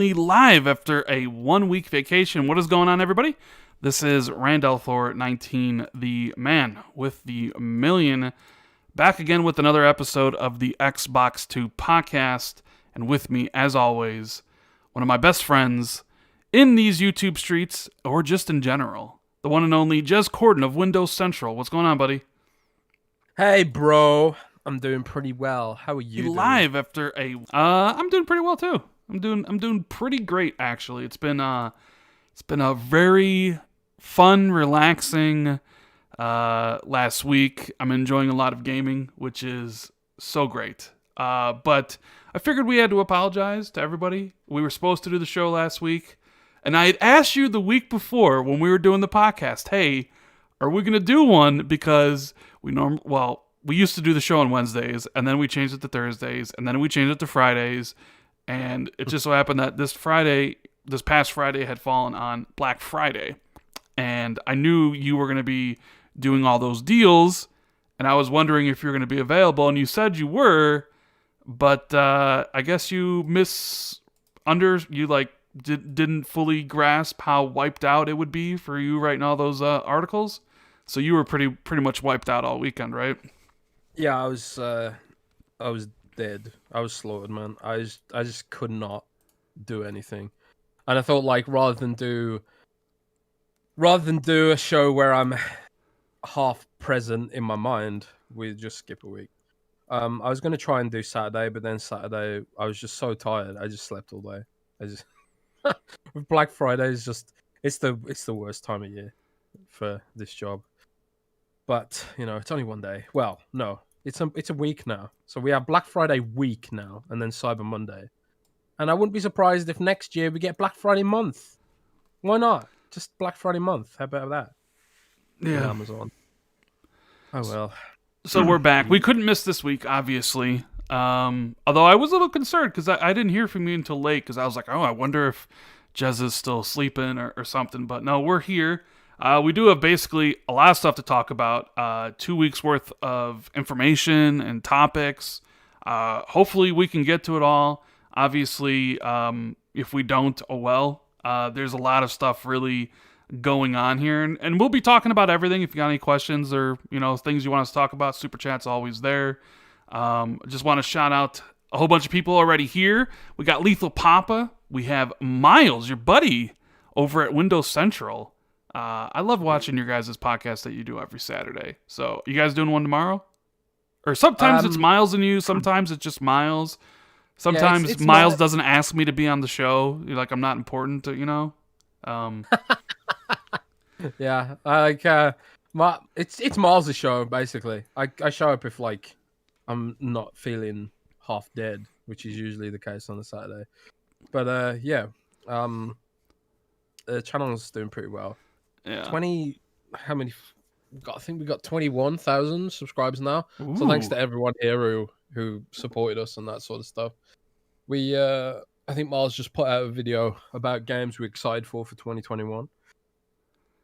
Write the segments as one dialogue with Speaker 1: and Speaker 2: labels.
Speaker 1: Live after a 1 week vacation. What is going on, everybody? This is Randall419, the man with the million, back again with another episode of the Xbox 2 podcast. And with me, as always, one of my best friends in these YouTube streets, or just in general, the one and only Jez Corden of Windows Central. What's going on, buddy?
Speaker 2: Hey, bro. I'm doing pretty well. How are you doing?
Speaker 1: Live after a... I'm doing pretty well, too. I'm doing pretty great, actually. It's been a very fun, relaxing last week. I'm enjoying a lot of gaming, which is so great. But I figured we had to apologize to everybody. We were supposed to do the show last week, and I had asked you the week before when we were doing the podcast, hey, are we going to do one? Because we used to do the show on Wednesdays, and then we changed it to Thursdays, and then we changed it to Fridays. And it just so happened that this past Friday had fallen on Black Friday. And I knew you were going to be doing all those deals, and I was wondering if you were going to be available, and you said you were, but I guess you didn't fully grasp how wiped out it would be for you writing all those articles. So you were pretty much wiped out all weekend, right?
Speaker 2: Yeah, I was dead. I was slaughtered, man. I just could not do anything. And I thought, like, rather than do a show where I'm half present in my mind, we'd just skip a week. I was gonna try and do Saturday, but then Saturday I was just so tired. I just slept all day. Black Friday is just it's the worst time of year for this job. But it's only one day. Well, no. It's a week now. So we have Black Friday week now, and then Cyber Monday. And I wouldn't be surprised if next year we get Black Friday month. Why not? Just Black Friday month. How about that?
Speaker 1: Yeah.
Speaker 2: On Amazon. Oh, well.
Speaker 1: So we're back. We couldn't miss this week, obviously. Although I was a little concerned because I didn't hear from you until late because I was like, oh, I wonder if Jez is still sleeping or something. But no, we're here. We do have basically a lot of stuff to talk about. 2 weeks worth of information and topics. Hopefully we can get to it all. Obviously, if we don't, oh well. There's a lot of stuff really going on here. And we'll be talking about everything. If you got any questions or things you want us to talk about, Super Chat's always there. Just want to shout out a whole bunch of people already here. We got Lethal Papa. We have Miles, your buddy, over at Windows Central. I love watching your guys' podcast that you do every Saturday. So, you guys doing one tomorrow? Or sometimes it's Miles and you, sometimes it's just Miles. Sometimes
Speaker 2: it's
Speaker 1: Miles doesn't ask me to be on the show. You're like, I'm not important,
Speaker 2: Yeah, it's Miles' show, basically. I show up if, like, I'm not feeling half dead, which is usually the case on a Saturday. But, the channel's doing pretty well.
Speaker 1: Yeah.
Speaker 2: How many? I think we got 21,000 subscribers now.
Speaker 1: Ooh.
Speaker 2: So thanks to everyone here who supported us and that sort of stuff. I think Miles just put out a video about games we're excited for 2021,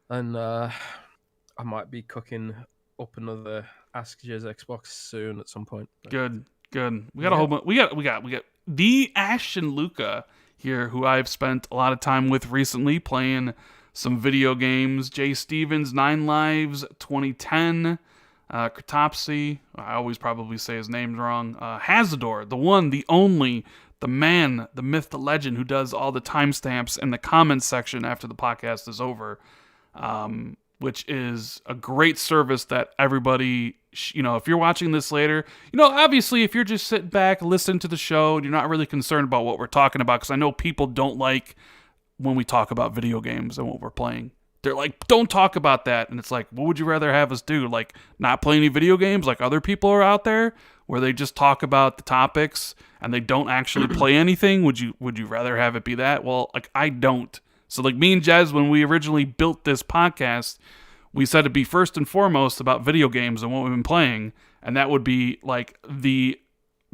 Speaker 2: and I might be cooking up another Ask Jez Xbox soon at some point.
Speaker 1: Good. We got a whole bunch. We got the Ashton Luca here, who I've spent a lot of time with recently playing some video games. Jay Stevens, 9 Lives, 2010, Kratopsy, I always probably say his name's wrong, Hazador, the one, the only, the man, the myth, the legend, who does all the timestamps in the comments section after the podcast is over, which is a great service that everybody, if you're watching this later, obviously if you're just sitting back, listening to the show, and you're not really concerned about what we're talking about, because I know people don't like when we talk about video games and what we're playing. They're like, don't talk about that. And it's like, what would you rather have us do? Like, not play any video games like other people are out there, where they just talk about the topics and they don't actually play anything? Would you rather have it be that? Well, like, I don't. So, like, me and Jez, when we originally built this podcast, we said it'd be first and foremost about video games and what we've been playing. And that would be, like, the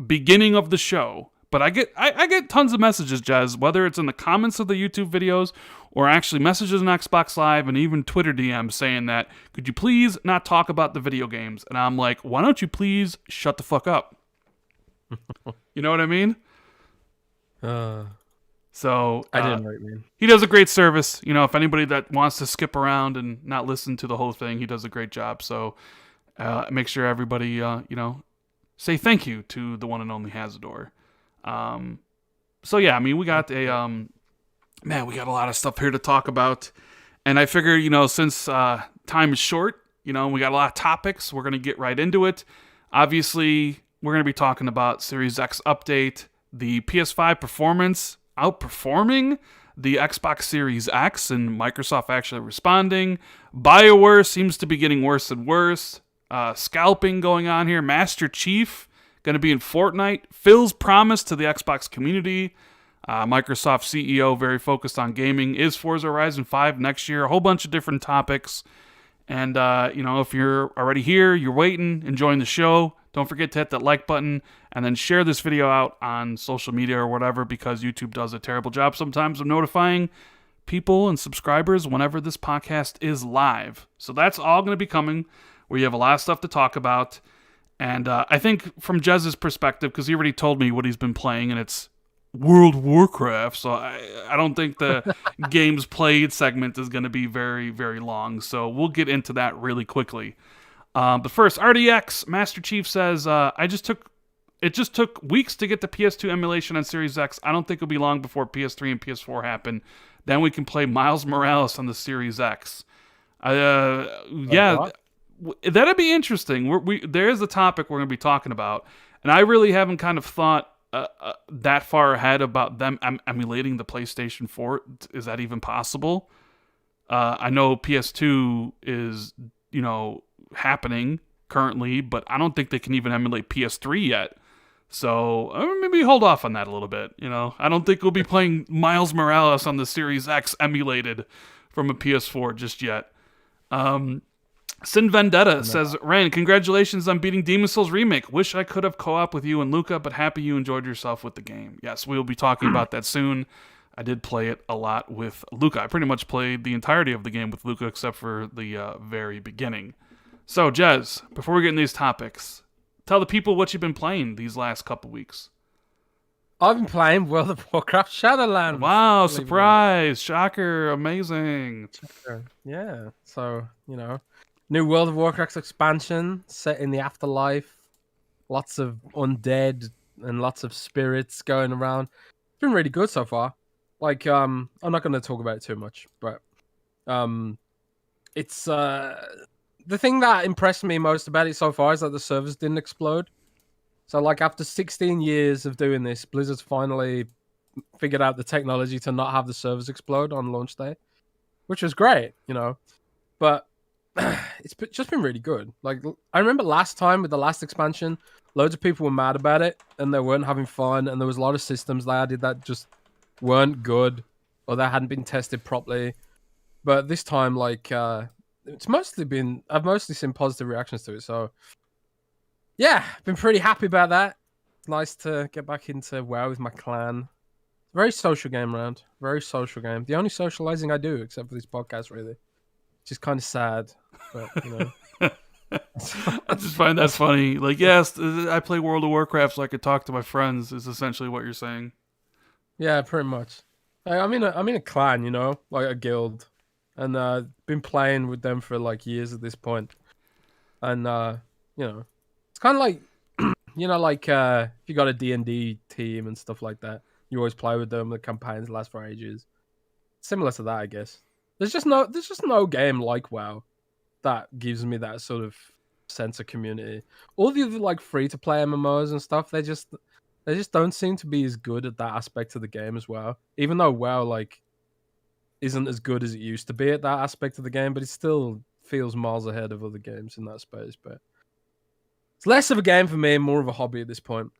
Speaker 1: beginning of the show. But I get tons of messages, Jez, whether it's in the comments of the YouTube videos or actually messages on Xbox Live and even Twitter DMs saying that, could you please not talk about the video games? And I'm like, why don't you please shut the fuck up? You know what I mean? So
Speaker 2: I didn't know what you mean.
Speaker 1: he does a great service. If anybody that wants to skip around and not listen to the whole thing, he does a great job. So make sure everybody, say thank you to the one and only Hazador. So yeah, I mean, we got we got a lot of stuff here to talk about. And I figure, since time is short, we got a lot of topics. We're going to get right into it. Obviously, we're going to be talking about Series X update, the PS5 performance outperforming the Xbox Series X, and Microsoft actually responding. BioWare seems to be getting worse and worse. Scalping going on here. Master Chief going to be in Fortnite. Phil's promise to the Xbox community. Microsoft CEO, very focused on gaming. Is Forza Horizon 5 next year? A whole bunch of different topics. And, if you're already here, you're waiting, enjoying the show, don't forget to hit that like button and then share this video out on social media or whatever, because YouTube does a terrible job sometimes of notifying people and subscribers whenever this podcast is live. So that's all going to be coming. We have a lot of stuff to talk about. And I think from Jez's perspective, because he already told me what he's been playing, and it's World of Warcraft, so I don't think the games played segment is going to be very, very long. So we'll get into that really quickly. But first, RDX Master Chief says, it just took weeks to get the PS2 emulation on Series X. I don't think it'll be long before PS3 and PS4 happen. Then we can play Miles Morales on the Series X. Yeah, that'd be interesting. There is a topic we're going to be talking about, and I really haven't kind of thought that far ahead about them emulating the PlayStation 4. Is that even possible? I know PS2 is, happening currently, but I don't think they can even emulate PS3 yet. So maybe hold off on that a little bit. I don't think we'll be playing Miles Morales on the Series X emulated from a PS4 just yet. Sin Vendetta says, Ryan, congratulations on beating Demon Souls Remake. Wish I could have co-op with you and Luca, but happy you enjoyed yourself with the game. Yes, we will be talking about that soon. I did play it a lot with Luca. I pretty much played the entirety of the game with Luca except for the very beginning. So, Jez, before we get into these topics, tell the people what you've been playing these last couple weeks.
Speaker 2: I've been playing World of Warcraft Shadowlands.
Speaker 1: Wow, surprise, shocker, amazing.
Speaker 2: Yeah, so, new World of Warcraft expansion set in the afterlife. Lots of undead and lots of spirits going around. It's been really good so far. Like, I'm not going to talk about it too much, but it's the thing that impressed me most about it so far is that the servers didn't explode. So, like, after 16 years of doing this, Blizzard's finally figured out the technology to not have the servers explode on launch day, which was great, But it's just been really good. Like, I remember last time with the last expansion, loads of people were mad about it and they weren't having fun, and there was a lot of systems they added that just weren't good or that hadn't been tested properly. But this time, like, I've mostly seen positive reactions to it. So yeah, been pretty happy about that. It's nice to get back into WoW with my clan. Very social game round. Very social game. The only socializing I do, except for this podcast, really. Which is kind of sad, but,
Speaker 1: I just find that funny. Like, yes, I play World of Warcraft so I could talk to my friends, is essentially what you're saying.
Speaker 2: Yeah, pretty much. I'm in a clan, like a guild. And been playing with them for, like, years at this point. And, it's kind of like, if you got a D&D team and stuff like that, you always play with them, the campaigns last for ages. Similar to that, I guess. There's just no game like WoW that gives me that sort of sense of community. All the other, like, free-to-play MMOs and stuff, they just don't seem to be as good at that aspect of the game as well. Even though WoW, like, isn't as good as it used to be at that aspect of the game, but it still feels miles ahead of other games in that space. But it's less of a game for me and more of a hobby at this point.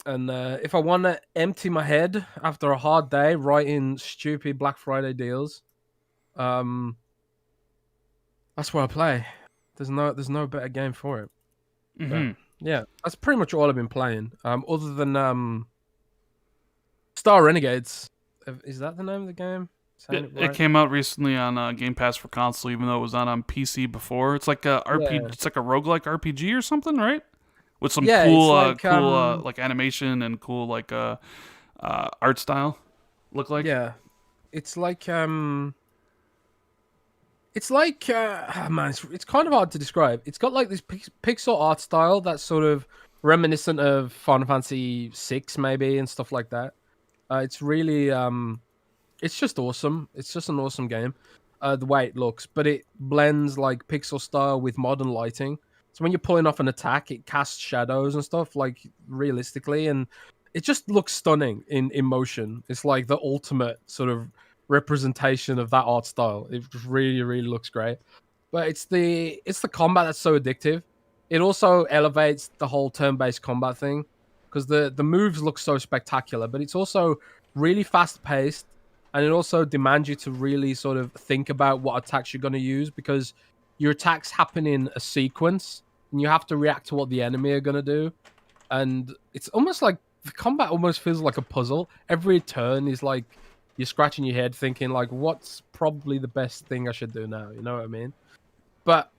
Speaker 2: And if I want to empty my head after a hard day writing stupid Black Friday deals, that's what I play. There's no better game for it.
Speaker 1: Mm-hmm.
Speaker 2: Yeah, that's pretty much all I've been playing. Other than Star Renegades. Is that the name of the game?
Speaker 1: It came out recently on Game Pass for console, even though it was on PC before. It's like a RPG. Yeah. It's like a roguelike RPG or something, right? With some cool, like animation and cool art style. look like?
Speaker 2: Yeah, it's like man, it's kind of hard to describe. It's got like this pixel art style that's sort of reminiscent of Final Fantasy VI maybe and stuff like that. It's really it's just awesome. It's just an awesome game. The way it looks, but it blends like pixel style with modern lighting. So when you're pulling off an attack, it casts shadows and stuff like realistically, and it just looks stunning in motion. It's like the ultimate sort of representation of that art style. It just really, really looks great. But it's the combat that's so addictive. It also elevates the whole turn-based combat thing because the moves look so spectacular, but it's also really fast-paced, and it also demands you to really sort of think about what attacks you're going to use because your attacks happen in a sequence, and you have to react to what the enemy are going to do. And it's almost like the combat almost feels like a puzzle. Every turn is like you're scratching your head thinking like, what's probably the best thing I should do now? You know what I mean? But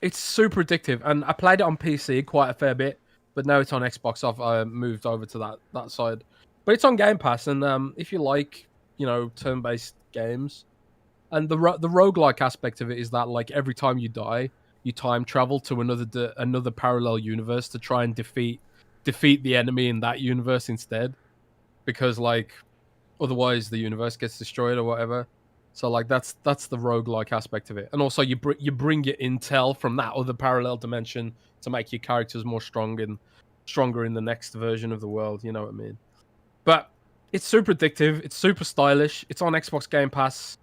Speaker 2: it's super addictive, and I played it on PC quite a fair bit, but now it's on Xbox. I've moved over to that side, but it's on Game Pass, and if you like, turn-based games, and the roguelike aspect of it is that like every time you die, you time travel to another parallel universe to try and defeat the enemy in that universe instead, because like otherwise the universe gets destroyed or whatever. So like that's the roguelike aspect of it, and also you bring your intel from that other parallel dimension to make your characters more stronger in the next version of the world. You know what I mean? But it's super addictive. It's super stylish. It's on Xbox Game Pass.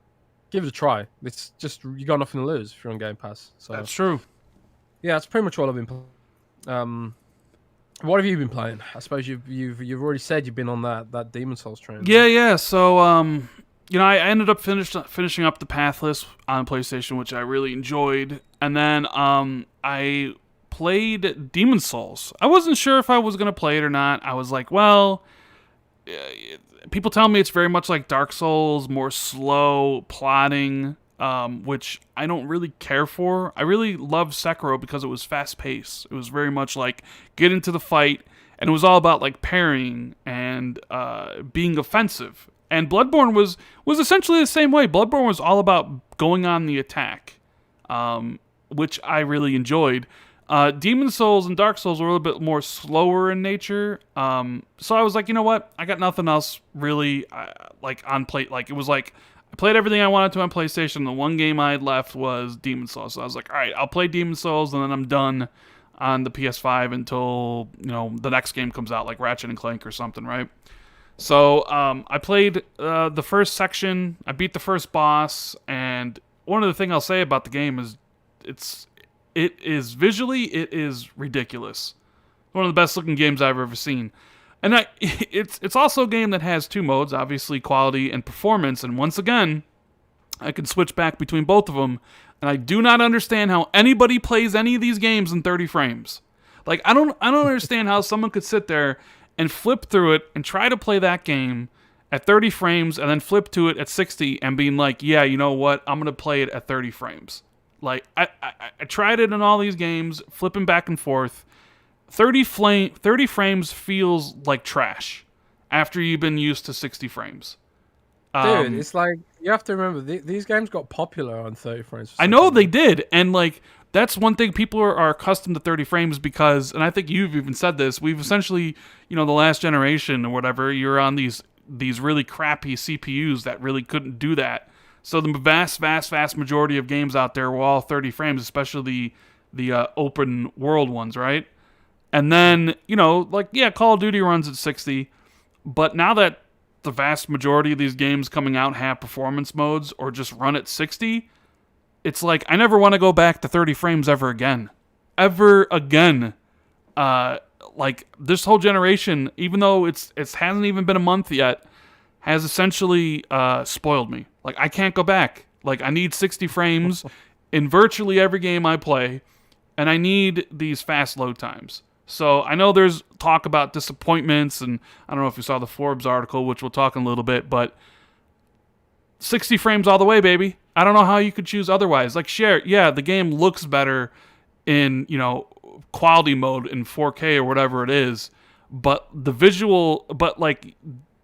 Speaker 2: Give it a try. It's just you got nothing to lose if you're on Game Pass. So
Speaker 1: That's true.
Speaker 2: yeah, that's pretty much all I've been playing. What have you been playing? I suppose you've already said you've been on that Demon Souls train.
Speaker 1: Yeah. So, I ended up finishing up the Pathless on PlayStation, which I really enjoyed, and then I played Demon Souls. I wasn't sure if I was gonna play it or not. I was like, well, people tell me it's very much like Dark Souls, more slow plotting, which I don't really care for. I really loved Sekiro because it was fast paced. It was very much like get into the fight, and it was all about like parrying and being offensive. And Bloodborne was essentially the same way. Bloodborne was all about going on the attack, which I really enjoyed. Demon Souls and Dark Souls were a little bit more slower in nature. So I was like, you know what? I got nothing else really on play. Like it was like I played everything I wanted to on PlayStation. The one game I had left was Demon Souls. So I was like, all right, I'll play Demon Souls, and then I'm done on the PS5 until the next game comes out, like Ratchet and Clank or something, right? So I played the first section. I beat the first boss, and one of the things I'll say about the game is it is visually ridiculous. One of the best looking games I've ever seen. And it's also a game that has two modes, obviously quality and performance. And once again, I can switch back between both of them. And I do not understand how anybody plays any of these games in 30 frames. Like I don't understand how someone could sit there and flip through it and try to play that game at 30 frames and then flip to it at 60 and being like, yeah, you know what? I'm going to play it at 30 frames. Like, I tried it in all these games, flipping back and forth. 30 frames feels like trash after you've been used to 60 frames.
Speaker 2: Dude, it's like, you have to remember, these games got popular on 30 frames.
Speaker 1: I know they did, and like, that's one thing people are accustomed to 30 frames because, and I think you've even said this, we've essentially, the last generation or whatever, you're on these really crappy CPUs that really couldn't do that. So the vast majority of games out there were all 30 frames, especially the open world ones, right? And then, Call of Duty runs at 60, but now that the vast majority of these games coming out have performance modes or just run at 60, it's like I never want to go back to 30 frames ever again. Like this whole generation, even though it hasn't even been a month yet, has essentially spoiled me. Like I can't go back. Like I need 60 frames in virtually every game I play, and I need these fast load times. So I know there's talk about disappointments, and I don't know if you saw the Forbes article, which we'll talk in a little bit, but 60 frames all the way, baby. I don't know how you could choose otherwise. Like, the game looks better in, quality mode in 4K or whatever it is, but the visual,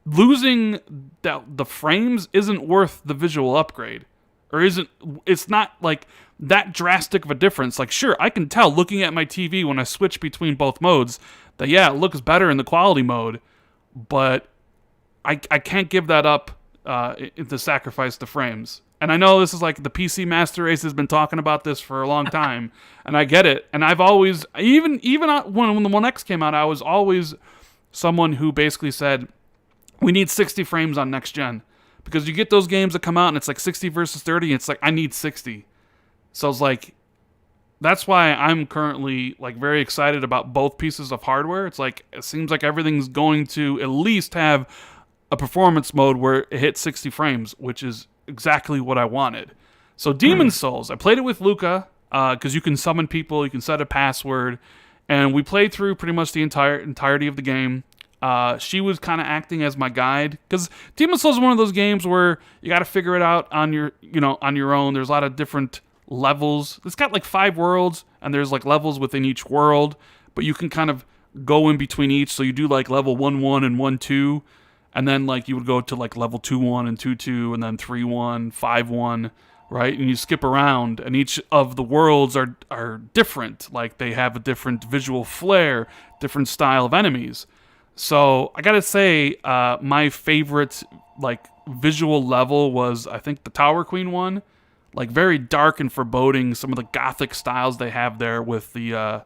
Speaker 1: losing the frames isn't worth the visual upgrade, or isn't. It's not like that drastic of a difference. Like, sure, I can tell looking at my TV when I switch between both modes that yeah, it looks better in the quality mode, but I can't give that up to sacrifice the frames. And I know this is like the PC Master Race has been talking about this for a long time, and I get it. And I've always, even when the One X came out, I was always someone who basically said, we need 60 frames on next gen. Because you get those games that come out and it's like 60 versus 30, and it's like, I need 60. So I was like, that's why I'm currently like very excited about both pieces of hardware. It's like, it seems like everything's going to at least have a performance mode where it hits 60 frames, which is exactly what I wanted. So Demon's Souls, I played it with Luca, because you can summon people, you can set a password, and we played through pretty much the entirety of the game. She was kind of acting as my guide, because Demon's Souls is one of those games where you got to figure it out on your own. There's a lot of different levels. It's got like 5 worlds, and there's like levels within each world, but you can kind of go in between each. So you do like level 1-1 and 1-2, and then like you would go to like level 2-1 and 2-2, and then 3-1, 5-1, right? And you skip around, and each of the worlds are different. Like they have a different visual flair, different style of enemies. So I gotta say, my favorite like visual level was, I think, the Tower Queen one. Like very dark and foreboding. Some of the gothic styles they have there with the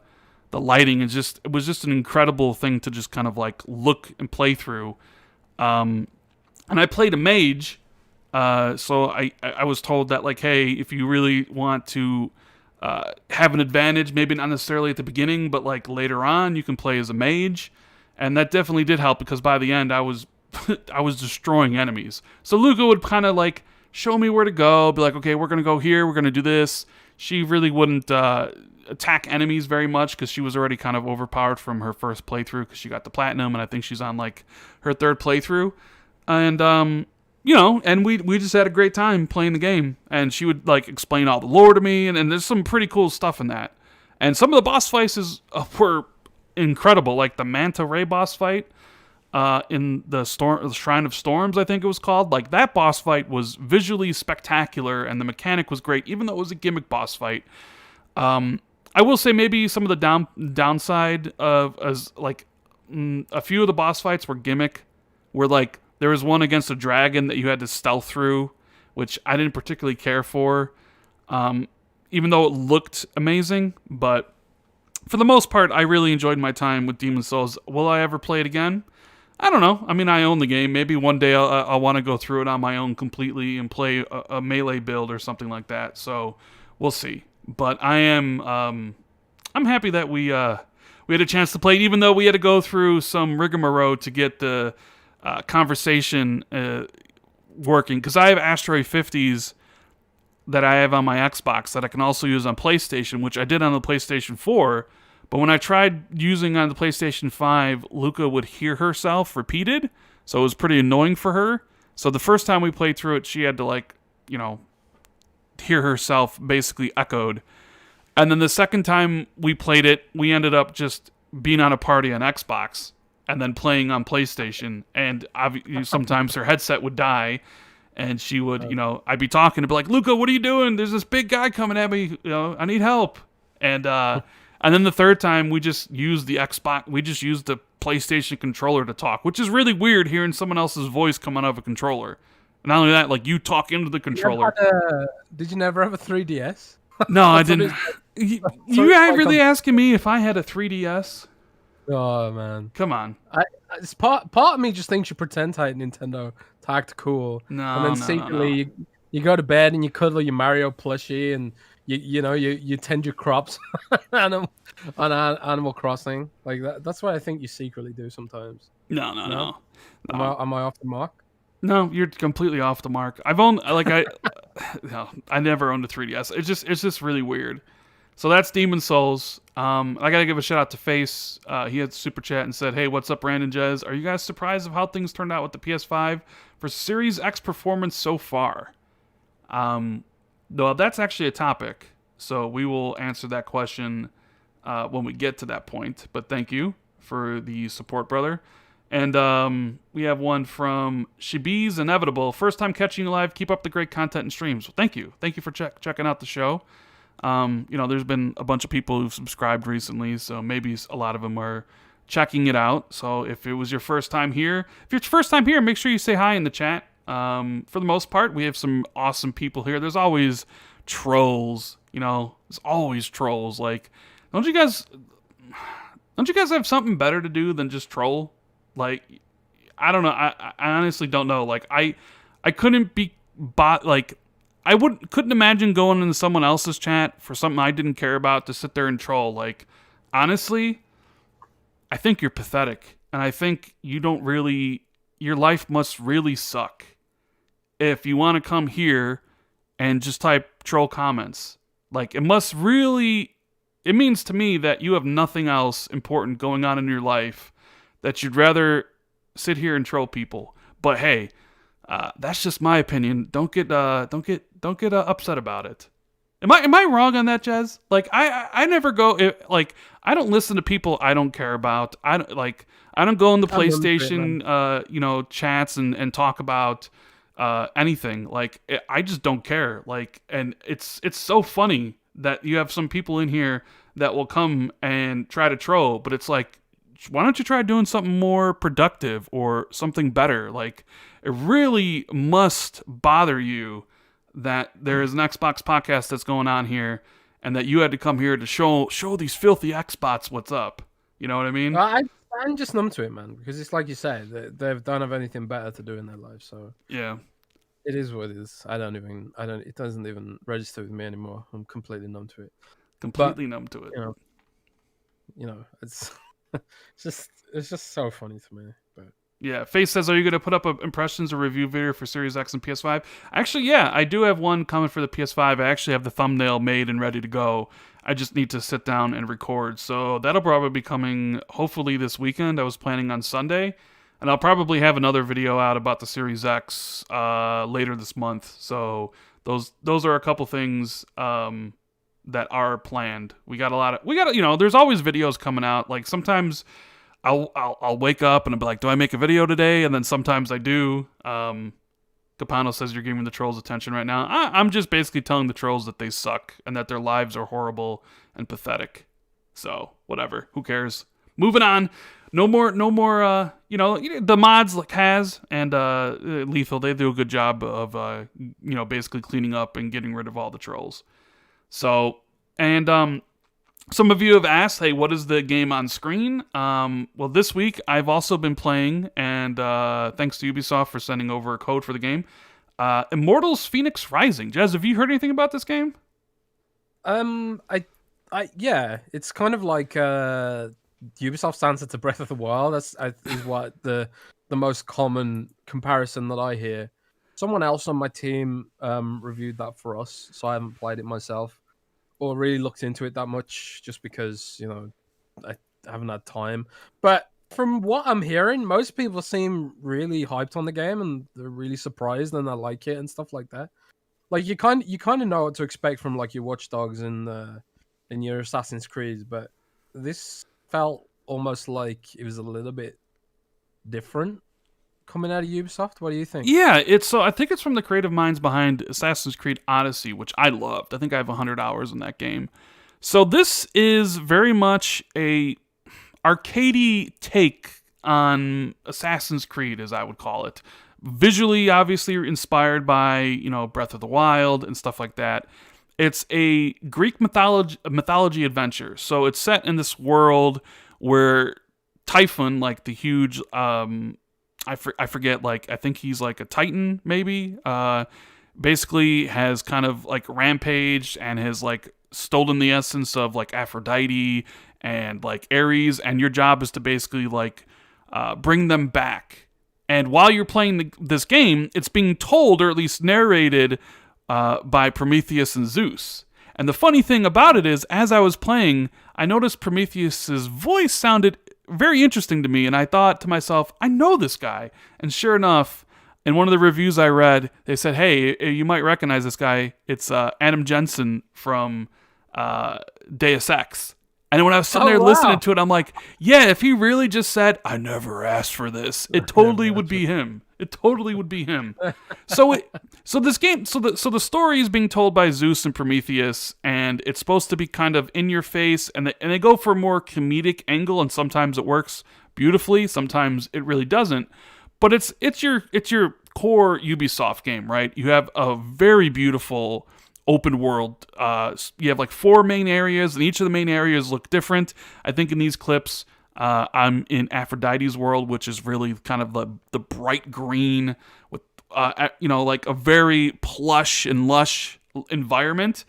Speaker 1: lighting is just, it was just an incredible thing to just kind of like look and play through. And I played a mage, so I was told that like, hey, if you really want to have an advantage, maybe not necessarily at the beginning, but like later on, you can play as a mage. And that definitely did help, because by the end I was I was destroying enemies. So Luca would kind of like show me where to go, be like, okay, we're gonna go here, we're gonna do this. She really wouldn't attack enemies very much, because she was already kind of overpowered from her first playthrough, because she got the platinum, and I think she's on like her 3rd playthrough. And and we just had a great time playing the game. And she would like explain all the lore to me, and there's some pretty cool stuff in that. And some of the boss fights were incredible, like the Manta Ray boss fight in the Shrine of Storms, I think it was called. Like that boss fight was visually spectacular, and the mechanic was great, even though it was a gimmick boss fight. I will say maybe some of the downside of as like a few of the boss fights were gimmick, where like there was one against a dragon that you had to stealth through, which I didn't particularly care for, even though it looked amazing. But for the most part, I really enjoyed my time with Demon's Souls. Will I ever play it again? I don't know. I mean, I own the game. Maybe one day I'll want to go through it on my own completely and play a melee build or something like that. So we'll see. But I am, I'm happy that we had a chance to play it, even though we had to go through some rigmarole to get the conversation working. Because I have Asteroid 50s that I have on my Xbox that I can also use on PlayStation, which I did on the PlayStation 4. But when I tried using on the PlayStation 5, Luca would hear herself repeated, so it was pretty annoying for her. So the first time we played through it, she had to like, hear herself basically echoed. And then the second time we played it, we ended up just being on a party on Xbox and then playing on PlayStation. And sometimes her headset would die, and she would, I'd be talking and be like, Luca, what are you doing? There's this big guy coming at me. I need help. And then the third time, we just used the Xbox. We just used the PlayStation controller to talk, which is really weird hearing someone else's voice coming out of a controller. And not only that, like you talk into the controller.
Speaker 2: Did you never have a 3DS?
Speaker 1: No, I didn't. You really asking me if I had a 3DS?
Speaker 2: Oh man,
Speaker 1: come on!
Speaker 2: It's part of me just thinks you pretend to Nintendo to act cool, and then secretly you go to bed and you cuddle your Mario plushie and you tend your crops on Animal Crossing like that. That's what I think you secretly do sometimes.
Speaker 1: No.
Speaker 2: Am I off the mark?
Speaker 1: No, you're completely off the mark. I've owned I never owned a 3DS. It's just really weird. So that's Demon's Souls. I gotta give a shout out to Face. He had super chat and said, "Hey, what's up, Brandon Jez? Are you guys surprised of how things turned out with the PS5 for Series X performance so far?" Though that's actually a topic, so we will answer that question when we get to that point. But thank you for the support, brother. And we have one from Shibi's Inevitable. First time catching you live. Keep up the great content and streams. Well, thank you. Thank you for checking out the show. There's been a bunch of people who've subscribed recently, so maybe a lot of them are checking it out. So if it was your first time here, make sure you say hi in the chat. For the most part, we have some awesome people here. There's always trolls, there's always trolls. Like, don't you guys have something better to do than just troll? Like, I don't know. I honestly don't know. Like, I couldn't be couldn't imagine going into someone else's chat for something I didn't care about to sit there and troll. Like, honestly, I think you're pathetic, and I think your life must really suck if you want to come here and just type troll comments. Like, it means to me that you have nothing else important going on in your life, that you'd rather sit here and troll people. But hey, that's just my opinion. Don't get upset about it. Am I wrong on that, Jez? Like, I never go, I don't listen to people I don't care about. I don't go in the PlayStation chats and talk about anything. Like, I just don't care. Like, and it's so funny that you have some people in here that will come and try to troll, but it's like, why don't you try doing something more productive or something better? Like, it really must bother you that there is an Xbox podcast that's going on here, and that you had to come here to show these filthy Xbots what's up. You know what I mean?
Speaker 2: I'm just numb to it, man, because it's like you say, they don't have anything better to do in their life. So
Speaker 1: yeah,
Speaker 2: it is what it is. It doesn't even register with me anymore. I'm completely numb to it.
Speaker 1: Numb to it.
Speaker 2: It's it's just so funny to me. But
Speaker 1: yeah, Face says, are you going to put up impressions or review video for Series X and PS5? Actually, yeah, I do have one coming for the PS5. I actually have the thumbnail made and ready to go. I just need to sit down and record. So that'll probably be coming hopefully this weekend. I was planning on Sunday. And I'll probably have another video out about the Series X later this month. So those are a couple things that are planned. There's always videos coming out. Like, sometimes I'll wake up and I'll be like, do I make a video today? And then sometimes I do. Capano says you're giving the trolls attention right now. I'm just basically telling the trolls that they suck and that their lives are horrible and pathetic. So whatever, who cares? Moving on. No more. The mods like Kaz and Lethal, they do a good job of basically cleaning up and getting rid of all the trolls. So, and some of you have asked, hey, what is the game on screen? Well, this week I've also been playing, and thanks to Ubisoft for sending over a code for the game, Immortals Phoenix Rising. Jez, have you heard anything about this game?
Speaker 2: Yeah, it's kind of like Ubisoft's answer to Breath of the Wild. Is what the most common comparison that I hear. Someone else on my team reviewed that for us, so I haven't played it myself or really looked into it that much, just because I haven't had time. But from what I'm hearing, most people seem really hyped on the game and they're really surprised and they like it and stuff like that. Like, you kind of know what to expect from like your Watch Dogs and your Assassin's Creed, but this felt almost like it was a little bit different coming out of Ubisoft. What do you think?
Speaker 1: Yeah, I think it's from the creative minds behind Assassin's Creed Odyssey, which I loved. I think I have 100 hours in that game. So this is very much a arcadey take on Assassin's Creed, as I would call it. Visually, obviously inspired by, Breath of the Wild and stuff like that. It's a Greek mythology adventure. So it's set in this world where Typhon, like the huge, I forget, like, I think he's like a Titan, maybe, basically has kind of like rampaged and has like stolen the essence of like Aphrodite and like Ares, and your job is to basically like bring them back. And while you're playing this game, it's being told, or at least narrated, by Prometheus and Zeus. And the funny thing about it is, as I was playing, I noticed Prometheus's voice sounded very interesting to me, and I thought to myself, I know this guy. And sure enough, in one of the reviews I read, they said, hey, you might recognize this guy. It's Adam Jensen from Deus Ex. And when I was sitting
Speaker 2: Oh
Speaker 1: there listening
Speaker 2: wow!
Speaker 1: to it, I'm like, yeah, if he really just said, I never asked for this, it totally would be him. It totally would be him. So this game, so the story is being told by Zeus and Prometheus, and it's supposed to be kind of in your face, and they go for a more comedic angle, and sometimes it works beautifully, sometimes it really doesn't. But it's your core Ubisoft game, right? You have a very beautiful open world. You have like 4 main areas, and each of the main areas look different. I think in these clips, I'm in Aphrodite's world, which is really kind of the bright green with, like a very plush and lush environment.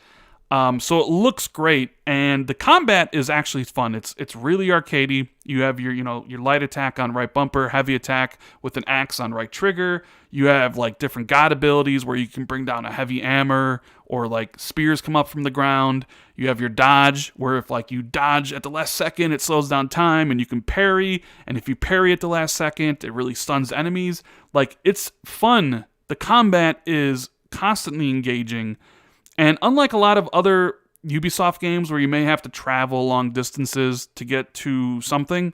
Speaker 1: So it looks great, and the combat is actually fun. It's really arcadey. You have your light attack on right bumper, heavy attack with an axe on right trigger. You have like different god abilities where you can bring down a heavy hammer, or like spears come up from the ground. You have your dodge, where if like you dodge at the last second, it slows down time, and you can parry. And if you parry at the last second, it really stuns enemies. Like, it's fun. The combat is constantly engaging. And unlike a lot of other Ubisoft games where you may have to travel long distances to get to something,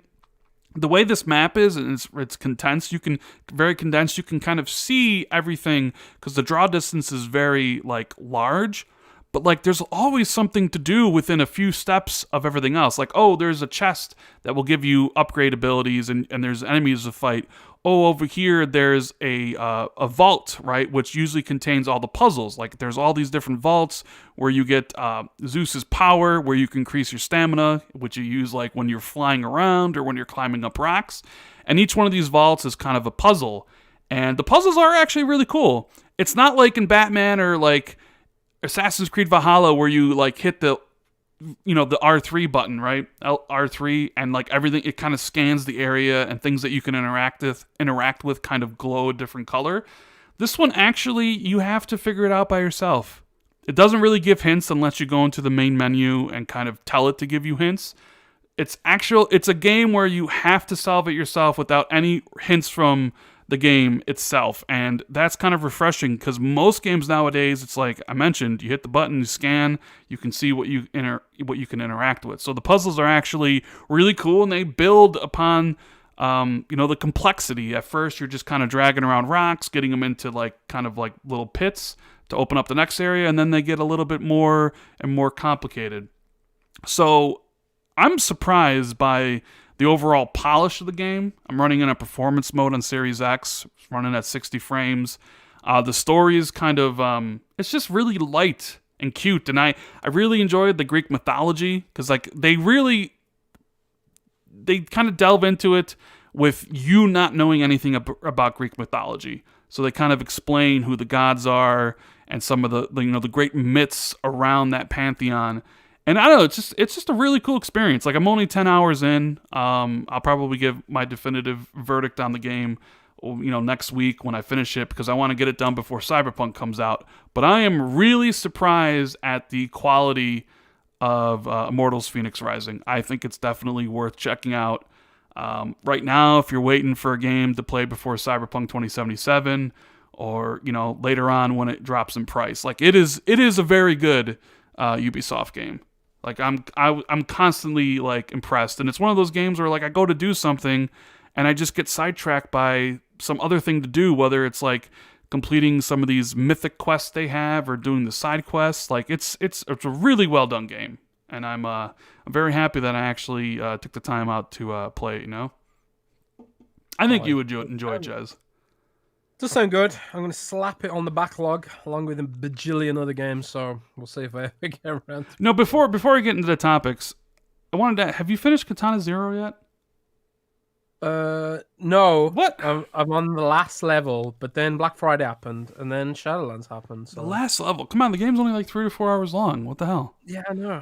Speaker 1: the way this map is, and it's condensed, you can kind of see everything because the draw distance is very like large, but like there's always something to do within a few steps of everything else. Like, oh, there's a chest that will give you upgrade abilities, and there's enemies to fight. Oh, over here there's a vault, right, which usually contains all the puzzles. Like, there's all these different vaults where you get Zeus's power, where you can increase your stamina, which you use like when you're flying around or when you're climbing up rocks. And each one of these vaults is kind of a puzzle, and the puzzles are actually really cool. It's not like in Batman or like Assassin's Creed Valhalla where you like hit the the R3 button, right? R3, and like everything, it kind of scans the area, and things that you can interact with kind of glow a different color. This one, actually, you have to figure it out by yourself. It doesn't really give hints unless you go into the main menu and kind of tell it to give you hints. It's a game where you have to solve it yourself without any hints from the game itself, and that's kind of refreshing because most games nowadays, it's like I mentioned, you hit the button, you scan, you can see what you can interact with. So the puzzles are actually really cool, and they build upon the complexity. At first, you're just kind of dragging around rocks, getting them into like kind of like little pits to open up the next area, and then they get a little bit more and more complicated. So I'm surprised by the overall polish of the game. I'm running in a performance mode on Series X, running at 60 frames. The story is kind of, it's just really light and cute, and I really enjoyed the Greek mythology, because like they kind of delve into it with you not knowing anything about Greek mythology. So they kind of explain who the gods are and some of the great myths around that pantheon. And I don't know, it's just a really cool experience. Like, I'm only 10 hours in. I'll probably give my definitive verdict on the game, next week when I finish it, because I want to get it done before Cyberpunk comes out. But I am really surprised at the quality of Immortals Fenyx Rising. I think it's definitely worth checking out. Right now, if you're waiting for a game to play before Cyberpunk 2077, or later on when it drops in price, like it is a very good Ubisoft game. Like, I'm constantly like impressed, and it's one of those games where like I go to do something and I just get sidetracked by some other thing to do, whether it's like completing some of these mythic quests they have or doing the side quests. Like, it's a really well done game, and I'm very happy that I actually took the time out to play it. I think you would enjoy it, Jez.
Speaker 2: Does sound good. I'm going to slap it on the backlog along with a bajillion other games, so we'll see if I ever get around to it.
Speaker 1: No, before I get into the topics, I wanted to, have you finished Katana Zero yet?
Speaker 2: No.
Speaker 1: What?
Speaker 2: I'm on the last level, but then Black Friday happened, and then Shadowlands happened. So.
Speaker 1: The last level? Come on, the game's only like 3 to 4 hours long. What the hell?
Speaker 2: Yeah, I know.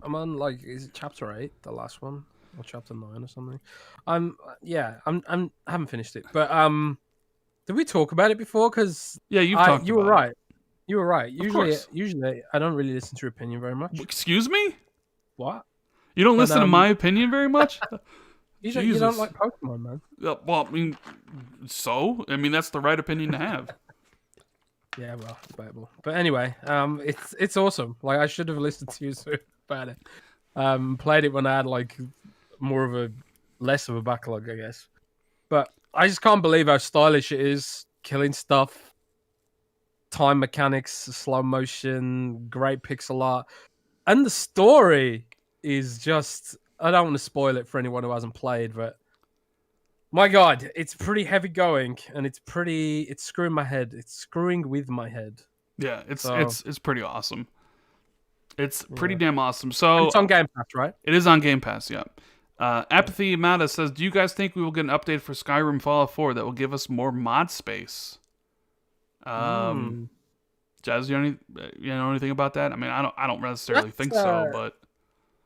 Speaker 2: I'm on like, is it chapter 8, the last one, or chapter 9 or something? I haven't finished it, but did we talk about it before? Because
Speaker 1: yeah, you were
Speaker 2: right. You were right.
Speaker 1: Usually
Speaker 2: I don't really listen to your opinion very much.
Speaker 1: Excuse me?
Speaker 2: What?
Speaker 1: You don't listen to my opinion very much?
Speaker 2: You don't like Pokemon, man.
Speaker 1: Well, I mean, that's the right opinion to have.
Speaker 2: Yeah, well, debatable. But anyway, it's awesome. Like, I should have listened to you about it. Played it when I had like less of a backlog, I guess. But I just can't believe how stylish it is. Killing stuff, time mechanics, slow motion, great pixel art, and the story is just. I don't want to spoil it for anyone who hasn't played, but my God, it's pretty heavy going, and it's screwing my head. It's screwing with my head.
Speaker 1: Yeah,
Speaker 2: So,
Speaker 1: it's pretty awesome. It's pretty
Speaker 2: yeah.
Speaker 1: damn awesome.
Speaker 2: And
Speaker 1: So
Speaker 2: it's on Game Pass, right?
Speaker 1: it is on Game Pass, yeah. Apathy Mata says, "Do you guys think we will get an update for Skyrim Fallout 4 that will give us more mod space?"
Speaker 2: Mm.
Speaker 1: Jazz, you know anything about that? I mean, I don't necessarily
Speaker 2: That's,
Speaker 1: think so, but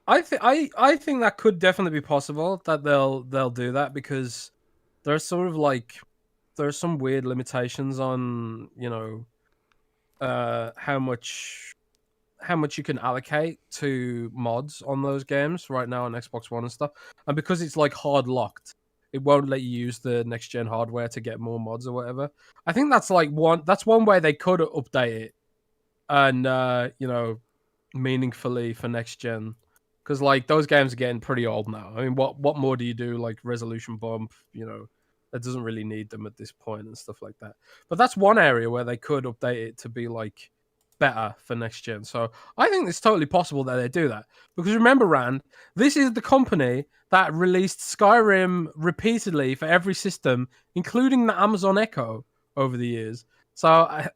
Speaker 2: I think that could definitely be possible that they'll do that because there's sort of like there's some weird limitations on how much you can allocate to mods on those games right now on Xbox One and stuff, and because it's like hard locked, it won't let you use the next gen hardware to get more mods or whatever. I think that's one way they could update it and meaningfully for next gen. Because like those games are getting pretty old now. I mean, what more do you do? Like resolution bump, that doesn't really need them at this point and stuff like that. But that's one area where they could update it to be like better for next gen. So I think it's totally possible that they do that. Because remember, Rand, this is the company that released Skyrim repeatedly for every system, including the Amazon Echo over the years. So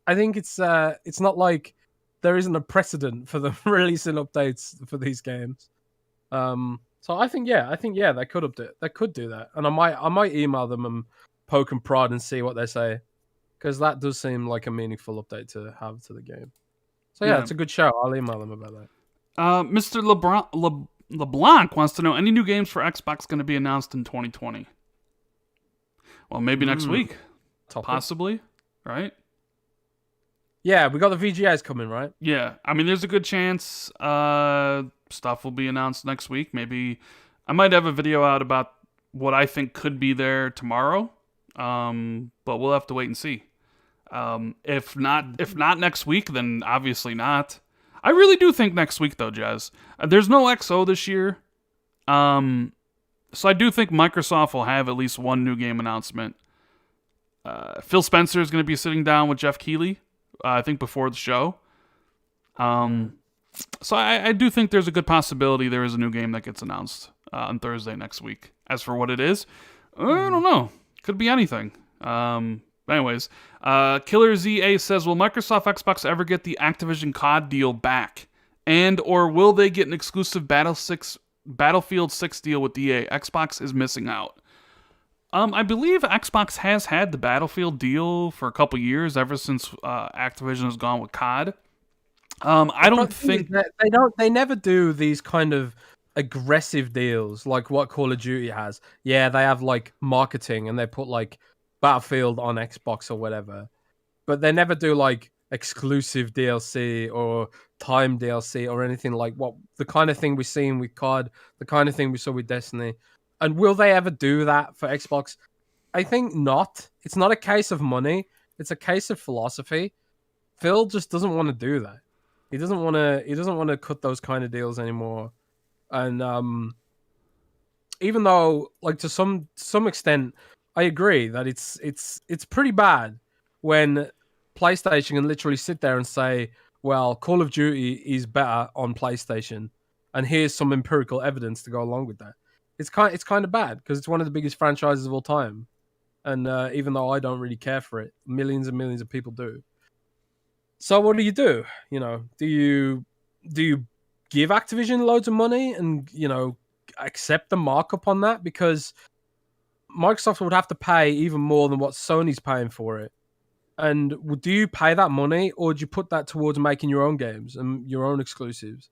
Speaker 2: I think it's not like there isn't a precedent for them releasing updates for these games. So I think yeah, they could update. They could do that, and I might email them and poke and prod and see what they say, because that does seem like a meaningful update to have to the game. So yeah, it's a good show. I'll email them about that.
Speaker 1: Mr. LeBlanc wants to know, any new games for Xbox going to be announced in 2020? Well, maybe next week, possibly, right?
Speaker 2: Yeah, we got the VGAs coming, right?
Speaker 1: Yeah, I mean, there's a good chance stuff will be announced next week. Maybe I might have a video out about what I think could be there tomorrow, but we'll have to wait and see. If not next week, then obviously not. I really do think next week, though, Jazz. There's no XO this year, so I do think Microsoft will have at least one new game announcement. Phil Spencer is going to be sitting down with Jeff Keighley, I think, before the show. So I do think there's a good possibility there is a new game that gets announced on Thursday next week. As for what it is, I don't know. Could be anything. Anyways, Killer ZA says, will Microsoft Xbox ever get the Activision COD deal back? And or will they get an exclusive Battlefield 6 deal with EA? Xbox is missing out. I believe Xbox has had the Battlefield deal for a couple years, ever since Activision has gone with COD. I don't think
Speaker 2: they never do these kind of aggressive deals like what Call of Duty has. Yeah, they have like marketing and they put like Battlefield on Xbox or whatever, but they never do like exclusive DLC or time DLC or anything like what the kind of thing we're seeing with COD, the kind of thing we saw with Destiny. And will they ever do that for Xbox? I think not. It's not a case of money. It's a case of philosophy. Phil just doesn't want to do that. He doesn't want to cut those kind of deals anymore. And even though, like, to some extent, I agree that it's pretty bad when PlayStation can literally sit there and say, well, Call of Duty is better on PlayStation, and here's some empirical evidence to go along with that. It's kind of bad because it's one of the biggest franchises of all time, and even though I don't really care for it, millions and millions of people do. So what do? Do you give Activision loads of money and accept the markup on that? Because Microsoft would have to pay even more than what Sony's paying for it. And do you pay that money, or do you put that towards making your own games and your own exclusives?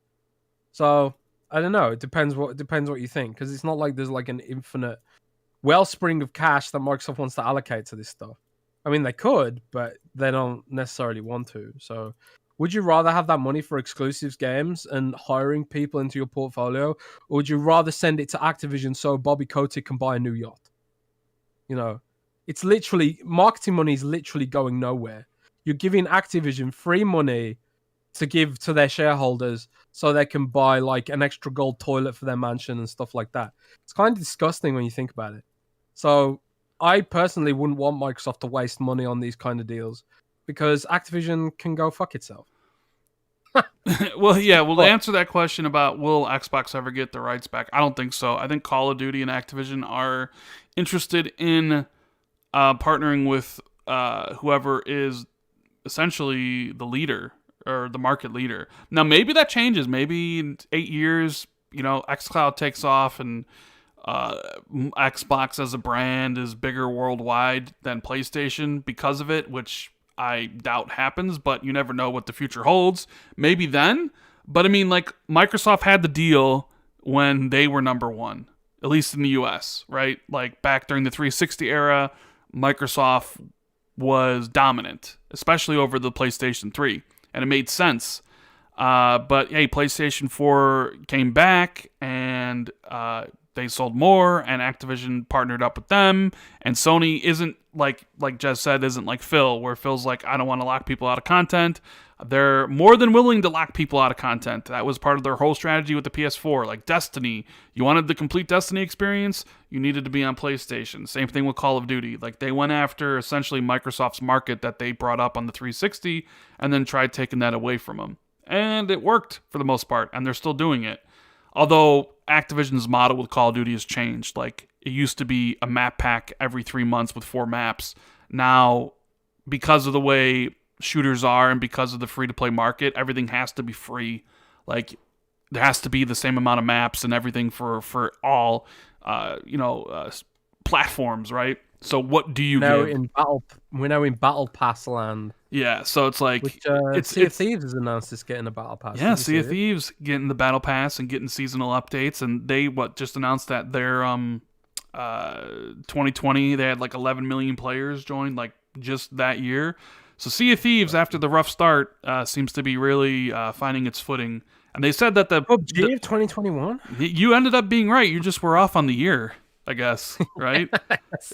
Speaker 2: So I don't know. It depends what you think, because it's not like there's like an infinite wellspring of cash that Microsoft wants to allocate to this stuff. I mean, they could, but they don't necessarily want to. So would you rather have that money for exclusives games and hiring people into your portfolio, or would you rather send it to Activision so Bobby Kotick can buy a new yacht? It's literally, marketing money is literally going nowhere. You're giving Activision free money to give to their shareholders so they can buy like an extra gold toilet for their mansion and stuff like that. It's kind of disgusting when you think about it. So I personally wouldn't want Microsoft to waste money on these kind of deals because Activision can go fuck itself.
Speaker 1: Well, yeah, well, to answer that question about will Xbox ever get the rights back, I don't think so. I think Call of Duty and Activision are interested in partnering with whoever is essentially the leader or the market leader. Now, maybe that changes. Maybe in 8 years, xCloud takes off and Xbox as a brand is bigger worldwide than PlayStation because of it, which I doubt happens, but you never know what the future holds. Maybe then. But I mean, like, Microsoft had the deal when they were number one, at least in the US, right? Like, back during the 360 era, Microsoft was dominant, especially over the PlayStation 3, and it made sense. But hey, PlayStation 4 came back, and they sold more, and Activision partnered up with them, and Sony isn't like Jez said, isn't like Phil, where Phil's like, I don't want to lock people out of content. They're more than willing to lock people out of content. That was part of their whole strategy with the PS4. Like Destiny, you wanted the complete Destiny experience, you needed to be on PlayStation. Same thing with Call of Duty. Like, they went after essentially Microsoft's market that they brought up on the 360 and then tried taking that away from them. And it worked for the most part, and they're still doing it. Although Activision's model with Call of Duty has changed. Like, it used to be a map pack every 3 months with 4 maps. Now, because of the way shooters are and because of the free-to-play market, everything has to be free. Like, there has to be the same amount of maps and everything for all, platforms, right? So what do you give?
Speaker 2: We're now in Battle Pass land.
Speaker 1: Yeah, so it's like...
Speaker 2: Sea of Thieves has announced it's getting a Battle Pass.
Speaker 1: Yeah, Sea of Thieves getting the Battle Pass and getting seasonal updates, and they just announced that their 2020, they had like 11 million players join, like, just that year. So Sea of Thieves, after the rough start, seems to be really finding its footing. And they said that
Speaker 2: PUBG of 2021?
Speaker 1: You ended up being right. You just were off on the year, I guess, right?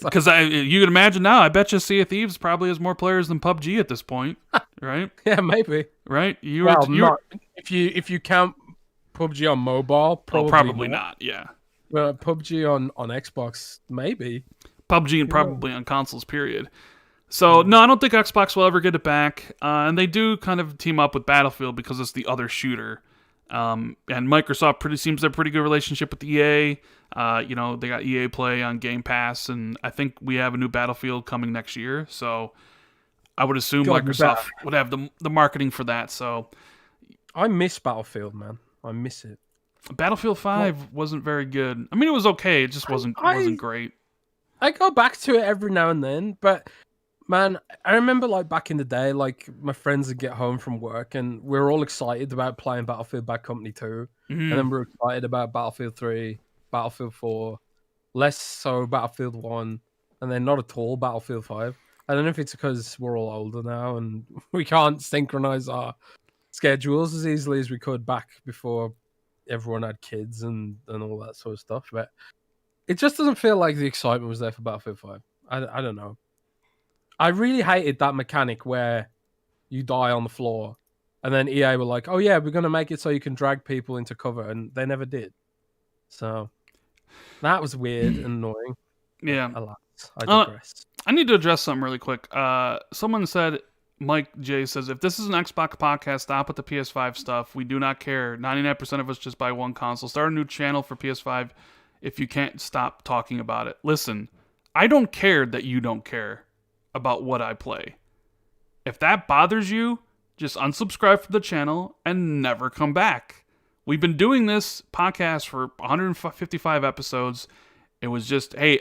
Speaker 1: Because you can imagine now, I bet you Sea of Thieves probably has more players than PUBG at this point, right?
Speaker 2: Yeah, maybe.
Speaker 1: Right?
Speaker 2: If you count PUBG on mobile,
Speaker 1: probably not. Yeah.
Speaker 2: Well, PUBG on Xbox, maybe.
Speaker 1: PUBG and probably on consoles, period. So, no, I don't think Xbox will ever get it back. And they do kind of team up with Battlefield because it's the other shooter. And Microsoft seems to have a pretty good relationship with EA. They got EA Play on Game Pass, and I think we have a new Battlefield coming next year. So I would assume Microsoft would have the marketing for that. So
Speaker 2: I miss Battlefield, man. I miss it.
Speaker 1: Battlefield 5 wasn't very good. I mean, it was okay. It just wasn't great.
Speaker 2: I go back to it every now and then, but man, I remember like back in the day, like my friends would get home from work and we were all excited about playing Battlefield Bad Company 2. And then we were excited about Battlefield 3, Battlefield 4, less so Battlefield 1, and then not at all Battlefield 5. I don't know if it's because we're all older now and we can't synchronize our schedules as easily as we could back before everyone had kids and all that sort of stuff. But it just doesn't feel like the excitement was there for Battlefield 5. I don't know. I really hated that mechanic where you die on the floor and then EA were like, oh yeah, we're going to make it so you can drag people into cover, and they never did. So that was weird and annoying.
Speaker 1: Yeah.
Speaker 2: Alas, I digress.
Speaker 1: I need to address something really quick. Someone said, Mike J says, if this is an Xbox podcast, stop with the PS5 stuff. We do not care. 99% of us just buy one console. Start a new channel for PS5 if you can't stop talking about it. Listen, I don't care that you don't care about what I play. If that bothers you, just unsubscribe from the channel and never come back. We've been doing this podcast for 155 episodes. It was just, hey,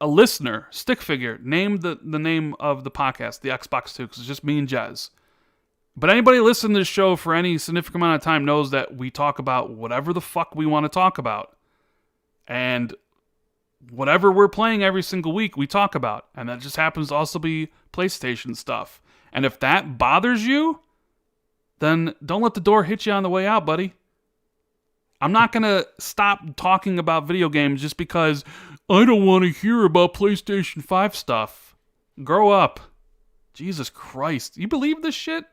Speaker 1: a listener, stick figure, named the name of the podcast, the Xbox 2, because it's just me and Jez. But anybody listening to this show for any significant amount of time knows that we talk about whatever the fuck we want to talk about. And whatever we're playing every single week, we talk about. And that just happens to also be PlayStation stuff. And if that bothers you, then don't let the door hit you on the way out, buddy. I'm not going to stop talking about video games just because I don't want to hear about PlayStation 5 stuff. Grow up. Jesus Christ. You believe this shit?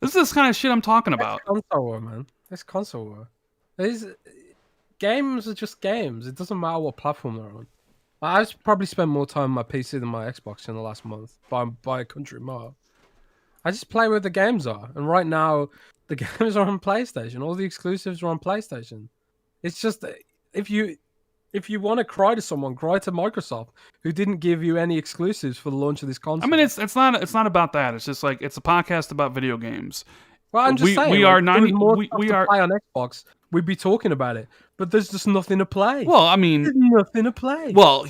Speaker 1: This is the kind of shit I'm talking about.
Speaker 2: That's console war, man. That's console war. These games are just games. It doesn't matter what platform they're on. I've probably spent more time on my PC than my Xbox in the last month by a country mile. I just play where the games are, and right now the games are on PlayStation. All the exclusives are on PlayStation. It's just if you want to cry to someone, cry to Microsoft, who didn't give you any exclusives for the launch of this console.
Speaker 1: I mean, it's not about that. It's just like it's a podcast about video games.
Speaker 2: Well, I'm just saying,
Speaker 1: we
Speaker 2: like,
Speaker 1: are
Speaker 2: if there
Speaker 1: 90.
Speaker 2: was more
Speaker 1: We
Speaker 2: stuff to
Speaker 1: are.
Speaker 2: play on Xbox, we'd be talking about it. But there's just nothing to play.
Speaker 1: Well, I mean,
Speaker 2: There's nothing to play.
Speaker 1: well,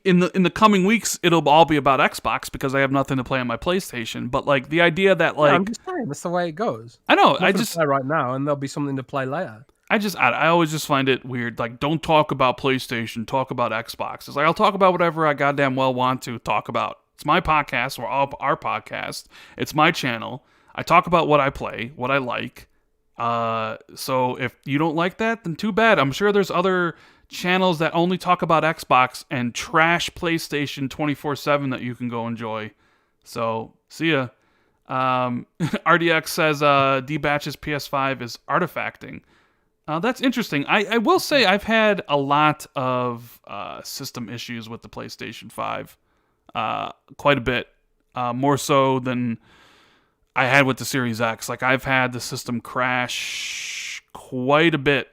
Speaker 1: in the coming weeks, it'll all be about Xbox because I have nothing to play on my PlayStation. But like the idea that like
Speaker 2: I'm just saying that's the way it goes.
Speaker 1: I know,
Speaker 2: Nothing to play right now, and there'll be something to play later.
Speaker 1: I always just find it weird. Like, don't talk about PlayStation, talk about Xbox. It's like, I'll talk about whatever I goddamn well want to talk about. It's my podcast, or our podcast. It's my channel. I talk about what I play, what I like. So if you don't like that, then too bad. I'm sure there's other channels that only talk about Xbox and trash PlayStation 24/7 that you can go enjoy. So, see ya. RDX says D-Batch's PS5 is artifacting. That's interesting. I will say I've had a lot of system issues with the PlayStation 5. Quite a bit. More so than I had with the Series X. Like, I've had the system crash quite a bit.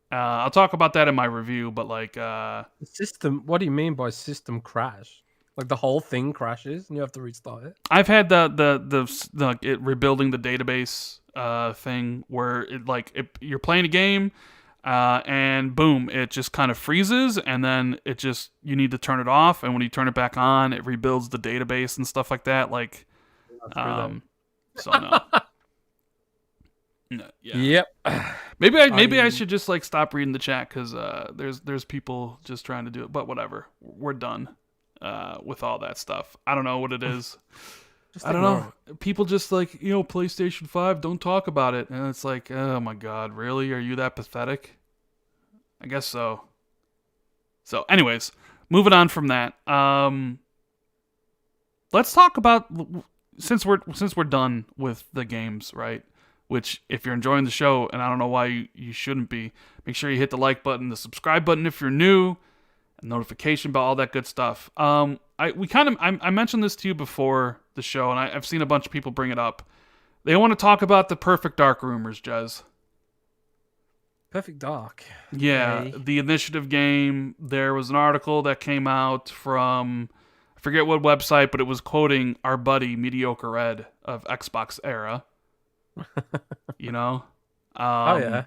Speaker 1: I'll talk about that in my review, but like...
Speaker 2: The system, what do you mean by system crash? Like the whole thing crashes and you have to restart it?
Speaker 1: I've had it rebuilding the database thing where you're playing a game and boom, it just kind of freezes, and then you need to turn it off, and when you turn it back on, it rebuilds the database and stuff like that. Like, so no. No, yeah.
Speaker 2: Yep.
Speaker 1: Maybe I should just like stop reading the chat because there's people just trying to do it. But whatever, we're done with all that stuff. I don't know what it is. I don't know. People just like, PlayStation 5, don't talk about it, and it's like, oh my god, really? Are you that pathetic? I guess so. So, anyways, moving on from that. Let's talk about since we're done with the games, right? Which, if you're enjoying the show, and I don't know why you shouldn't be, make sure you hit the like button, the subscribe button if you're new, a notification bell, all that good stuff. I mentioned this to you before the show, and I've seen a bunch of people bring it up. They want to talk about the Perfect Dark rumors, Jez.
Speaker 2: Perfect Dark.
Speaker 1: Yeah,
Speaker 2: Okay.
Speaker 1: The Initiative game. There was an article that came out from, I forget what website, but it was quoting our buddy Mediocre Ed of Xbox era.
Speaker 2: Oh yeah.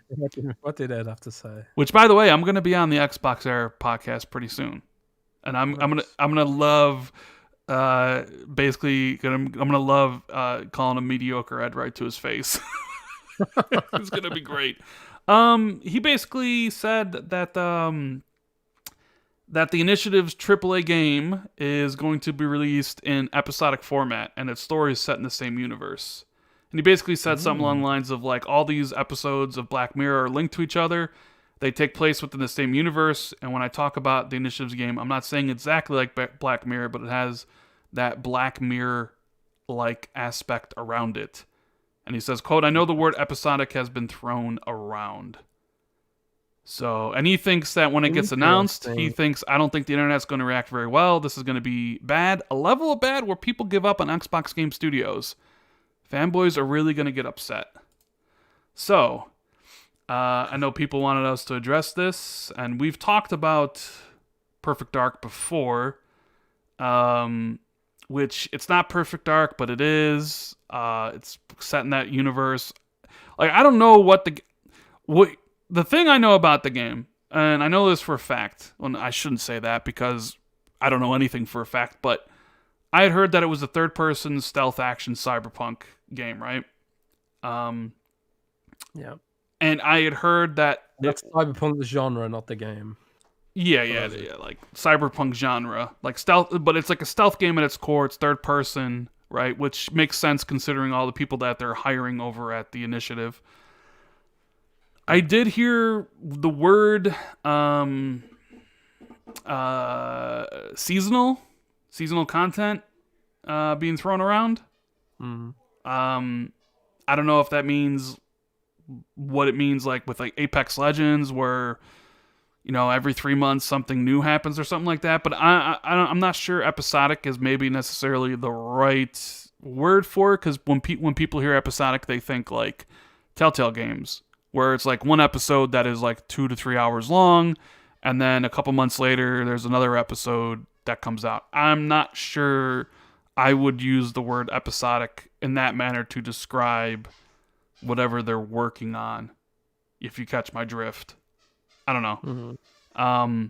Speaker 2: What did Ed have to say?
Speaker 1: Which, by the way, I'm gonna be on the Xbox Era podcast pretty soon, and I'm gonna love calling him Mediocre Ed right to his face. It's gonna be great. He basically said that that the Initiative's AAA game is going to be released in episodic format, and its story is set in the same universe. And he basically said something along the lines of, like, all these episodes of Black Mirror are linked to each other. They take place within the same universe. And when I talk about the Initiative's game, I'm not saying exactly like Black Mirror, but it has that Black Mirror-like aspect around it. And he says, quote, I know the word episodic has been thrown around. So, and he thinks that when it gets announced, I don't think the internet's going to react very well. This is going to be bad. A level of bad where people give up on Xbox Game Studios. Fanboys are really going to get upset. So, I know people wanted us to address this, and we've talked about Perfect Dark before, which it's not Perfect Dark, but it is. It's set in that universe. Like, I don't know what the thing I know about the game, and I know this for a fact. Well, I shouldn't say that because I don't know anything for a fact, but I had heard that it was a third-person stealth action cyberpunk game, right?
Speaker 2: Yeah.
Speaker 1: And I had heard that
Speaker 2: That's cyberpunk the genre, not the game.
Speaker 1: Yeah, like cyberpunk genre, like stealth, but it's like a stealth game at its core. It's third person, right? Which makes sense considering all the people that they're hiring over at the Initiative. I did hear the word seasonal content being thrown around.
Speaker 2: Mm-hmm.
Speaker 1: I don't know if that means what it means like with like Apex Legends, where every 3 months something new happens or something like that. But I'm not sure episodic is maybe necessarily the right word for it, because when people hear episodic, they think like Telltale games, where it's like one episode that is like 2 to 3 hours long, and then a couple months later there's another episode that comes out. I'm not sure I would use the word episodic in that manner to describe whatever they're working on, if you catch my drift. I don't know.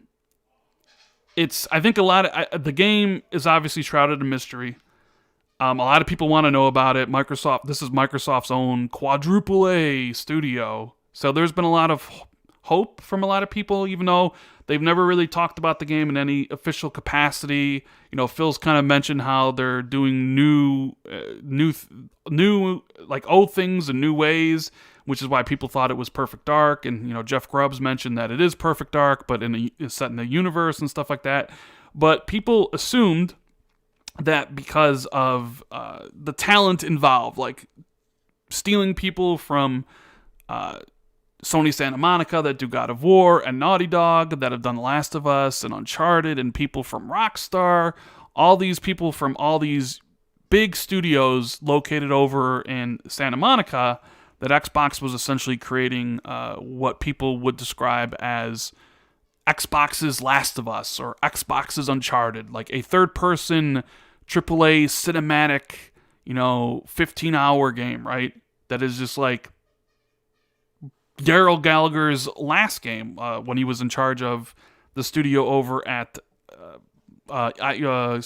Speaker 1: It's I think a lot of the game is obviously shrouded in mystery. A lot of people want to know about it. This is Microsoft's own quadruple A studio, so there's been a lot of hope from a lot of people, even though they've never really talked about the game in any official capacity. Phil's kind of mentioned how they're doing new, like old things in new ways, which is why people thought it was Perfect Dark. And Jeff Grubbs mentioned that it is Perfect Dark, but it's set in the universe and stuff like that. But people assumed that because of the talent involved, like stealing people from Sony Santa Monica that do God of War, and Naughty Dog that have done The Last of Us and Uncharted, and people from Rockstar, all these people from all these big studios located over in Santa Monica, that Xbox was essentially creating what people would describe as Xbox's Last of Us or Xbox's Uncharted, like a third-person AAA cinematic, 15-hour game, right? That is just like Daryl Gallagher's last game when he was in charge of the studio over at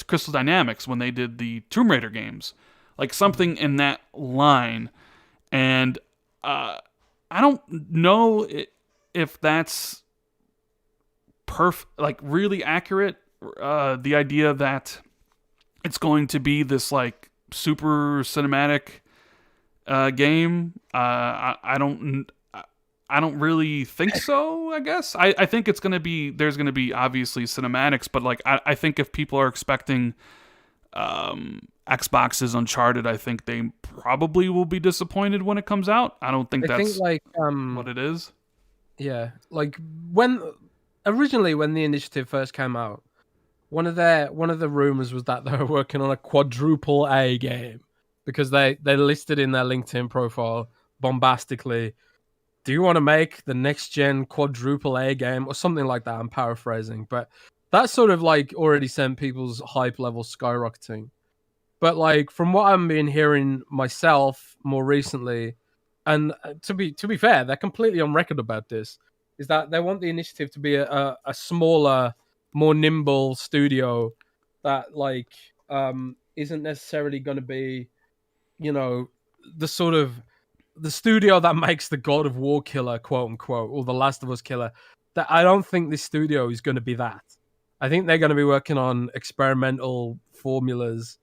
Speaker 1: Crystal Dynamics when they did the Tomb Raider games. Like something in that line. And I don't know if that's like really accurate. The idea that it's going to be this like super cinematic game. I don't really think so, I guess. I think there's going to be obviously cinematics, but like I think if people are expecting Xbox's Uncharted, I think they probably will be disappointed when it comes out. I don't think that's like what it is.
Speaker 2: Yeah, like when the initiative first came out, one of the rumors was that they were working on a quadruple A game, because they listed in their LinkedIn profile bombastically, do you want to make the next gen quadruple A game or something like that? I'm paraphrasing, but that sort of like already sent people's hype level skyrocketing. But like from what I've been hearing myself more recently, and to be fair, they're completely on record about this, is that they want the initiative to be a smaller, more nimble studio that like isn't necessarily going to be, the sort of the studio that makes the God of War killer, quote unquote, or the Last of Us killer. That I don't think this studio is going to be that. I think they're going to be working on experimental formulas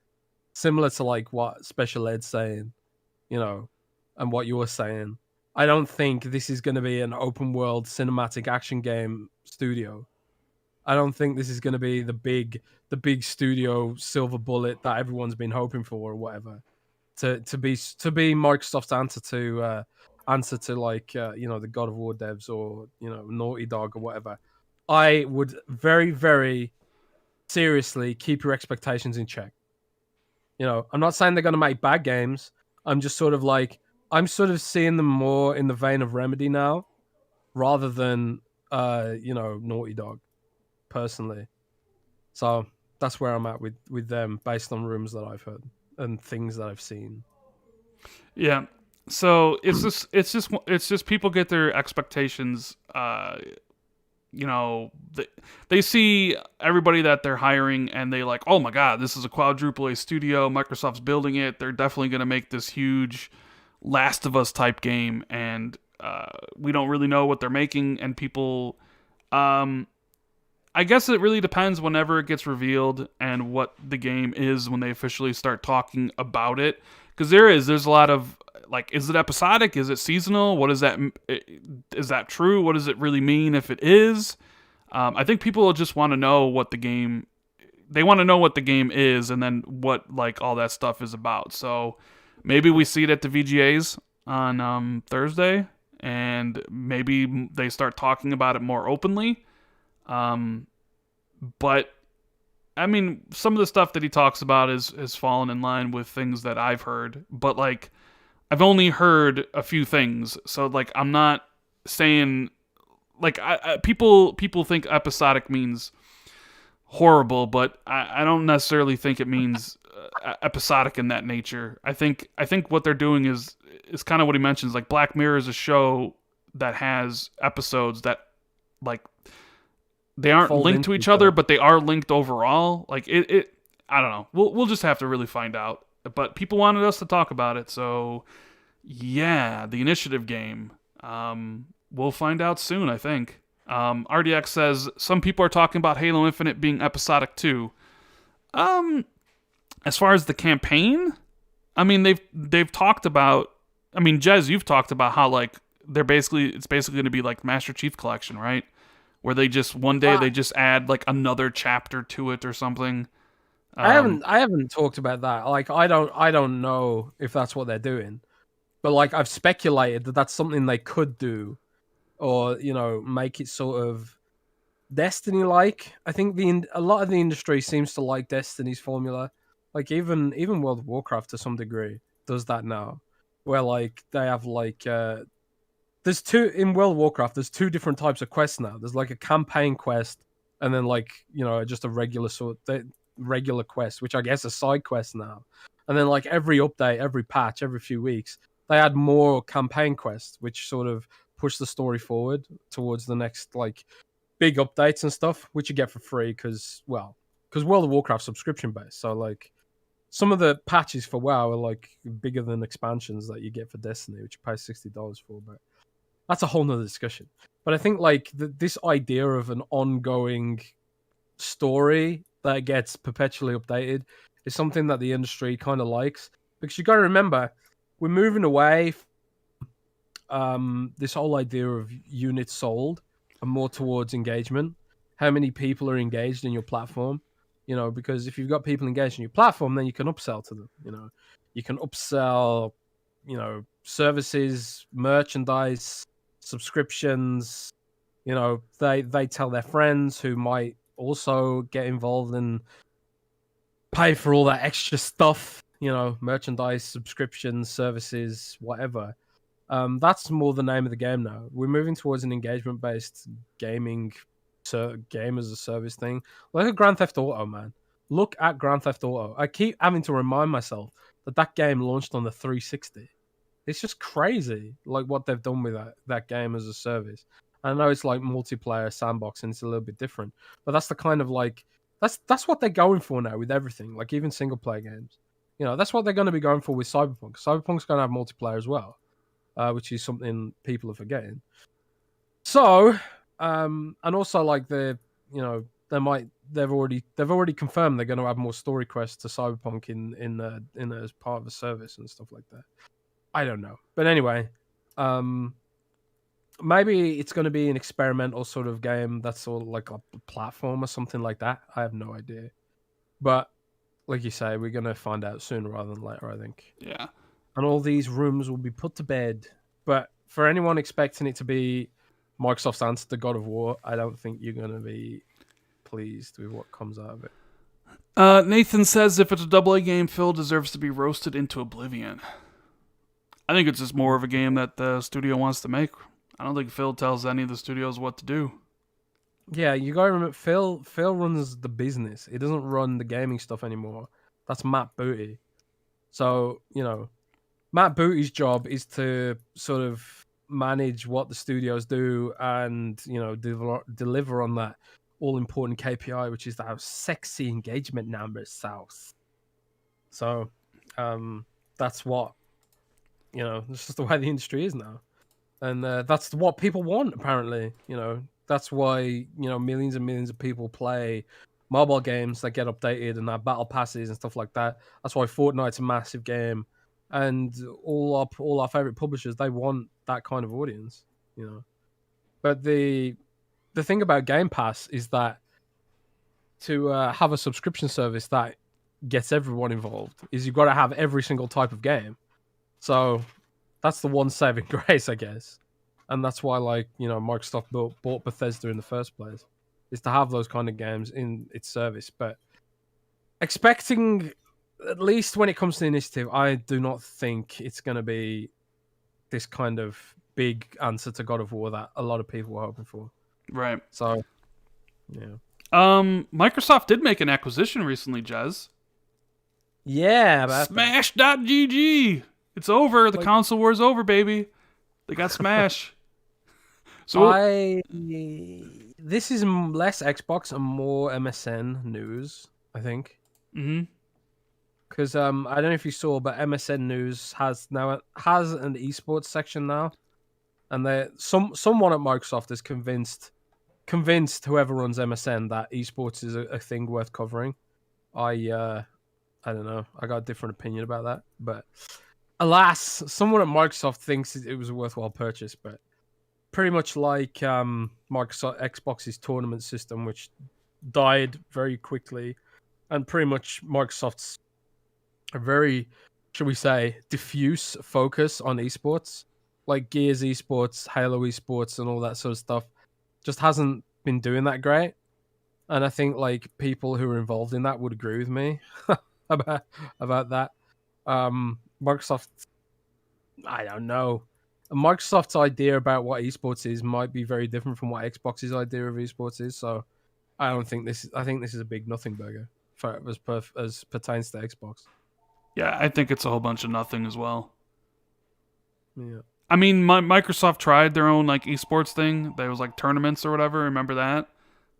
Speaker 2: similar to like what Special Ed's saying, and what you were saying. I don't think this is going to be an open world cinematic action game studio. I don't think this is going to be the big studio silver bullet that everyone's been hoping for or whatever. To be Microsoft's answer to like the God of War devs or Naughty Dog or whatever. I would very, very seriously keep your expectations in check. I'm not saying they're going to make bad games. I'm just sort of like I'm sort of seeing them more in the vein of Remedy now, rather than Naughty Dog, personally. So that's where I'm at with them, based on rumors that I've heard and things that I've seen.
Speaker 1: Yeah. So it's just people get their expectations. They see everybody that they're hiring and they like, oh my god, this is a quadruple A studio. Microsoft's building it. They're definitely going to make this huge Last of Us type game, and we don't really know what they're making. And people, I guess it really depends whenever it gets revealed and what the game is when they officially start talking about it. Because there's a lot of like, is it episodic? Is it seasonal? What is that? Is that true? What does it really mean if it is? I think people just want to know what the game. They want to know what the game is, and then what like all that stuff is about. So maybe we see it at the VGAs on Thursday, and maybe they start talking about it more openly. Um, but I mean, some of the stuff that he talks about is fallen in line with things that I've heard, but like I've only heard a few things, so like I'm not saying like people think episodic means horrible, but I don't necessarily think it means episodic in that nature. I think what they're doing is kind of what he mentions. Like Black Mirror is a show that has episodes that like they aren't
Speaker 2: Fold
Speaker 1: linked to
Speaker 2: into
Speaker 1: each
Speaker 2: each
Speaker 1: other,
Speaker 2: other.
Speaker 1: but they are linked overall. Like it I don't know. We'll just have to really find out. But people wanted us to talk about it, so yeah, the initiative game. We'll find out soon, I think. RDX says some people are talking about Halo Infinite being episodic too. As far as the campaign, I mean they've talked about. I mean, Jez, you've talked about how like it's basically going to be like Master Chief Collection, right? Where they just one day they just add like another chapter to it or something.
Speaker 2: I haven't talked about that. Like I don't know if that's what they're doing, but like I've speculated that that's something they could do, or make it sort of Destiny like. I think a lot of the industry seems to like Destiny's formula. Like even World of Warcraft to some degree does that now, where like they have like there's two in World of Warcraft. There's two different types of quests now. There's like a campaign quest, and then like just a regular quest, which I guess is side quest now. And then like every update, every patch, every few weeks, they add more campaign quests, which sort of push the story forward towards the next like big updates and stuff, which you get for free because World of Warcraft subscription based. So like some of the patches for WoW are like bigger than expansions that you get for Destiny, which you pay $60 for. But that's a whole nother discussion. But I think like this idea of an ongoing story that gets perpetually updated is something that the industry kind of likes, because you got to remember we're moving away from this whole idea of units sold and more towards engagement. How many people are engaged in your platform? Because if you've got people engaged in your platform, then you can upsell to them. You can upsell, services, merchandise, subscriptions. They tell their friends who might also get involved and pay for all that extra stuff, merchandise, subscriptions, services, whatever. That's more the name of the game now. We're moving towards an engagement-based gaming, game as a service thing. Look at Grand Theft Auto, man. Look at Grand Theft Auto. I keep having to remind myself that game launched on the 360. It's just crazy, like what they've done with that game as a service. I know it's like multiplayer sandbox and it's a little bit different, but that's the kind of like that's what they're going for now with everything, like even single player games. That's what they're going to be going for with Cyberpunk. Cyberpunk's going to have multiplayer as well, which is something people are forgetting. So, and also like they've already confirmed they're going to add more story quests to Cyberpunk in as part of a service and stuff like that. I don't know, but anyway, maybe it's going to be an experimental sort of game that's sort of like a platform or something like that. I have no idea. But like you say, we're going to find out sooner rather than later, I think.
Speaker 1: Yeah.
Speaker 2: And all these rumors will be put to bed. But for anyone expecting it to be Microsoft's answer to God of War, I don't think you're going to be pleased with what comes out of it.
Speaker 1: Nathan says if it's a AA game, Phil deserves to be roasted into oblivion. I think it's just more of a game that the studio wants to make. I don't think Phil tells any of the studios what to do.
Speaker 2: Yeah, you gotta remember, Phil runs the business. He doesn't run the gaming stuff anymore. That's Matt Booty. So, Matt Booty's job is to sort of manage what the studios do and, deliver on that all-important KPI, which is to have sexy engagement numbers, South. So, that's what, this is the way the industry is now. And that's what people want, apparently. That's why, millions and millions of people play mobile games that get updated and have battle passes and stuff like that. That's why Fortnite's a massive game. And all our favorite publishers, they want that kind of audience, But the thing about Game Pass is that to have a subscription service that gets everyone involved is you've got to have every single type of game. So that's the one saving grace, I guess. And that's why, like, Microsoft bought Bethesda in the first place, is to have those kind of games in its service. But expecting, at least when it comes to initiative, I do not think it's going to be this kind of big answer to God of War that a lot of people were hoping for.
Speaker 1: Right.
Speaker 2: So, yeah.
Speaker 1: Microsoft did make an acquisition recently, Jez.
Speaker 2: Yeah,
Speaker 1: Smash.gg. It's over. The console war's over, baby. They got Smash. So
Speaker 2: this is less Xbox and more MSN news, I think.
Speaker 1: Mm-hmm.
Speaker 2: Because I don't know if you saw, but MSN News has an esports section now, and someone at Microsoft is convinced whoever runs MSN that esports is a thing worth covering. I don't know. I got a different opinion about that, but alas, someone at Microsoft thinks it was a worthwhile purchase. But pretty much like Microsoft Xbox's tournament system, which died very quickly, and pretty much Microsoft's a very, should we say, diffuse focus on esports, like Gears esports, Halo esports, and all that sort of stuff, just hasn't been doing that great. And I think like people who are involved in that would agree with me about that. Microsoft, I don't know. Microsoft's idea about what esports is might be very different from what Xbox's idea of esports is. So I think this is a big nothing burger as pertains to Xbox.
Speaker 1: Yeah, I think it's a whole bunch of nothing as well.
Speaker 2: Yeah.
Speaker 1: I mean, Microsoft tried their own like esports thing. There was like tournaments or whatever. Remember that?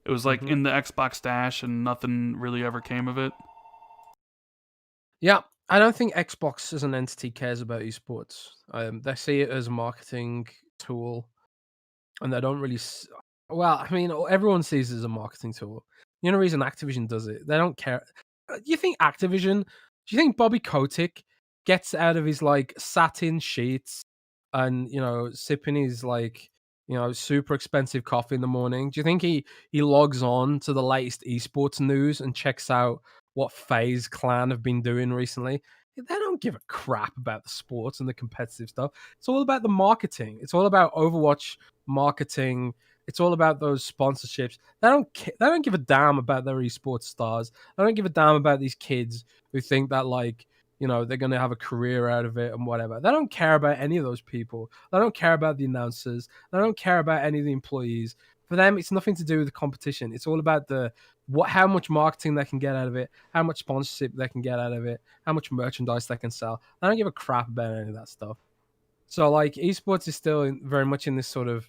Speaker 1: It was like in the Xbox Dash, and nothing really ever came of it.
Speaker 2: Yeah, I don't think Xbox as an entity cares about esports. They see it as a marketing tool, and they don't really. Well, I mean, everyone sees it as a marketing tool. The only reason Activision does it, they don't care. You think Activision? Do you think Bobby Kotick gets out of his like satin sheets and sipping his like super expensive coffee in the morning? Do you think he logs on to the latest esports news and checks out what FaZe Clan have been doing recently? They don't give a crap about the sports and the competitive stuff. It's all about the marketing. It's all about Overwatch marketing. It's all about those sponsorships. They don't give a damn about their esports stars. They don't give a damn about these kids who think that they're going to have a career out of it and whatever. They don't care about any of those people. They don't care about the announcers. They don't care about any of the employees. For them, it's nothing to do with the competition. It's all about how much marketing they can get out of it, how much sponsorship they can get out of it, how much merchandise they can sell. They don't give a crap about any of that stuff. So, like, esports is still very much in this sort of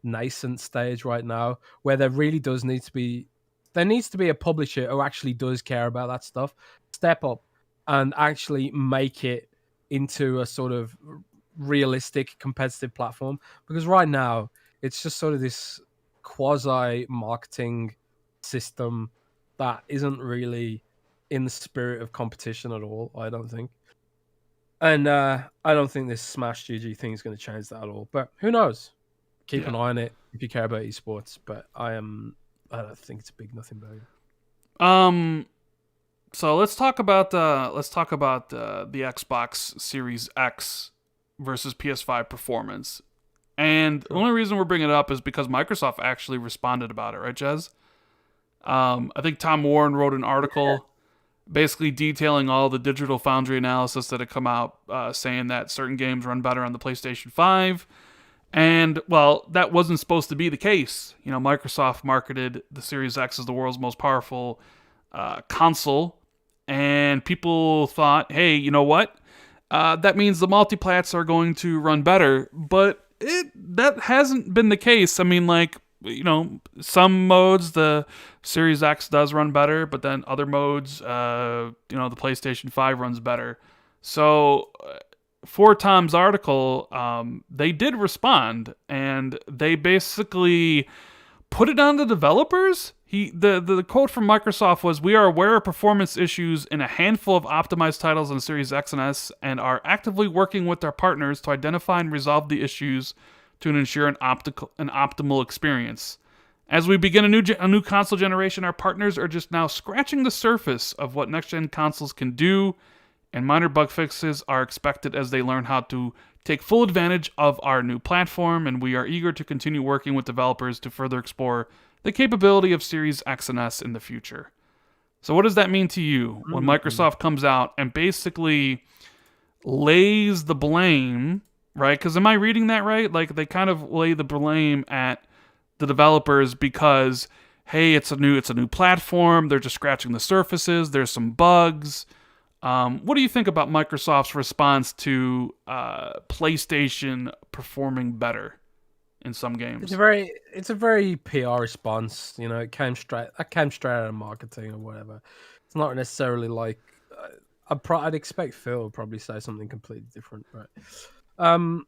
Speaker 2: nascent stage right now, where there needs to be a publisher who actually does care about that stuff, step up and actually make it into a sort of realistic competitive platform. Because right now it's just sort of this quasi marketing system that isn't really in the spirit of competition at all, I don't think. And I don't think this Smash GG thing is going to change that at all. But who knows? Keep an eye on it if you care about esports. But I don't think it's a big nothing burger.
Speaker 1: So let's talk about the Xbox Series X versus PS5 performance. And the only reason we're bringing it up is because Microsoft actually responded about it, right, Jez? I think Tom Warren wrote an article basically detailing all the Digital Foundry analysis that had come out, saying that certain games run better on the PlayStation 5. And, well, that wasn't supposed to be the case. Microsoft marketed the Series X as the world's most powerful console, and people thought, hey, you know what? That means the multiplats are going to run better, but that hasn't been the case. I mean, some modes the Series X does run better, but then other modes, the PlayStation 5 runs better. So for Tom's article, they did respond, and they basically put it on the developers. The quote from Microsoft was, "We are aware of performance issues in a handful of optimized titles on Series X and S, and are actively working with our partners to identify and resolve the issues to ensure an optimal experience. As we begin a new console generation, our partners are just now scratching the surface of what next-gen consoles can do and minor bug fixes are expected as they learn how to take full advantage of our new platform, and we are eager to continue working with developers to further explore the capability of Series X and S in the future. So what does that mean to you when
Speaker 2: Mm.
Speaker 1: Microsoft comes out and basically lays the blame, right? Because am I reading that right? Like they kind of lay the blame at the developers because hey, it's a new platform. They're just scratching the surfaces. There's some bugs. What do you think about Microsoft's response to PlayStation performing better in some games?
Speaker 2: It's a very PR response. You know, that came straight out of marketing or whatever. It's not necessarily like I'd expect Phil would probably say something completely different, right? Um,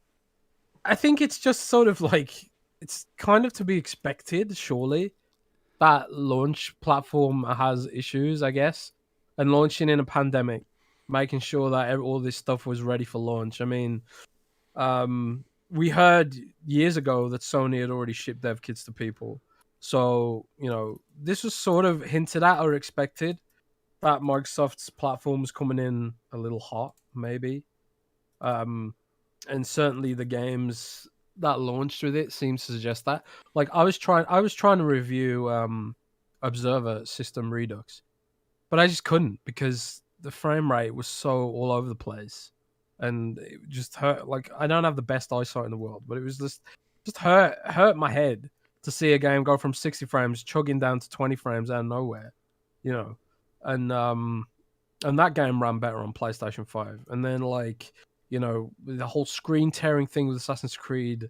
Speaker 2: I think it's just sort of like it's kind of to be expected, surely. That launch platform has issues, I guess, and launching in a pandemic, making sure that all this stuff was ready for launch. I mean, we heard years ago that Sony had already shipped dev kits to people, so you know this was sort of hinted at or expected that Microsoft's platform was coming in a little hot, maybe. Um, and certainly the games that launched with it seems to suggest that. Like I was trying to review Observer System Redux, but I just couldn't because the frame rate was so all over the place, and it just hurt. Like I don't have the best eyesight in the world, but it was just hurt my head to see a game go from 60 frames chugging down to 20 frames out of nowhere, you know, and and that game ran better on PlayStation 5. And then like, you know, the whole screen tearing thing with Assassin's Creed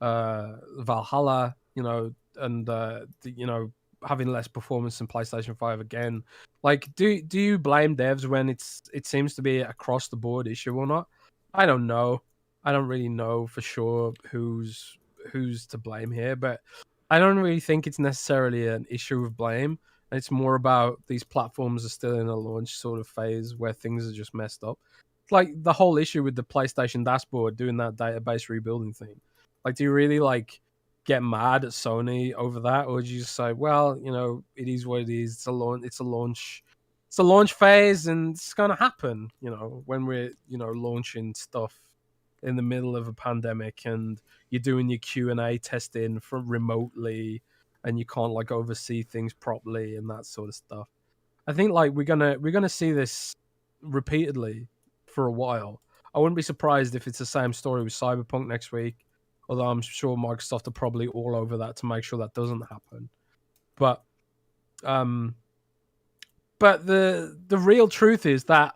Speaker 2: Valhalla, you know, and you know, having less performance in PlayStation 5 again. Like do you blame devs when it seems to be across the board issue or not? I don't know. I don't really know for sure who's to blame here, but I don't really think it's necessarily an issue of blame. It's more about these platforms are still in a launch sort of phase where things are just messed up. Like the whole issue with the PlayStation dashboard doing that database rebuilding thing. Like, do you really like get mad at Sony over that, or do you just say, well, you know, it is what it is. It's a launch. It's a launch phase, and it's gonna happen. You know, when we're launching stuff in the middle of a pandemic, and you're doing your Q&A testing from remotely, and you can't like oversee things properly and that sort of stuff. I think like we're gonna see this repeatedly for a while. I wouldn't be surprised if it's the same story with Cyberpunk next week, although I'm sure Microsoft are probably all over that to make sure that doesn't happen. But um but the real truth is that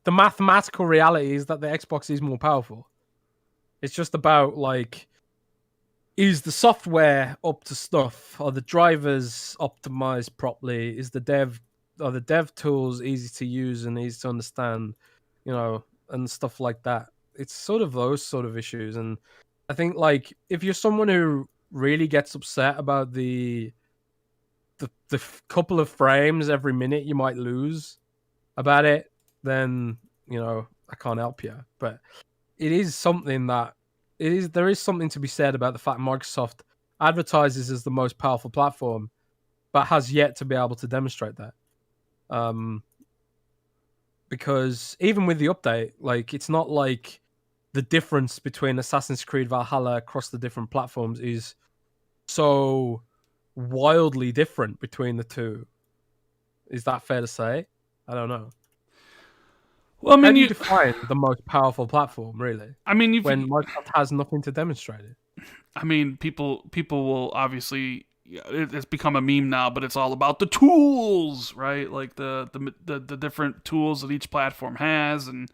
Speaker 2: the mathematical reality is that the Xbox is more powerful. It's just about like, is the software up to stuff? Are the drivers optimized properly? Are the dev tools easy to use and easy to understand? You know, and stuff like that. It's sort of those sort of issues, and I think like if you're someone who really gets upset about the couple of frames every minute you might lose about it, then you know I can't help you. But it is something that there is something to be said about the fact Microsoft advertises as the most powerful platform, but has yet to be able to demonstrate that. Because even with the update, like it's not like the difference between Assassin's Creed Valhalla across the different platforms is so wildly different between the two. Is that fair to say? I don't know.
Speaker 1: Well, I
Speaker 2: How
Speaker 1: mean,
Speaker 2: do you define the most powerful platform, really,
Speaker 1: I mean,
Speaker 2: when Microsoft has nothing to demonstrate it?
Speaker 1: I mean, people will obviously. It's become a meme now, but it's all about the tools, right? Like the different tools that each platform has, and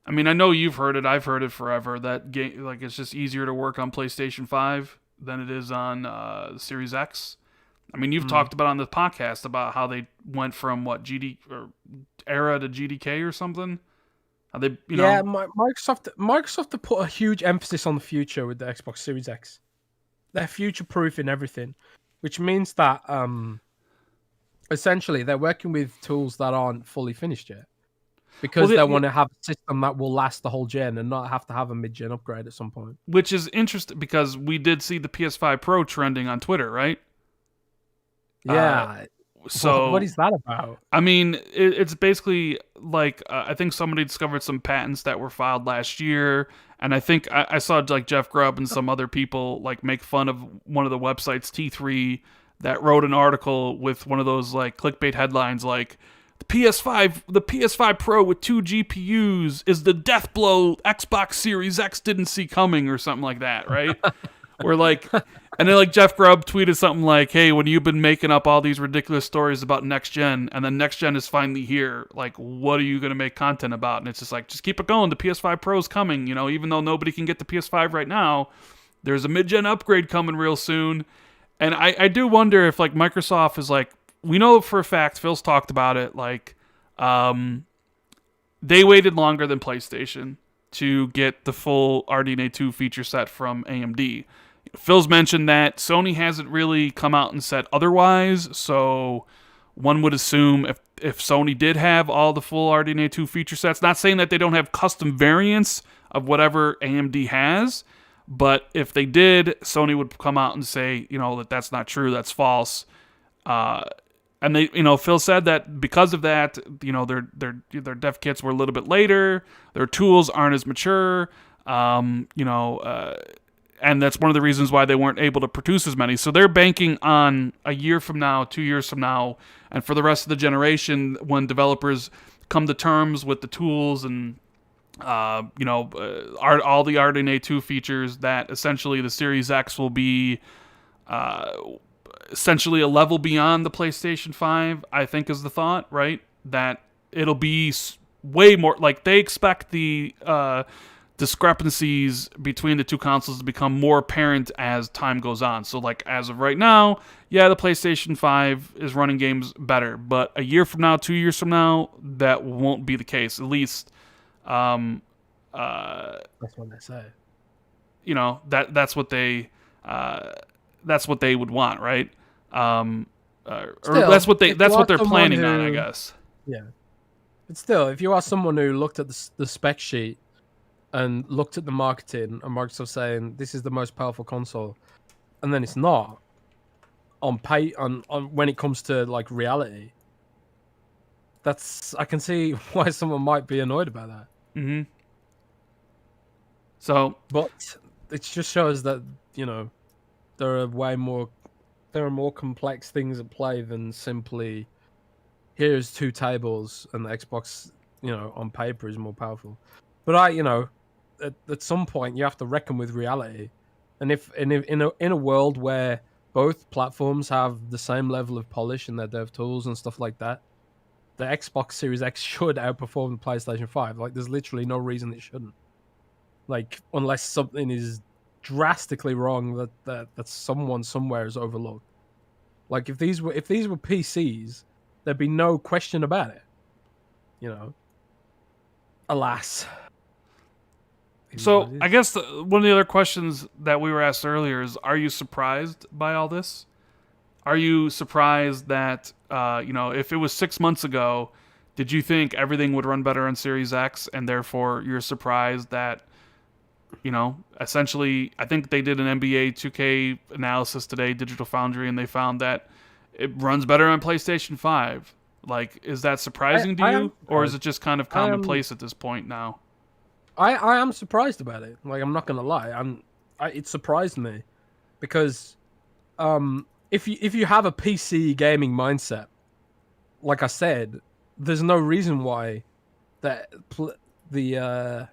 Speaker 1: I mean, I know you've heard it. I've heard it forever. That game, like, it's just easier to work on PlayStation 5 than it is on the Series X. I mean, you've talked about on the podcast about how they went from what GD or era to GDK or something. How they,
Speaker 2: Yeah, Microsoft have put a huge emphasis on the future with the Xbox Series X. They're future proof in everything, which means that essentially they're working with tools that aren't fully finished yet, because they want to have a system that will last the whole gen and not have to have a mid-gen upgrade at some point.
Speaker 1: which is interesting because we did see the PS5 Pro trending on Twitter, right?
Speaker 2: Yeah, What
Speaker 1: So
Speaker 2: is that about?
Speaker 1: I mean, it's basically like I think somebody discovered some patents that were filed last year, and I think I saw like Jeff Grubb and some other people like make fun of one of the websites T3 that wrote an article with one of those like clickbait headlines like the PS5 Pro with 2 GPUs is the death blow Xbox Series X didn't see coming or something like that, right? Where like, and then like Jeff Grubb tweeted something like, "Hey, when you've been making up all these ridiculous stories about next gen, and then next gen is finally here, like, what are you gonna make content about?" And it's just like, just keep it going. The PS5 Pro is coming. You know, even though nobody can get the PS5 right now, there's a mid-gen upgrade coming real soon. And I do wonder if like Microsoft is like, we know for a fact, Phil's talked about it, like, they waited longer than PlayStation to get the full RDNA 2 feature set from AMD. Phil's mentioned that Sony hasn't really come out and said otherwise, so one would assume if Sony did have all the full RDNA 2 feature sets, not saying that they don't have custom variants of whatever AMD has, but if they did, Sony would come out and say, you know, that that's not true, that's false. And they, you know, Phil said that because of that, you know, their dev kits were a little bit later, their tools aren't as mature, and that's one of the reasons why they weren't able to produce as many. So they're banking on a year from now, 2 years from now, and for the rest of the generation, when developers come to terms with the tools and all the RDNA 2 features, that essentially the Series X will be essentially a level beyond the PlayStation 5, I think is the thought, right? That it'll be way more, like they expect the discrepancies between the two consoles to become more apparent as time goes on. So like as of right now, yeah, the PlayStation 5 is running games better, but a year from now, 2 years from now, that won't be the case. At least
Speaker 2: That's what they say.
Speaker 1: You know, that's what they would want, right? Or
Speaker 2: Still,
Speaker 1: that's what they're planning
Speaker 2: who,
Speaker 1: on, I guess.
Speaker 2: Yeah, but still, if you are someone who looked at the spec sheet and looked at the marketing and Microsoft saying this is the most powerful console, and then it's not on when it comes to like reality, I can see why someone might be annoyed about that.
Speaker 1: Mm-hmm. So,
Speaker 2: but it just shows that, you know, there are more complex things at play than simply here's two tables and the Xbox, you know, on paper is more powerful. But at some point you have to reckon with reality, and if in a world where both platforms have the same level of polish in their dev tools and stuff like that, the Xbox Series X should outperform the PlayStation 5. Like, there's literally no reason it shouldn't. Like, unless something is drastically wrong that someone somewhere has overlooked. Like, if these were PCs, there'd be no question about it. You know. Alas.
Speaker 1: So I guess one of the other questions that we were asked earlier is: are you surprised by all this? Are you surprised that if it was 6 months ago, did you think everything would run better on Series X, and therefore you're surprised that, you know, essentially, I think they did an NBA 2K analysis today, Digital Foundry, and they found that it runs better on PlayStation 5. Like, is that surprising to you, or is it just kind of commonplace at this point now?
Speaker 2: I am surprised about it. Like, I'm not gonna lie, it surprised me because if you have a PC gaming mindset, like I said, there's no reason why that the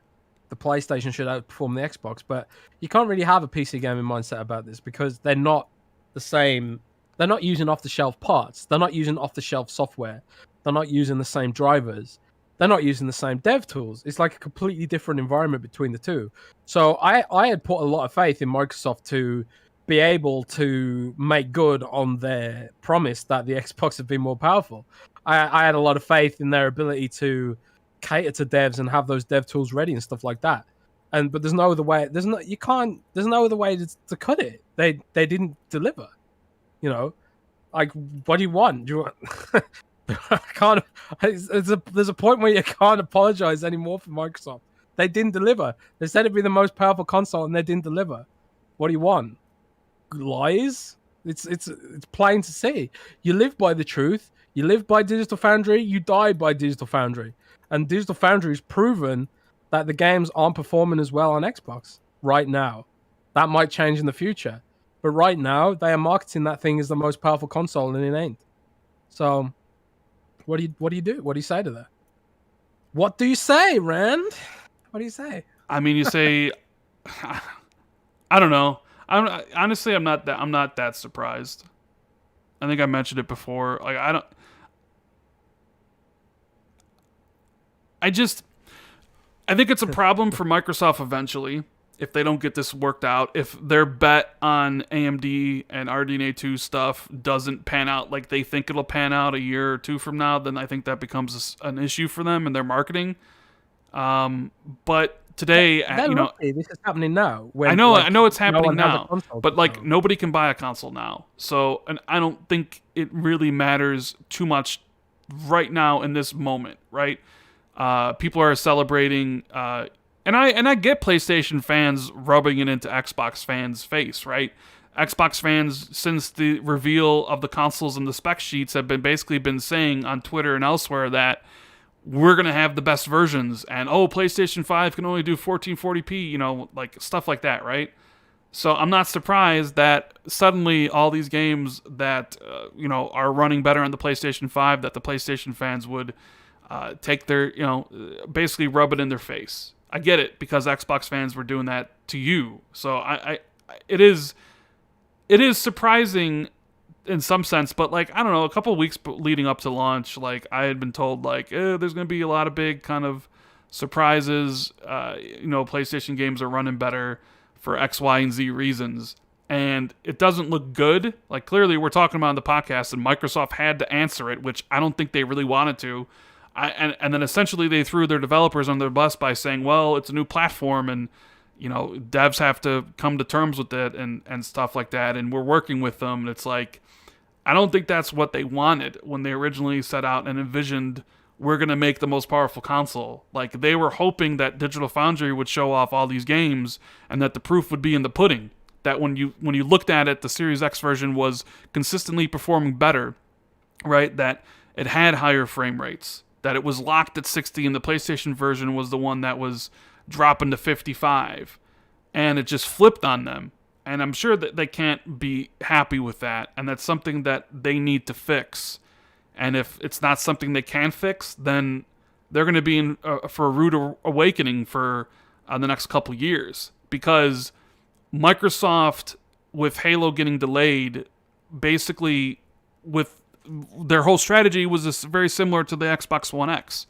Speaker 2: PlayStation should outperform the Xbox. But you can't really have a PC gaming mindset about this because they're not the same. They're not using off-the-shelf parts. They're not using off-the-shelf software. They're not using the same drivers. They're not using the same dev tools. It's like a completely different environment between the two. So I had put a lot of faith in Microsoft to be able to make good on their promise that the Xbox would be more powerful. I had a lot of faith in their ability to cater to devs and have those dev tools ready and stuff like that. But there's no other way. There's no other way to cut it. They didn't deliver. You know, like, what do you want? Do you want? I can't. There's a point where you can't apologize anymore for Microsoft. They didn't deliver. They said it'd be the most powerful console, and they didn't deliver. What do you want? Lies? It's plain to see. You live by the truth. You live by Digital Foundry. You die by Digital Foundry. And Digital Foundry's proven that the games aren't performing as well on Xbox right now. That might change in the future, but right now they are marketing that thing as the most powerful console, and it ain't. So, what do you do? What do you say to that? What do you say, Rand? What do you say?
Speaker 1: I mean, you say, I don't know. Honestly, I'm not that surprised. I think I mentioned it before. Like I think it's a problem for Microsoft eventually if they don't get this worked out. If their bet on AMD and RDNA 2 stuff doesn't pan out like they think it'll pan out a year or two from now, then I think that becomes an issue for them and their marketing. But today,
Speaker 2: this is happening now. When,
Speaker 1: I know it's happening now, but
Speaker 2: like
Speaker 1: nobody can buy a console now. So, and I don't think it really matters too much right now in this moment, right? People are celebrating, and I get PlayStation fans rubbing it into Xbox fans' face, right? Xbox fans, since the reveal of the consoles and the spec sheets, have been saying on Twitter and elsewhere that we're going to have the best versions, and PlayStation 5 can only do 1440p, like stuff like that, right? So I'm not surprised that suddenly all these games that, are running better on the PlayStation 5, that the PlayStation fans would take their, basically rub it in their face. I get it, because Xbox fans were doing that to you. So it is surprising in some sense, but like, I don't know, a couple of weeks leading up to launch, like I had been told like, there's going to be a lot of big kind of surprises. PlayStation games are running better for X, Y, and Z reasons. And it doesn't look good. Like, clearly we're talking about on the podcast, and Microsoft had to answer it, which I don't think they really wanted to. And then essentially they threw their developers on their bus by saying, well, it's a new platform, and devs have to come to terms with it and stuff like that, and we're working with them. And it's like, I don't think that's what they wanted when they originally set out and envisioned we're going to make the most powerful console. Like, they were hoping that Digital Foundry would show off all these games and that the proof would be in the pudding. That when you looked at it, the Series X version was consistently performing better, right? That it had higher frame rates, that it was locked at 60, and the PlayStation version was the one that was dropping to 55. And it just flipped on them. And I'm sure that they can't be happy with that, and that's something that they need to fix. And if it's not something they can fix, then they're going to be in for a rude awakening for the next couple years. Because Microsoft, with Halo getting delayed, basically with their whole strategy was very similar to the Xbox One X.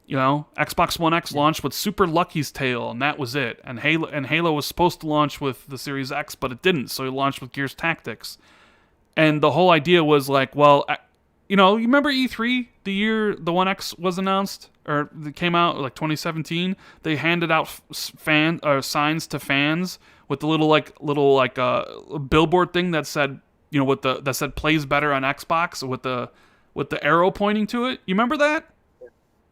Speaker 1: Xbox One X launched with Super Lucky's Tale, and that was it. And Halo was supposed to launch with the Series X, but it didn't, so it launched with Gears Tactics. And the whole idea was like, well, you remember E3, the year the One X was announced, or it came out, like 2017? They handed out signs to fans with the little billboard thing that said, that said plays better on Xbox with the arrow pointing to it. You remember that?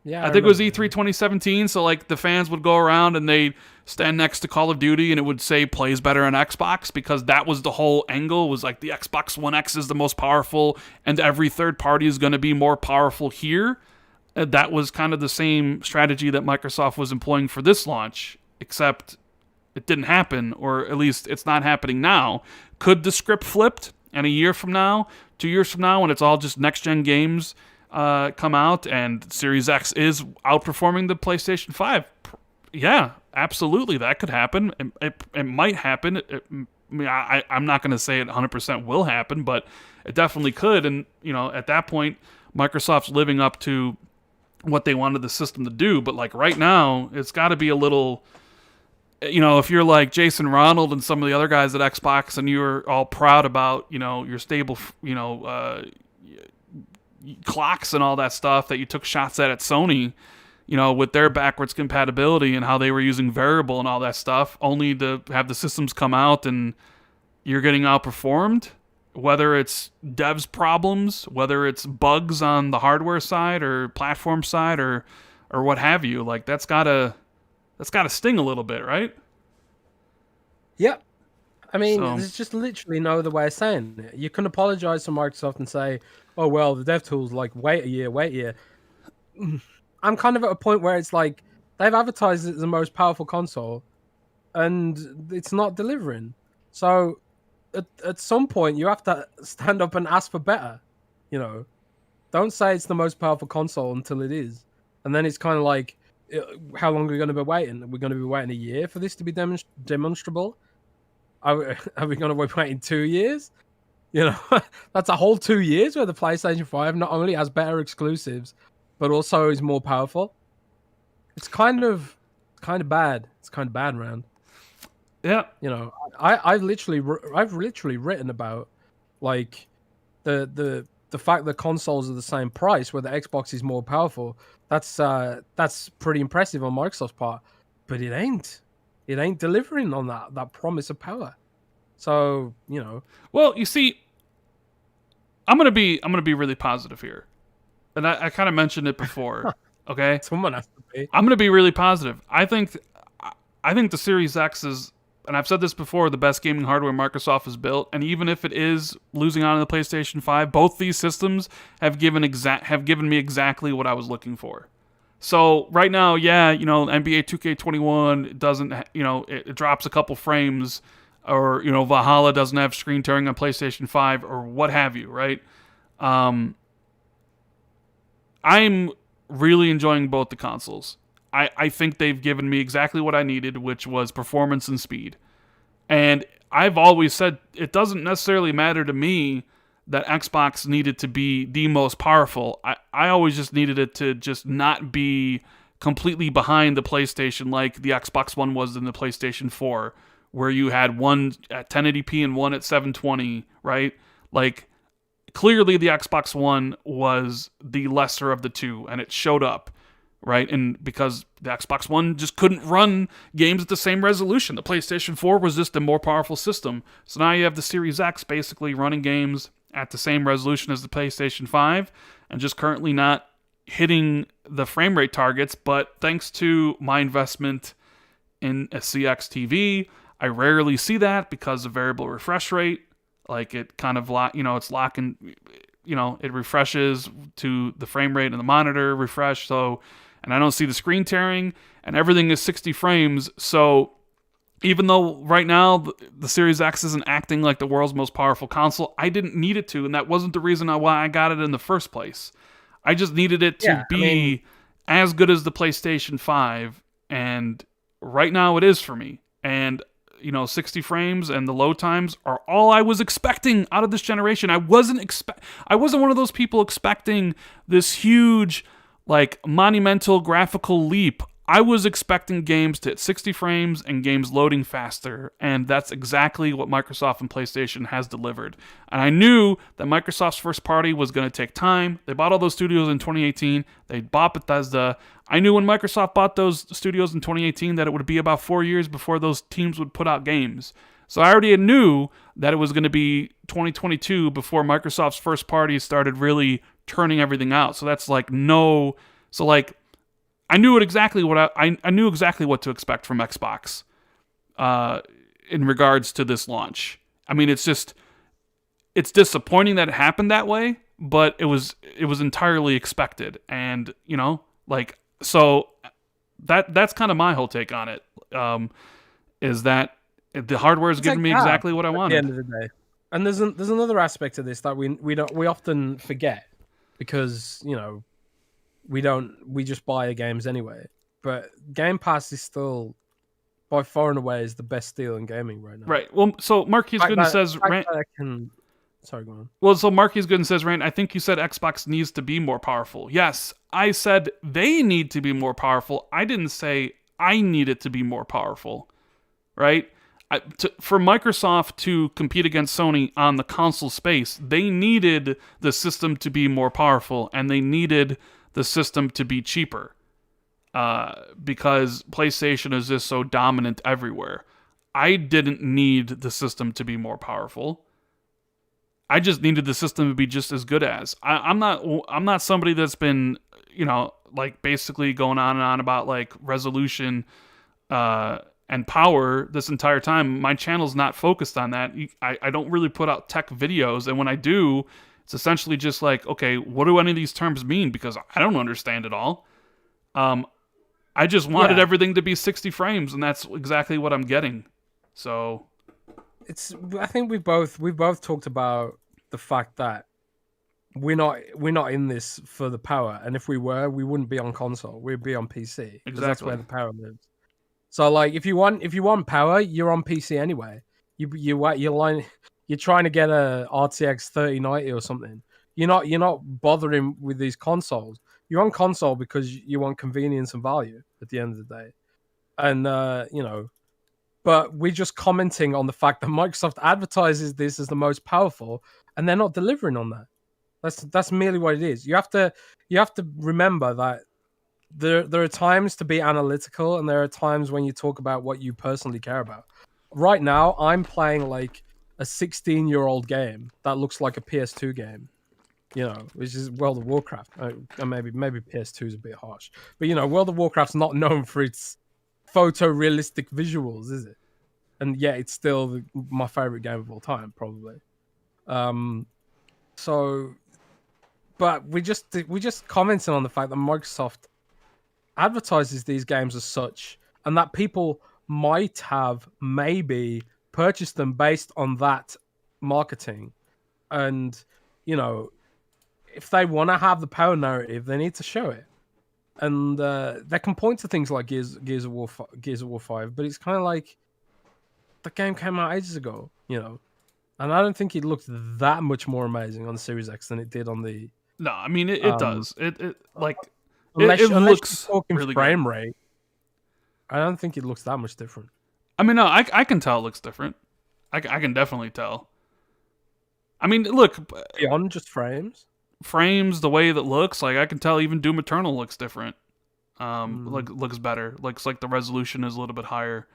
Speaker 2: Yeah,
Speaker 1: I think it was E3 2017, so like the fans would go around and they'd stand next to Call of Duty and it would say plays better on Xbox, because that was the whole angle, was like the Xbox One X is the most powerful and every third party is going to be more powerful here. That was kind of the same strategy that Microsoft was employing for this launch, except it didn't happen, or at least it's not happening now. Could the script flipped, and a year from now, 2 years from now, when it's all just next-gen games come out and Series X is outperforming the PlayStation 5? Yeah, absolutely, that could happen. It might happen. I'm not going to say it 100% will happen, but it definitely could. And at that point, Microsoft's living up to what they wanted the system to do. But like right now, it's got to be a little, if you're like Jason Ronald and some of the other guys at Xbox, and you're all proud about your stable clocks and all that stuff that you took shots at Sony, with their backwards compatibility and how they were using variable and all that stuff, only to have the systems come out and you're getting outperformed, whether it's devs problems, whether it's bugs on the hardware side or platform side or what have you. Like, that's gotta sting a little bit, right?
Speaker 2: Yep. I mean,
Speaker 1: So
Speaker 2: there's just literally no other way of saying it. You can apologize to Microsoft and say, "Oh well, the dev tools like wait a year, wait a year." I'm kind of at a point where it's like they've advertised it as the most powerful console, and it's not delivering. So at some point, you have to stand up and ask for better. You know, don't say it's the most powerful console until it is, and then it's kind of like, how long are we going to be waiting? Are we going to be waiting a year for this to be demonstrable? Are we going to be waiting 2 years? You know, that's a whole 2 years where the PlayStation 5 not only has better exclusives, but also is more powerful. It's kind of bad. It's kind of bad, man.
Speaker 1: yeah,
Speaker 2: You know, I've literally written about like the fact that consoles are the same price, where the Xbox is more powerful. That's pretty impressive on Microsoft's part, but it ain't. It ain't delivering on that promise of power. So you know,
Speaker 1: well, you see, I'm gonna be really positive here, and I kind of mentioned it before. Okay,
Speaker 2: someone has to be.
Speaker 1: I'm gonna be really positive. I think the Series X is, and I've said this before, the best gaming hardware Microsoft has built. And even if it is losing out on the PlayStation 5, both these systems have given me exactly what I was looking for. So right now, yeah, you know, NBA 2K21 doesn't, you know, it drops a couple frames, or you know, Valhalla doesn't have screen tearing on PlayStation 5, or what have you, right? I'm really enjoying both the consoles. I think they've given me exactly what I needed, which was performance and speed. And I've always said it doesn't necessarily matter to me that Xbox needed to be the most powerful. I always just needed it to just not be completely behind the PlayStation like the Xbox One was in the PlayStation 4, where you had one at 1080p and one at 720, right? Like, clearly the Xbox One was the lesser of the two, and it showed up, right? And because the Xbox One just couldn't run games at the same resolution. The PlayStation 4 was just a more powerful system. So now you have the Series X basically running games at the same resolution as the PlayStation 5, and just currently not hitting the frame rate targets. But thanks to my investment in a CX TV, I rarely see that because of variable refresh rate. Like, it kind of it's locking, it refreshes to the frame rate in the monitor refresh. So, and I don't see the screen tearing, and everything is 60 frames. So even though right now the Series X isn't acting like the world's most powerful console, I didn't need it to, and that wasn't the reason why I got it in the first place. I just needed it to be as good as the PlayStation 5, and right now it is for me. And 60 frames and the load times are all I was expecting out of this generation. I wasn't one of those people expecting this huge, like, monumental graphical leap. I was expecting games to hit 60 frames and games loading faster, and that's exactly what Microsoft and PlayStation has delivered. And I knew that Microsoft's first party was going to take time. They bought all those studios in 2018. They bought Bethesda. I knew when Microsoft bought those studios in 2018 that it would be about 4 years before those teams would put out games. So I already knew that it was going to be 2022 before Microsoft's first party started really turning everything out. So that's like I knew exactly what I knew exactly what to expect from Xbox in regards to this launch. I mean, it's disappointing that it happened that way, but it was entirely expected. And so that's kind of my whole take on it. Is that the hardware is giving me exactly what I wanted
Speaker 2: at the end of the day. And there's another aspect of this that we often forget, because we just buy the games anyway. But Game Pass is still by far and away is the best deal in gaming right now.
Speaker 1: Right. Well, so Marquis Gooden says,
Speaker 2: sorry, go on.
Speaker 1: Well, so Marquis Gooden says, Rand, I think you said Xbox needs to be more powerful. Yes, I said they need to be more powerful. I didn't say I need it to be more powerful. Right? For Microsoft to compete against Sony on the console space, they needed the system to be more powerful, and they needed the system to be cheaper, because PlayStation is just so dominant everywhere. I didn't need the system to be more powerful. I just needed the system to be just as good as. I'm not somebody that's been basically going on and on about like resolution and power this entire time. My channel's not focused on that. I don't really put out tech videos, and when I do, it's essentially just like, okay, what do any of these terms mean? Because I don't understand it all. I just wanted everything to be 60 frames, and that's exactly what I'm getting. So
Speaker 2: I think we've both talked about the fact that we're not in this for the power, and if we were, we wouldn't be on console. We'd be on PC because that's where the power lives. So like, if you want power, you're on PC anyway. You're trying to get a RTX 3090 or something. You're not bothering with these consoles. You're on console because you want convenience and value at the end of the day, and But we're just commenting on the fact that Microsoft advertises this as the most powerful, and they're not delivering on that. That's merely what it is. You have to remember that there are times to be analytical, and there are times when you talk about what you personally care about. Right now, I'm playing like a 16-year-old game that looks like a PS2 game, which is World of Warcraft. Maybe PS2 is a bit harsh, but World of Warcraft's not known for its photorealistic visuals, is it? And yet it's still my favorite game of all time, probably. But we just commenting on the fact that Microsoft advertises these games as such, and that people might have maybe purchased them based on that marketing. And if they want to have the power narrative, they need to show it. And they can point to things like Gears of War 5, but it's kind of like the game came out ages ago, and I don't think it looked that much more amazing on the Series X than it did on the.
Speaker 1: No, I mean it does. It
Speaker 2: unless
Speaker 1: looks
Speaker 2: you're talking
Speaker 1: really
Speaker 2: frame
Speaker 1: good.
Speaker 2: rate. I don't think it looks that much different.
Speaker 1: I mean, no, I can tell it looks different. I can definitely tell. I mean, look,
Speaker 2: Beyond just frames,
Speaker 1: the way that looks, like I can tell even Doom Eternal looks different. Looks better. Looks like the resolution is a little bit higher.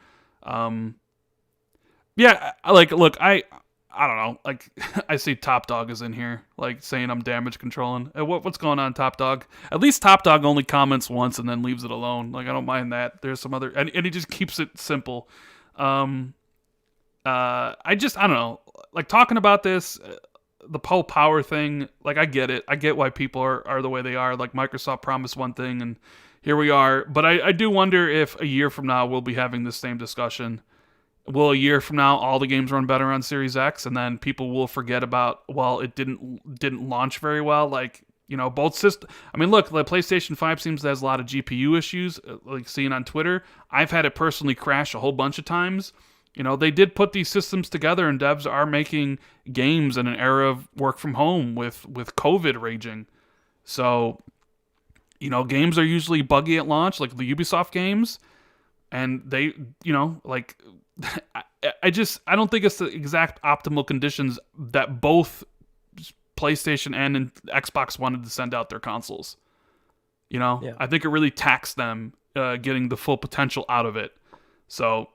Speaker 1: Yeah, like look, I don't know. Like I see Top Dog is in here, like saying I'm damage controlling. What's going on, Top Dog? At least Top Dog only comments once and then leaves it alone. Like I don't mind that. There's some other, and he just keeps it simple. I don't know. Like talking about this, the whole power thing. Like I get it. I get why people are the way they are. Like Microsoft promised one thing, and here we are. But I do wonder if a year from now we'll be having this same discussion. Will a year from now all the games run better on Series X, and then people will forget about, well, it didn't launch very well. Like both systems. I mean, look, the PlayStation 5 seems to have a lot of GPU issues. Like seeing on Twitter, I've had it personally crash a whole bunch of times. They did put these systems together, and devs are making games in an era of work from home with COVID raging. So, games are usually buggy at launch, like the Ubisoft games, and they, like. I don't think it's the exact optimal conditions that both PlayStation and Xbox wanted to send out their consoles.
Speaker 2: Yeah.
Speaker 1: I think it really taxed them getting the full potential out of it. So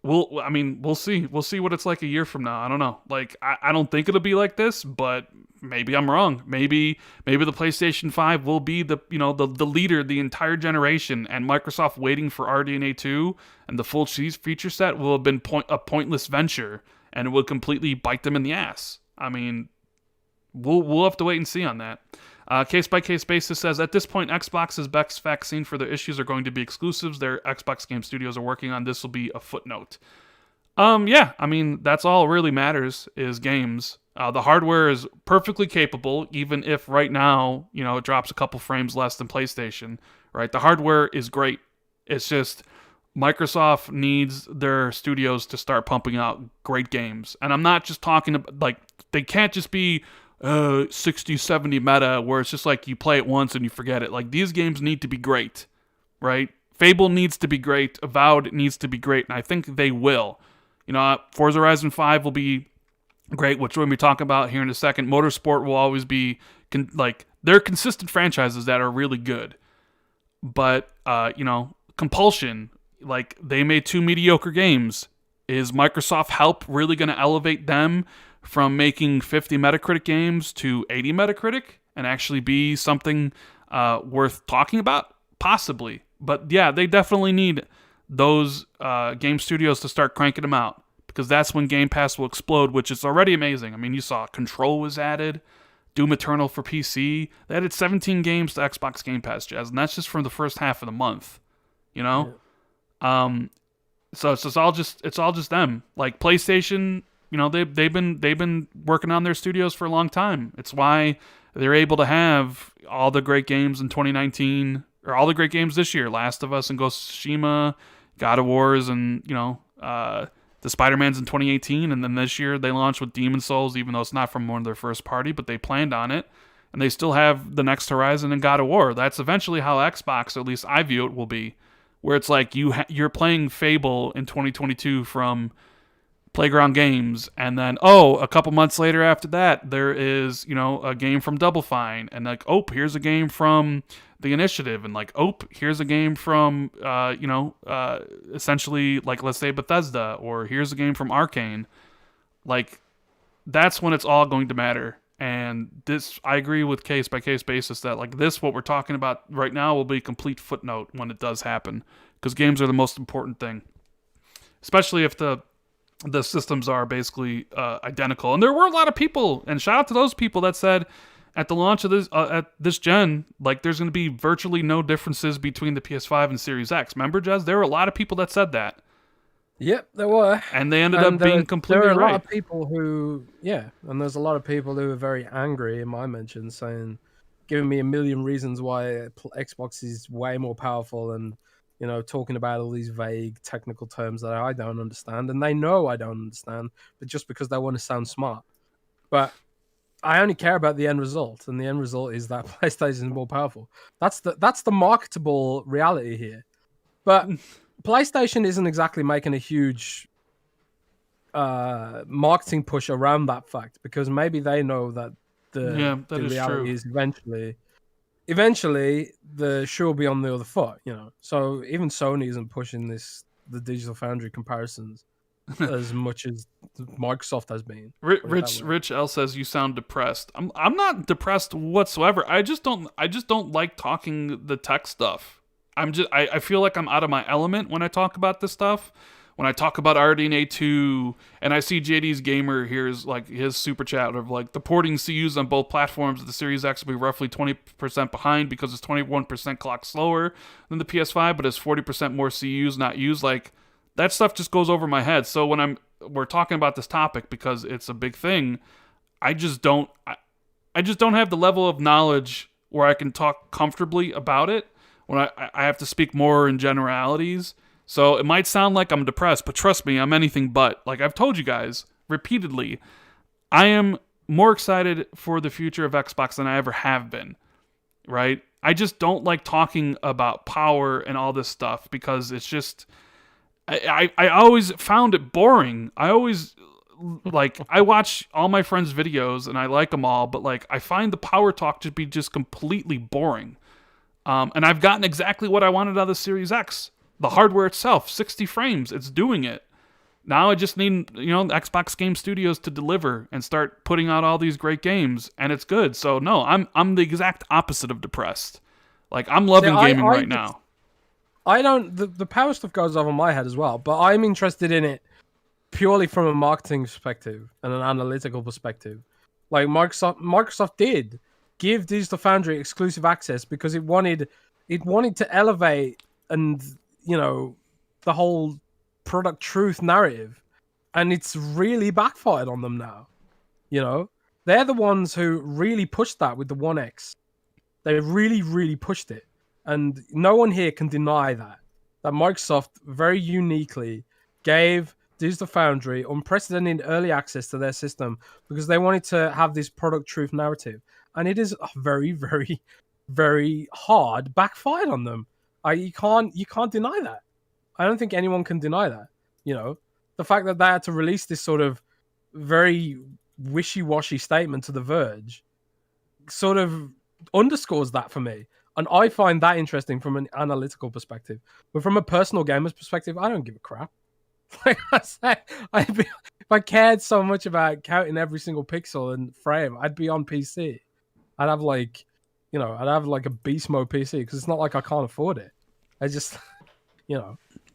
Speaker 1: we'll see. We'll see what it's like a year from now. I don't know. Like I don't think it'll be like this, but maybe I'm wrong. Maybe the PlayStation 5 will be the leader the entire generation, and Microsoft waiting for RDNA 2 and the full feature set will have been a pointless venture, and it will completely bite them in the ass. I mean, we'll have to wait and see on that. Case-by-case basis says, at this point, Xbox's best vaccine for their issues are going to be exclusives. Their Xbox game studios are working on this will be a footnote. Yeah, I mean, that's all really matters is games. The hardware is perfectly capable, even if right now, it drops a couple frames less than PlayStation, right? The hardware is great. It's just Microsoft needs their studios to start pumping out great games. And I'm not just talking about, like, they can't just be 60, 70 meta where it's just like you play it once and you forget it. Like, these games need to be great, right? Fable needs to be great. Avowed needs to be great, and I think they will. Forza Horizon 5 will be great, which we're going to be talking about here in a second. Motorsport will always be, they're consistent franchises that are really good. But, Compulsion, like, they made 2 mediocre games. Is Microsoft help really going to elevate them from making 50 Metacritic games to 80 Metacritic and actually be something worth talking about? Possibly. But yeah, they definitely need those game studios to start cranking them out, because that's when Game Pass will explode, which is already amazing. I mean, you saw Control was added, Doom Eternal for PC. They added 17 games to Xbox Game Pass, Jazz, and that's just from the first half of the month. You know, so it's all just them. Like PlayStation, they've been working on their studios for a long time. It's why they're able to have all the great games in 2019, or all the great games this year: Last of Us and Ghost of Tsushima, God of Wars, and the Spider-Mans in 2018, and then this year they launched with Demon Souls, even though it's not from one of their first party, but they planned on it, and they still have the next Horizon and God of War. That's eventually how Xbox, at least I view it, will be, where it's like you're playing Fable in 2022 from Playground Games, and then a couple months later after that there is a game from Double Fine, and like here's a game from The Initiative, and like here's a game from essentially, like, let's say Bethesda, or here's a game from Arcane. Like, that's when it's all going to matter. And this, I agree with case by case basis that like this, what we're talking about right now, will be a complete footnote when it does happen, because games are the most important thing, especially if the systems are basically identical. And there were a lot of people, and shout out to those people that said at the launch of this at this gen, like, there's going to be virtually no differences between the PS5 and Series X. Remember, Jez? There were a lot of people that said that.
Speaker 2: Yep, there were.
Speaker 1: And they ended up being completely right.
Speaker 2: There are a lot of people who, and there's a lot of people who are very angry in my mentions, saying, giving me a million reasons why Xbox is way more powerful, and talking about all these vague technical terms that I don't understand, and they know I don't understand, but just because they want to sound smart. But I only care about the end result, and the end result is that PlayStation is more powerful. That's the marketable reality here. But PlayStation isn't exactly making a huge marketing push around that fact, because maybe they know that the reality is eventually the shoe will be on the other foot, So even Sony isn't pushing the Digital Foundry comparisons as much as Microsoft has been.
Speaker 1: Rich L says you sound depressed. I'm not depressed whatsoever. I just don't like talking the tech stuff. I feel like I'm out of my element when I talk about this stuff. When I talk about RDNA 2, and I see JD's Gamer here's like his super chat of like, the porting CUs on both platforms of the Series X will be roughly 20% behind because it's 21% clock slower than the PS5, but it's 40% more CUs not used. Like, that stuff just goes over my head. So when we're talking about this topic, because it's a big thing, I just don't have the level of knowledge where I can talk comfortably about it. When I have to speak more in generalities. So it might sound like I'm depressed, but trust me, I'm anything but. Like I've told you guys repeatedly, I am more excited for the future of Xbox than I ever have been, right? I just don't like talking about power and all this stuff, because it's just, I always found it boring. I always, like, I watch all my friends' videos and I like them all, but like I find the power talk to be just completely boring. And I've gotten exactly what I wanted out of the Series X. The hardware itself, 60 frames, it's doing it. Now I just need, Xbox Game Studios to deliver and start putting out all these great games, and it's good. So no, I'm the exact opposite of depressed. Like, I'm loving gaming right now.
Speaker 2: I don't. The power stuff goes over my head as well, but I'm interested in it purely from a marketing perspective and an analytical perspective. Like Microsoft did give Digital Foundry exclusive access because it wanted to elevate and the whole product truth narrative, and it's really backfired on them now. They're the ones who really pushed that with the One X. They really pushed it, and no one here can deny that Microsoft very uniquely gave Digital Foundry unprecedented early access to their system because they wanted to have this product truth narrative. And it is very, very, very hard backfired on them. You can't deny that. I don't think anyone can deny that. The fact that they had to release this sort of very wishy-washy statement to The Verge sort of underscores that for me. And I find that interesting from an analytical perspective. But from a personal gamer's perspective, I don't give a crap. Like I said, if I cared so much about counting every single pixel and frame, I'd be on PC. I'd have a beast mode PC, because it's not like I can't afford it. I just,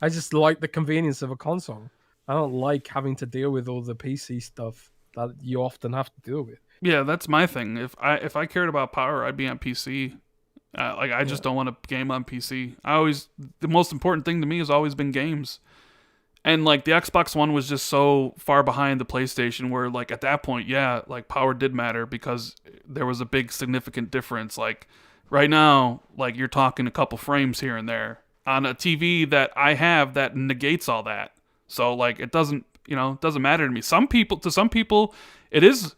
Speaker 2: I just like the convenience of a console. I don't like having to deal with all the PC stuff that you often have to deal with.
Speaker 1: Yeah, that's my thing. If I cared about power, I'd be on PC. Like I
Speaker 2: Yeah.
Speaker 1: just don't want to game on PC. The most important thing to me has always been games. And like the Xbox One was just so far behind the PlayStation where like at that point, yeah, like power did matter because there was a big significant difference. Like right now, like you're talking a couple frames here and there on a TV that I have that negates all that. So like it doesn't matter to me. To some people it is,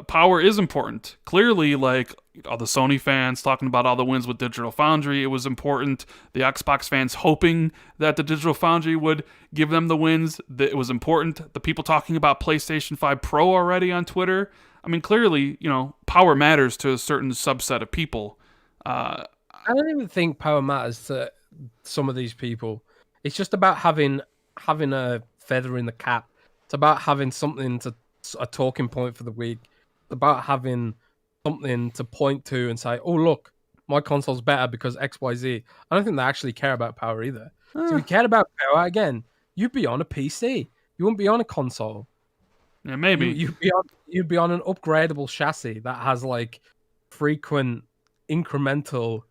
Speaker 1: power is important. Clearly, like all the Sony fans talking about all the wins with Digital Foundry, it was important. The Xbox fans hoping that the Digital Foundry would give them the wins, that it was important. The people talking about PlayStation 5 Pro already on Twitter. I mean, clearly, power matters to a certain subset of people.
Speaker 2: I don't even think power matters to some of these people. It's just about having a feather in the cap. It's about having something to a talking point for the week. It's about having something to point to and say, "Oh, look, my console's better because X, Y, Z." I don't think they actually care about power either. So if you cared about power, again, you'd be on a PC. You wouldn't be on a console.
Speaker 1: Yeah, maybe.
Speaker 2: You'd be on an upgradable chassis that has like frequent incremental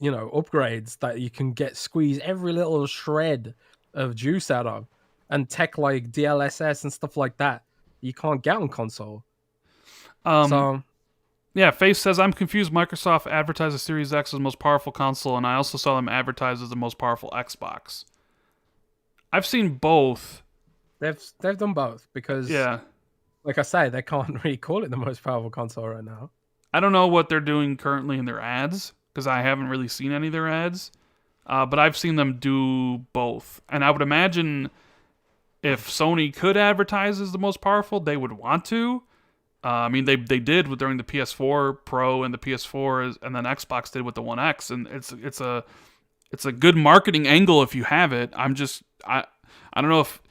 Speaker 2: upgrades that you can squeeze every little shred of juice out of, and tech like DLSS and stuff like that you can't get on console. So
Speaker 1: Yeah, Face says, I'm confused. Microsoft advertised the Series X as the most powerful console, and I also saw them advertised as the most powerful Xbox. I've seen both.
Speaker 2: they've done both because,
Speaker 1: Yeah.
Speaker 2: like I say, they can't really call it the most powerful console right now.
Speaker 1: I don't know what they're doing currently in their ads, because I haven't really seen any of their ads. But I've seen them do both. And I would imagine if Sony could advertise as the most powerful, they would want to. I mean, they did during the PS4 Pro and the PS4, and then Xbox did with the One X, and it's a good marketing angle if you have it. I don't know if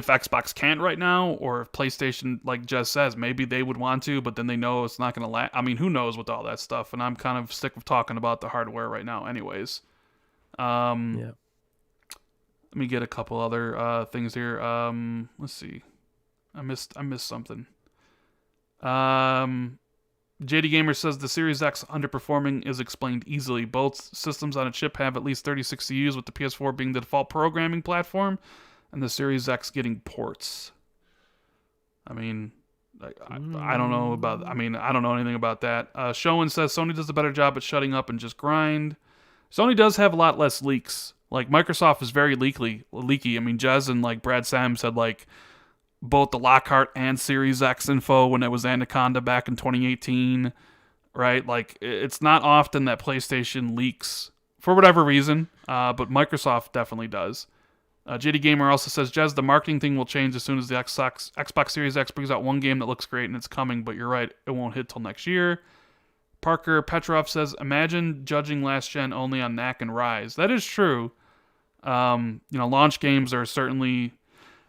Speaker 1: Xbox can't right now, or if PlayStation, like Jez says, maybe they would want to, but then they know it's not going to last. I mean, who knows with all that stuff? And I'm kind of sick of talking about the hardware right now, anyways.
Speaker 2: Yeah.
Speaker 1: Let me get a couple other things here. Let's see. I missed something. JD Gamer says the Series X underperforming is explained easily. Both systems on a chip have at least 36 CUs, with the PS4 being the default programming platform, and the Series X getting ports. I mean, I don't know about. I mean, I don't know anything about that. Showen says Sony does a better job at shutting up and just grind. Sony does have a lot less leaks. Like Microsoft is very leaky. I mean, Jez and like Brad Sam said like both the Lockhart and Series X info when it was Anaconda back in 2018, right? Like it's not often that PlayStation leaks for whatever reason, but Microsoft definitely does. JD Gamer also says, Jez, the marketing thing will change as soon as the Xbox Series X brings out one game that looks great and it's coming, but you're right, it won't hit till next year. Parker Petrov says, imagine judging last gen only on Knack and Rise. That is true. Launch games are certainly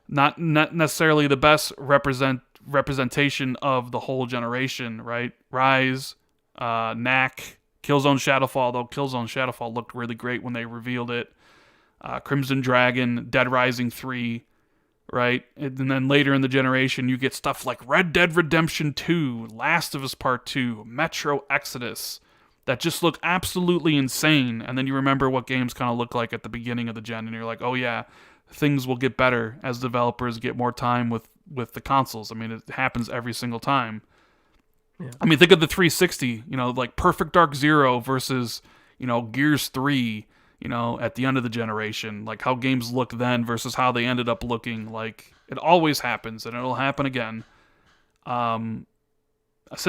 Speaker 1: not necessarily the best representation of the whole generation, right? Rise, Knack, Killzone Shadowfall, though Killzone Shadowfall looked really great when they revealed it. Crimson Dragon, Dead Rising 3, right? And then later in the generation, you get stuff like Red Dead Redemption 2, Last of Us Part 2, Metro Exodus, that just look absolutely insane. And then you remember what games kind of look like at the beginning of the gen, and you're like, oh yeah, things will get better as developers get more time with the consoles. I mean, it happens every single time. Yeah. I mean, think of the 360, like Perfect Dark Zero versus, Gears 3, at the end of the generation, like how games look then versus how they ended up looking. Like it always happens, and it'll happen again. Sin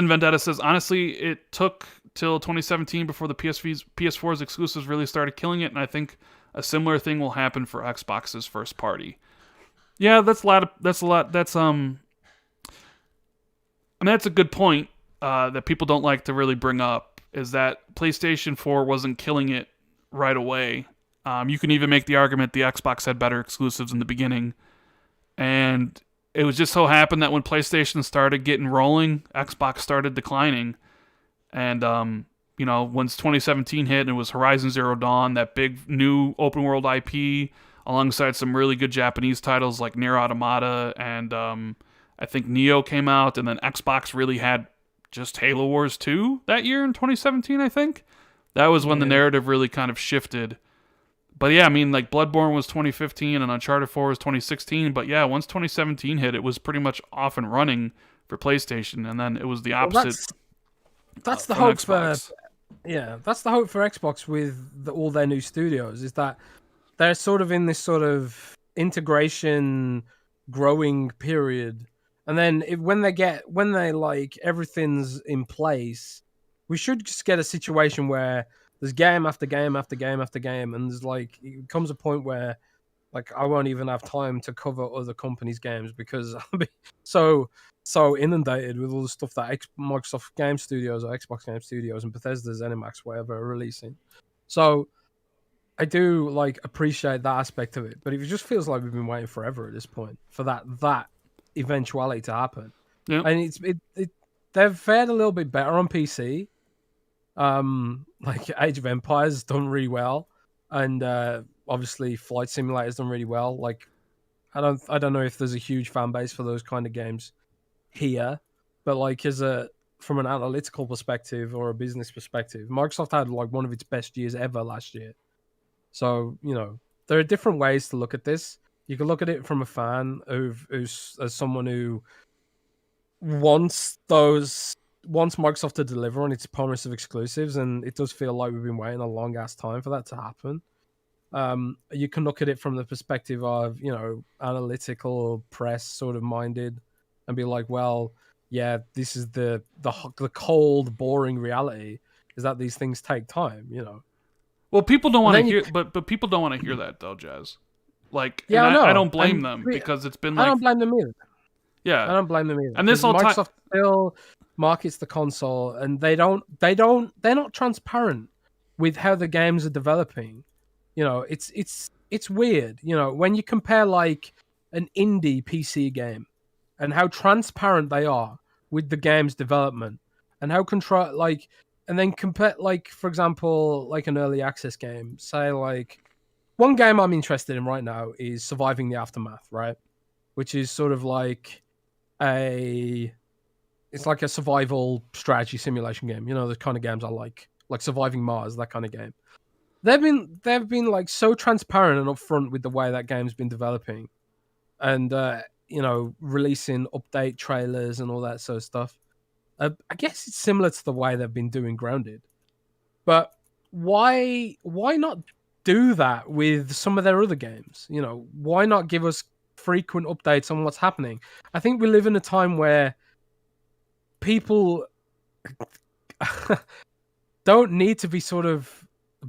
Speaker 1: Vendetta says, honestly, it took till 2017 before the PS4's exclusives really started killing it, and I think a similar thing will happen for Xbox's first party. Yeah, that's a lot. That's I mean, that's a good point that people don't like to really bring up, is that PlayStation 4 wasn't killing it right away. You can even make the argument the Xbox had better exclusives in the beginning, and it was just so happened that when PlayStation started getting rolling, Xbox started declining, and once 2017 hit and it was Horizon Zero Dawn, that big new open world IP, alongside some really good Japanese titles like Nier Automata and I think Neo came out, and then Xbox really had just Halo Wars 2 that year in 2017, I think. That was when the narrative really kind of shifted. But yeah, I mean, like Bloodborne was 2015 and Uncharted 4 was 2016. But yeah, once 2017 hit, it was pretty much off and running for PlayStation, and then it was the opposite.
Speaker 2: That's the hope
Speaker 1: Xbox.
Speaker 2: for that's the hope for Xbox with all their new studios, is that they're sort of in this sort of integration growing period, and then when they like everything's in place, we should just get a situation where there's game after game after game after game, and there's like it comes a point where like I won't even have time to cover other companies' games because I'll be so inundated with all the stuff that Microsoft Game Studios or Xbox Game Studios and Bethesda's ZeniMax whatever are releasing. So I do like appreciate that aspect of it, but it just feels like we've been waiting forever at this point for that eventuality to happen.
Speaker 1: Yep.
Speaker 2: And they've fared a little bit better on PC. Like Age of Empires has done really well, and obviously Flight Simulator's done really well. Like I don't know if there's a huge fan base for those kind of games here, but like from an analytical perspective or a business perspective, Microsoft had like one of its best years ever last year. So there are different ways to look at this. You can look at it from a fan who's as someone who wants Microsoft to deliver on its promise of exclusives, and it does feel like we've been waiting a long ass time for that to happen. You can look at it from the perspective of analytical press sort of minded, and be like, well, yeah, this is the cold, boring reality is that these things take time.
Speaker 1: Well, people don't want to hear, but people don't want to hear that though, Jazz. Like,
Speaker 2: yeah, I know.
Speaker 1: I don't blame them because it's been like
Speaker 2: I don't blame them either.
Speaker 1: Yeah,
Speaker 2: I don't blame them either.
Speaker 1: And this whole
Speaker 2: Microsoft still markets the console, and they're not transparent with how the games are developing. It's weird. When you compare like an indie PC game and how transparent they are with the game's development and how and then compare, like, for example, like an early access game. Say, like, one game I'm interested in right now is Surviving the Aftermath, right? Which is sort of like it's like a survival strategy simulation game. The kind of games I like Surviving Mars, that kind of game. They've been like so transparent and upfront with the way that game's been developing, and releasing update trailers and all that sort of stuff. I guess it's similar to the way they've been doing Grounded, but why not do that with some of their other games? Why not give us frequent updates on what's happening? I think we live in a time where people don't need to be sort of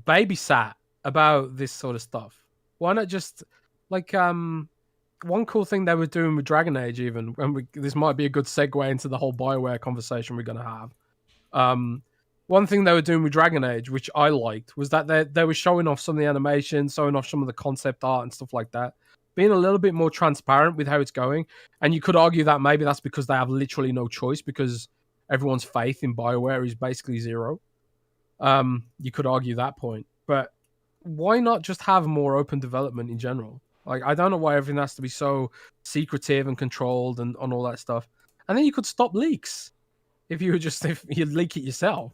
Speaker 2: babysat about this sort of stuff. Why not just like one cool thing they were doing with Dragon Age, even, and this might be a good segue into the whole BioWare conversation we're going to have. One thing they were doing with Dragon Age, which I liked, was that they were showing off some of the animation, showing off some of the concept art and stuff like that, being a little bit more transparent with how it's going. And you could argue that maybe that's because they have literally no choice, because everyone's faith in BioWare is basically zero. You could argue that point, but why not just have more open development in general? Like, I don't know why everything has to be so secretive and controlled and on all that stuff. And then you could stop leaks if you leak it yourself.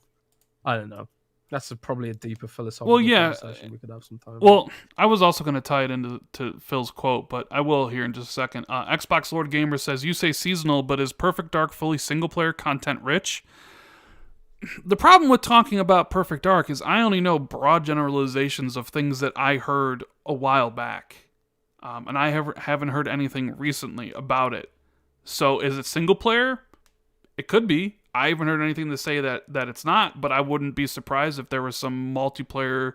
Speaker 2: I don't know. That's probably a deeper philosophical conversation we could have sometime.
Speaker 1: Well, I was also going to tie it into Phil's quote, but I will here in just a second. Xbox Lord Gamer says, "You say seasonal, but is Perfect Dark fully single-player content rich?" The problem with talking about Perfect Dark is I only know broad generalizations of things that I heard a while back. And I haven't heard anything recently about it. So is it single player? It could be. I haven't heard anything to say that it's not, but I wouldn't be surprised if there was some multiplayer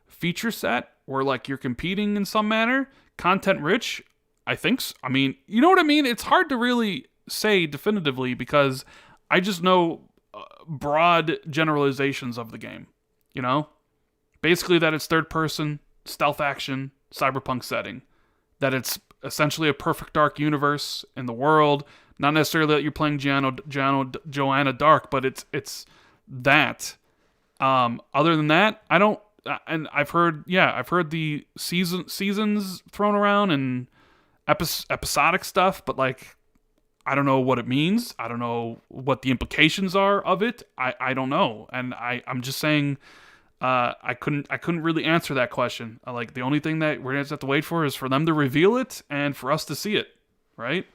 Speaker 1: feature set where like you're competing in some manner. Content rich, I think so. I mean, you know what I mean? It's hard to really say definitively because I just know broad generalizations of the game. Basically that it's third person, stealth action, cyberpunk setting. That it's essentially a Perfect Dark universe in the world. Not necessarily that you're playing Joanna Dark, but it's that. Other than that, I don't. And I've heard the seasons thrown around and episodic stuff, but like I don't know what it means. I don't know what the implications are of it. I don't know, and I'm just saying. I couldn't really answer that question. Like the only thing that we're gonna have to wait for is for them to reveal it and for us to see it, right?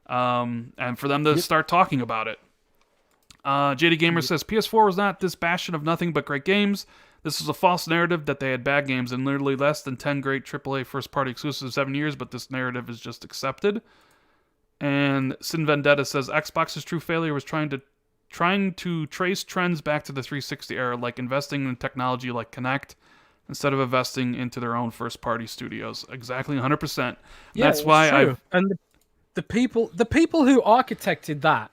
Speaker 1: And for them to start talking about it. JD Gamer says PS4 was not this bastion of nothing but great games. This was a false narrative that they had bad games and literally less than 10 great AAA first-party exclusives in 7 years, but this narrative is just accepted. And Sin Vendetta says Xbox's true failure was trying to trace trends back to the 360 era, like investing in technology like Kinect instead of investing into their own first-party studios. Exactly, 100%.
Speaker 2: Yeah,
Speaker 1: that's why
Speaker 2: true. And the people who architected that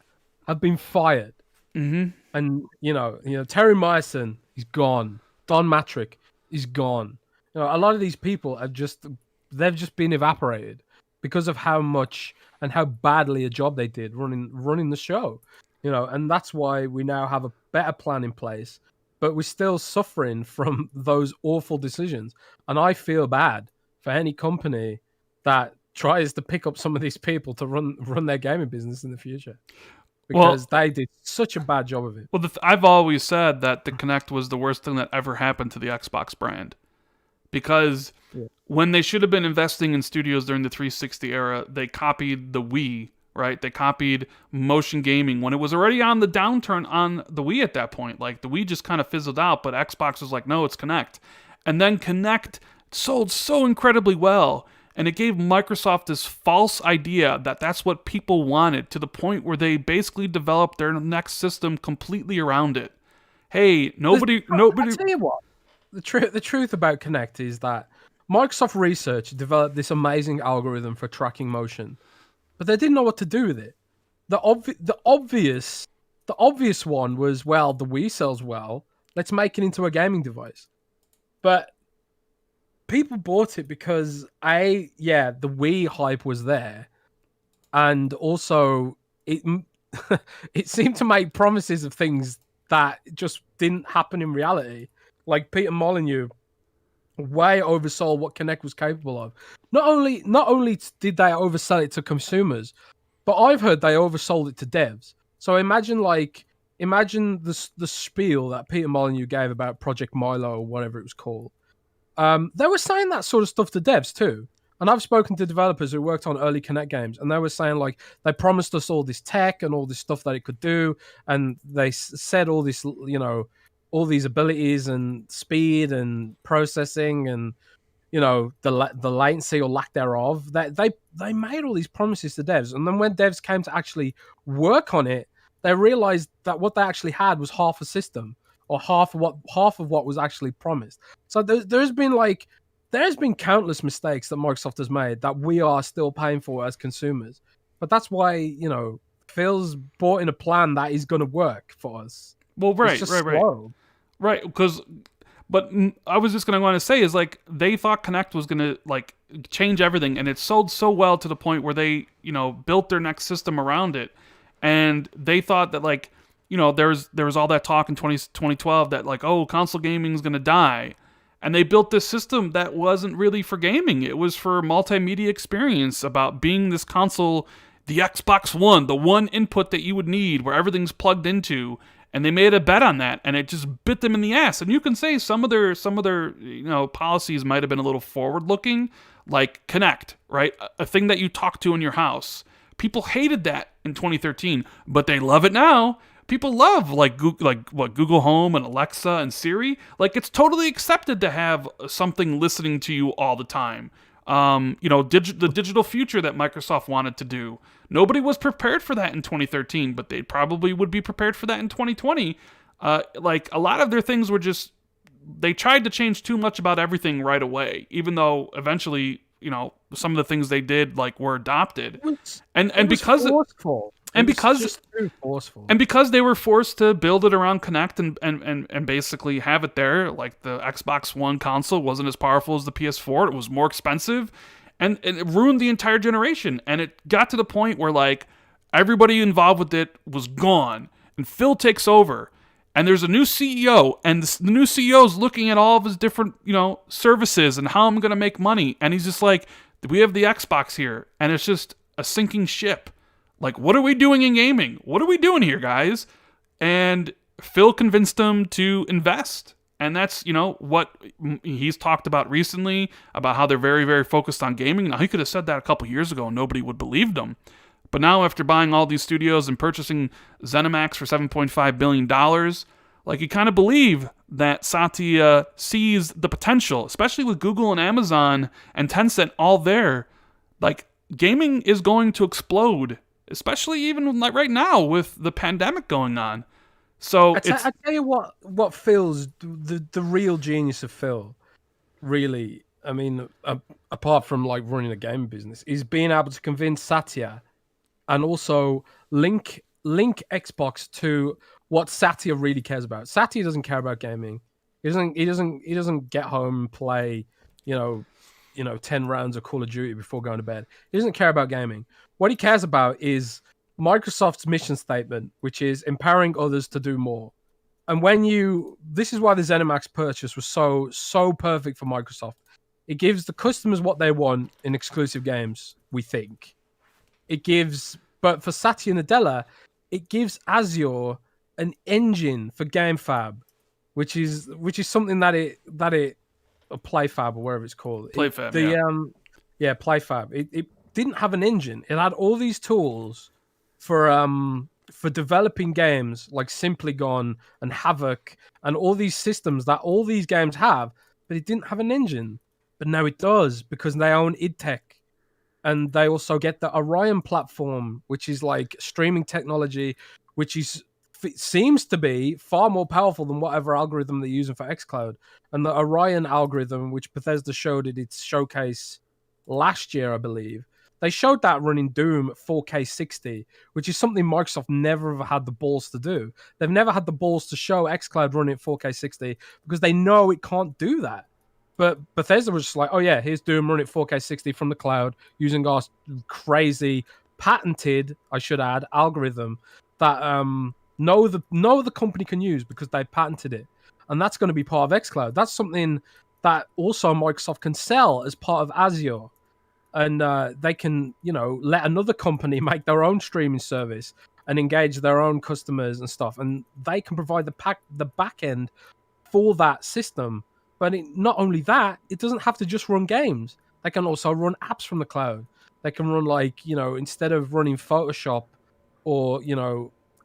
Speaker 2: have been fired.
Speaker 1: Mm-hmm.
Speaker 2: And you know, Terry Myerson, he's gone. Don Matrick is gone. You know, a lot of these people they've just been evaporated because of how much and how badly a job they did running the show. You know, and that's why we now have a better plan in place, but we're still suffering from those awful decisions. And I feel bad for any company that tries to pick up some of these people to run their gaming business in the future, because they did such a bad job of it.
Speaker 1: Well, I've always said that the Kinect was the worst thing that ever happened to the Xbox brand, because when they should have been investing in studios during the 360 era, they copied the Wii. Right, they copied motion gaming when it was already on the downturn on the Wii at that point. Like the Wii just kind of fizzled out, but Xbox was like, no, it's Kinect. And then Kinect sold so incredibly well, and it gave Microsoft this false idea that that's what people wanted, to the point where they basically developed their next system completely around it. Hey, nobody.
Speaker 2: I'll tell you what, the truth about Kinect is that Microsoft Research developed this amazing algorithm for tracking motion, but they didn't know what to do with it. The obvious one was, well, the Wii sells well. Let's make it into a gaming device. But people bought it because the Wii hype was there, and also it it seemed to make promises of things that just didn't happen in reality. Like Peter Molyneux way oversold what Kinect was capable of. Not only did they oversell it to consumers, but I've heard they oversold it to devs. So imagine the spiel that Peter Molyneux gave about Project Milo or whatever it was called. They were saying that sort of stuff to devs too. And I've spoken to developers who worked on early Kinect games, and they were saying like they promised us all this tech and all this stuff that it could do, and they said all this, all these abilities and speed and processing and the latency or lack thereof. They made all these promises to devs, and then when devs came to actually work on it, they realized that what they actually had was half a system, or half of what was actually promised. So there's been countless mistakes that Microsoft has made that we are still paying for as consumers. But that's why Phil's bought in a plan that is going to work for us.
Speaker 1: Well, right. But I was just going to want to say is like they thought Kinect was going to like change everything, and it sold so well to the point where they built their next system around it, and they thought that like there was all that talk in 2012 that like, oh, console gaming is going to die, and they built this system that wasn't really for gaming. It was for multimedia experience, about being this console, the Xbox One, the one input that you would need where everything's plugged into. And they made a bet on that, and it just bit them in the ass. And you can say some of their policies might have been a little forward-looking, like Kinect, right? A thing that you talk to in your house. People hated that in 2013, but they love it now. People love Google Home and Alexa and Siri. Like it's totally accepted to have something listening to you all the time. The digital future that Microsoft wanted to do. Nobody was prepared for that in 2013, but they probably would be prepared for that in 2020. Like a lot of their things were just, they tried to change too much about everything right away, even though eventually, some of the things they did like were adopted. Because they were forced to build it around Kinect and basically have it there, like the Xbox One console wasn't as powerful as the PS4. It was more expensive, and it ruined the entire generation. And it got to the point where like everybody involved with it was gone, and Phil takes over, and there's a new CEO, and the new CEO is looking at all of his different, services and how I'm going to make money. And he's just like, we have the Xbox here, and it's just a sinking ship. Like, what are we doing in gaming? What are we doing here, guys? And Phil convinced him to invest. And that's, what he's talked about recently, about how they're very, very focused on gaming. Now, he could have said that a couple years ago and nobody would believe him. But now, after buying all these studios and purchasing ZeniMax for $7.5 billion, like, you kind of believe that Satya sees the potential, especially with Google and Amazon and Tencent all there. Like, gaming is going to explode, especially even like right now with the pandemic going on. So
Speaker 2: I tell you what Phil's the real genius of Phil, really. I mean, apart from like running a gaming business, is being able to convince Satya, and also link Xbox to what Satya really cares about. Satya doesn't care about gaming. He doesn't get home and play, 10 rounds of Call of Duty before going to bed. He doesn't care about gaming. What he cares about is Microsoft's mission statement, which is empowering others to do more. And this is why the ZeniMax purchase was so perfect for Microsoft. It gives the customers what they want in exclusive games, we think. But for Satya Nadella, it gives Azure an engine for GameFab, which is something that it or PlayFab or whatever it's called.
Speaker 1: PlayFab,
Speaker 2: PlayFab. It didn't have an engine. It had all these tools for developing games like Simply Gone and Havoc and all these systems that all these games have, but it didn't have an engine. But now it does, because they own id Tech. And they also get the Orion platform, which is like streaming technology, which seems to be far more powerful than whatever algorithm they're using for xCloud. And the Orion algorithm, which Bethesda showed at its showcase last year, I believe, they showed that running Doom at 4K 60, which is something Microsoft never ever had the balls to do. They've never had the balls to show xCloud running at 4K 60 because they know it can't do that. But Bethesda was just like, oh yeah, here's Doom running at 4K 60 from the cloud using our crazy, patented, I should add, algorithm that no other company can use because they patented it. And that's going to be part of xCloud. That's something that also Microsoft can sell as part of Azure. And they can, let another company make their own streaming service and engage their own customers and stuff. And they can provide the back end for that system. But not only that, it doesn't have to just run games. They can also run apps from the cloud. They can run instead of running Photoshop or,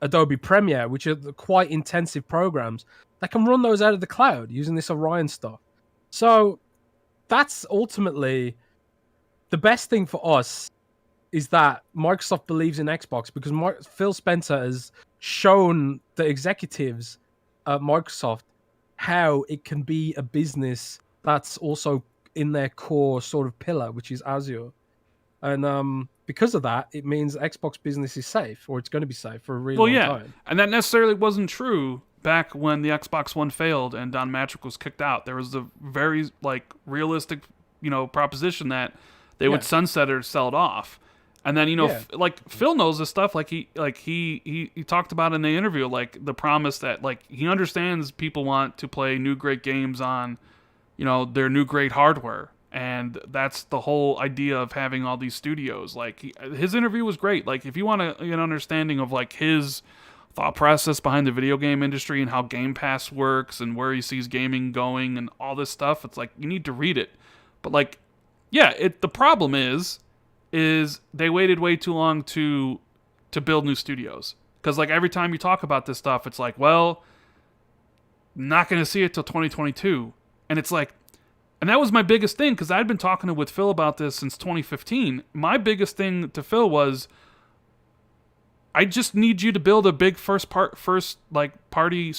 Speaker 2: Adobe Premiere, which are quite intensive programs, they can run those out of the cloud using this Orion stuff. So that's ultimately the best thing for us, is that Microsoft believes in Xbox, because Phil Spencer has shown the executives at Microsoft how it can be a business that's also in their core sort of pillar, which is Azure. And because of that, it means Xbox business is safe, or it's going to be safe for a really long time.
Speaker 1: And that necessarily wasn't true back when the Xbox One failed and Don Matrick was kicked out. There was a very realistic, proposition that they would sunset it or sell it off. And then, Phil knows this stuff. He talked about in the interview, the promise that, he understands people want to play new great games on, their new great hardware. And that's the whole idea of having all these studios. His interview was great. If you want an understanding of, his thought process behind the video game industry and how Game Pass works and where he sees gaming going and all this stuff, it's you need to read it. But, the problem is they waited way too long to build new studios. Because, every time you talk about this stuff, it's not going to see it till 2022. And it's and that was my biggest thing, because I'd been talking with Phil about this since 2015. My biggest thing to Phil was, I just need you to build a big first party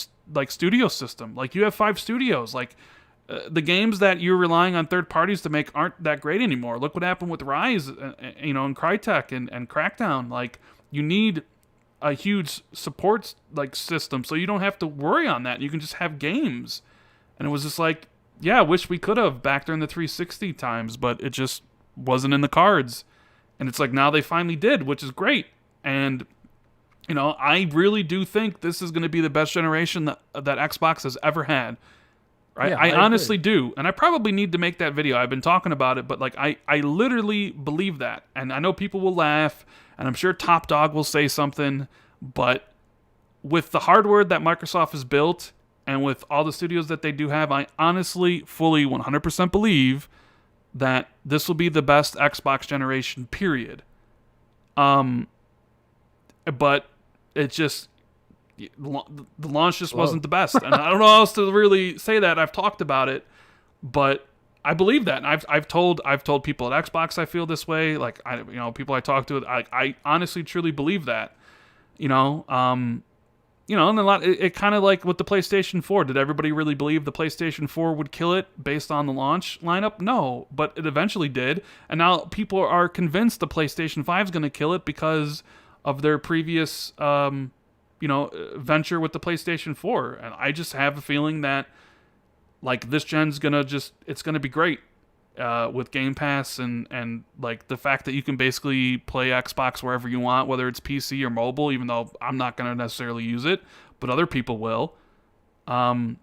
Speaker 1: studio system. You have 5 studios. The games that you're relying on third parties to make aren't that great anymore. Look what happened with Rise, and Crytek and Crackdown. You need a huge support system, so you don't have to worry on that. You can just have games. And it was just I wish we could have back during the 360 times, but it just wasn't in the cards. And it's now they finally did, which is great. And You know, I really do think this is going to be the best generation that Xbox has ever had. Right?
Speaker 2: Yeah,
Speaker 1: I
Speaker 2: I agree.
Speaker 1: honestly do. And I probably need to make that video. I've been talking about it, but like I literally believe that. And I know people will laugh, and I'm sure Top Dog will say something, but with the hardware that Microsoft has built and with all the studios that they do have, I honestly fully 100% believe that this will be the best Xbox generation, period. But it just the launch just
Speaker 2: Slow.
Speaker 1: wasn't the best, and I don't know how else to really say that. I've talked about it, but I believe that. And I've told people at Xbox I feel this way. Like people I talk to, I honestly truly believe that. You know, and a lot. It kind of like with the PlayStation 4. Did everybody really believe the PlayStation 4 would kill it based on the launch lineup? No, but it eventually did, and now people are convinced the PlayStation 5 is going to kill it because of their previous venture with the PlayStation 4. And I just have a feeling that like this gen's it's gonna be great with Game Pass and like the fact that you can basically play Xbox wherever you want, whether it's PC or mobile, even though I'm not gonna necessarily use it, but other people will. And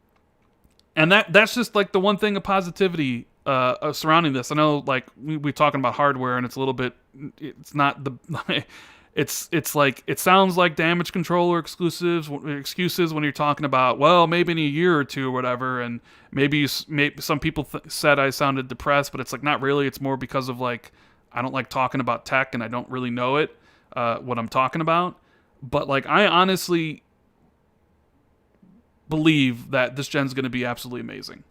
Speaker 1: that's just like the one thing of positivity surrounding this. I know like we're talking about hardware and it's a little bit, it's not the it's like it sounds like damage control or excuses when you're talking about, well, maybe in a year or two or whatever, and maybe some people said I sounded depressed, but it's like not really. It's more because of like I don't like talking about tech and I don't really know it what I'm talking about. But like I honestly believe that this gen's going to be absolutely amazing.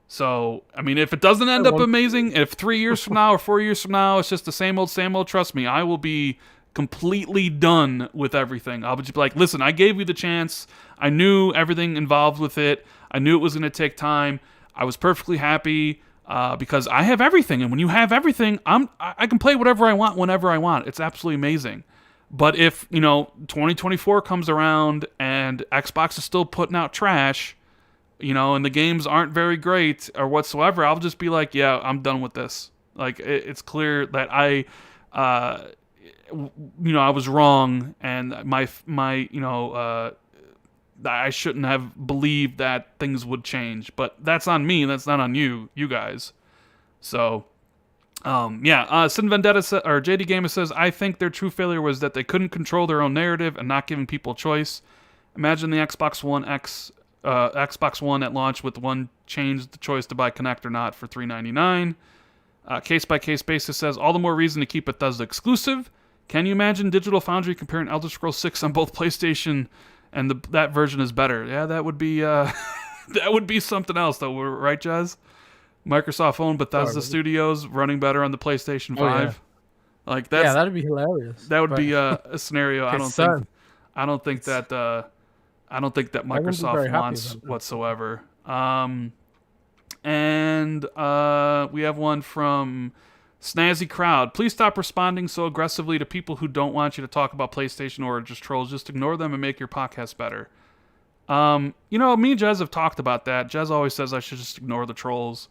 Speaker 1: So, I mean, if it doesn't end up amazing, if 3 years from now or 4 years from now it's just the same old, trust me, I will be completely done with everything. I'll just be like, listen, I gave you the chance. I knew everything involved with it. I knew it was going to take time. I was perfectly happy because I have everything. And when you have everything, I can play whatever I want whenever I want. It's absolutely amazing. But if, 2024 comes around and Xbox is still putting out trash, and the games aren't very great or whatsoever, I'll just be like, yeah, I'm done with this. Like, it's clear that I was wrong, and I shouldn't have believed that things would change. But that's on me. That's not on you guys. So, Sin Vendetta or JD Gamer says, I think their true failure was that they couldn't control their own narrative and not giving people choice. Imagine the Xbox One at launch with one change the choice to buy Kinect or not for $399. Case by case basis says, all the more reason to keep Bethesda exclusive. Can you imagine Digital Foundry comparing Elder Scrolls 6 on both PlayStation and that version is better? Yeah, that would be that would be something else though, right, Jez? Microsoft owned Bethesda Studios running better on the PlayStation 5.
Speaker 2: Yeah.
Speaker 1: Like that's
Speaker 2: that'd be hilarious.
Speaker 1: That would be a scenario I don't think that Microsoft wants whatsoever. And we have one from Snazzy Crowd. Please stop responding so aggressively to people who don't want you to talk about PlayStation or just trolls. Just ignore them and make your podcast better. Me and Jez have talked about that. Jez always says I should just ignore the trolls.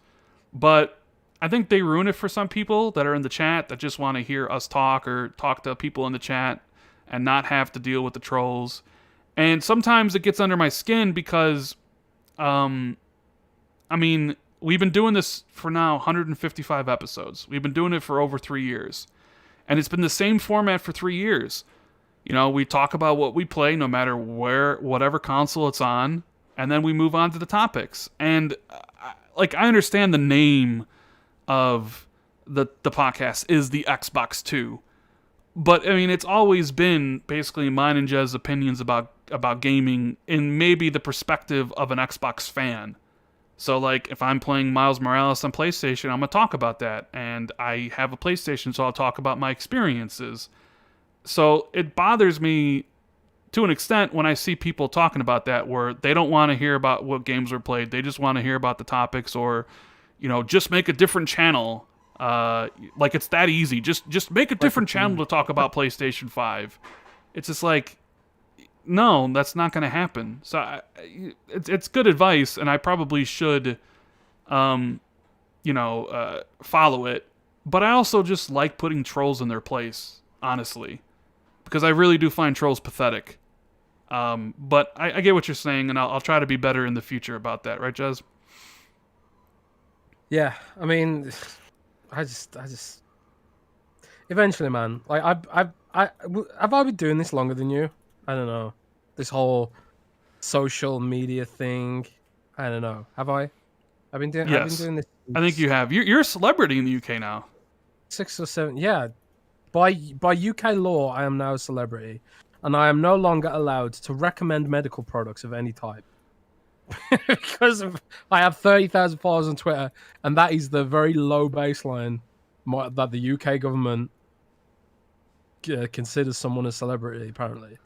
Speaker 1: But I think they ruin it for some people that are in the chat that just want to hear us talk or talk to people in the chat and not have to deal with the trolls. And sometimes it gets under my skin because, we've been doing this for now 155 episodes. We've been doing it for over 3 years. And it's been the same format for 3 years. We talk about what we play no matter whatever console it's on, and then we move on to the topics. And, I understand the name of the podcast is the Xbox 2. But, it's always been basically mine and Jez's opinions about gaming in maybe the perspective of an Xbox fan. So, if I'm playing Miles Morales on PlayStation, I'm going to talk about that. And I have a PlayStation, so I'll talk about my experiences. So, it bothers me to an extent when I see people talking about that where they don't want to hear about what games were played. They just want to hear about the topics or, just make a different channel. It's that easy. Just make a different channel to talk about PlayStation 5. It's just no, that's not going to happen. So it's good advice, and I probably should, follow it. But I also just like putting trolls in their place, honestly. because I really do find trolls pathetic. But I get what you're saying, and I'll try to be better in the future about that, right, Jez?
Speaker 2: Yeah, I mean, I just eventually, man. Like have I been doing this longer than you? I don't know. This whole social media thing. I don't know. Have I? I've been
Speaker 1: Yes,
Speaker 2: doing this
Speaker 1: I think
Speaker 2: since
Speaker 1: you have. You're a celebrity in the UK now.
Speaker 2: 6 or 7. Yeah, by UK law, I am now a celebrity, and I am no longer allowed to recommend medical products of any type because I have 30,000 followers on Twitter, and that is the very low baseline that the UK government considers someone a celebrity, apparently.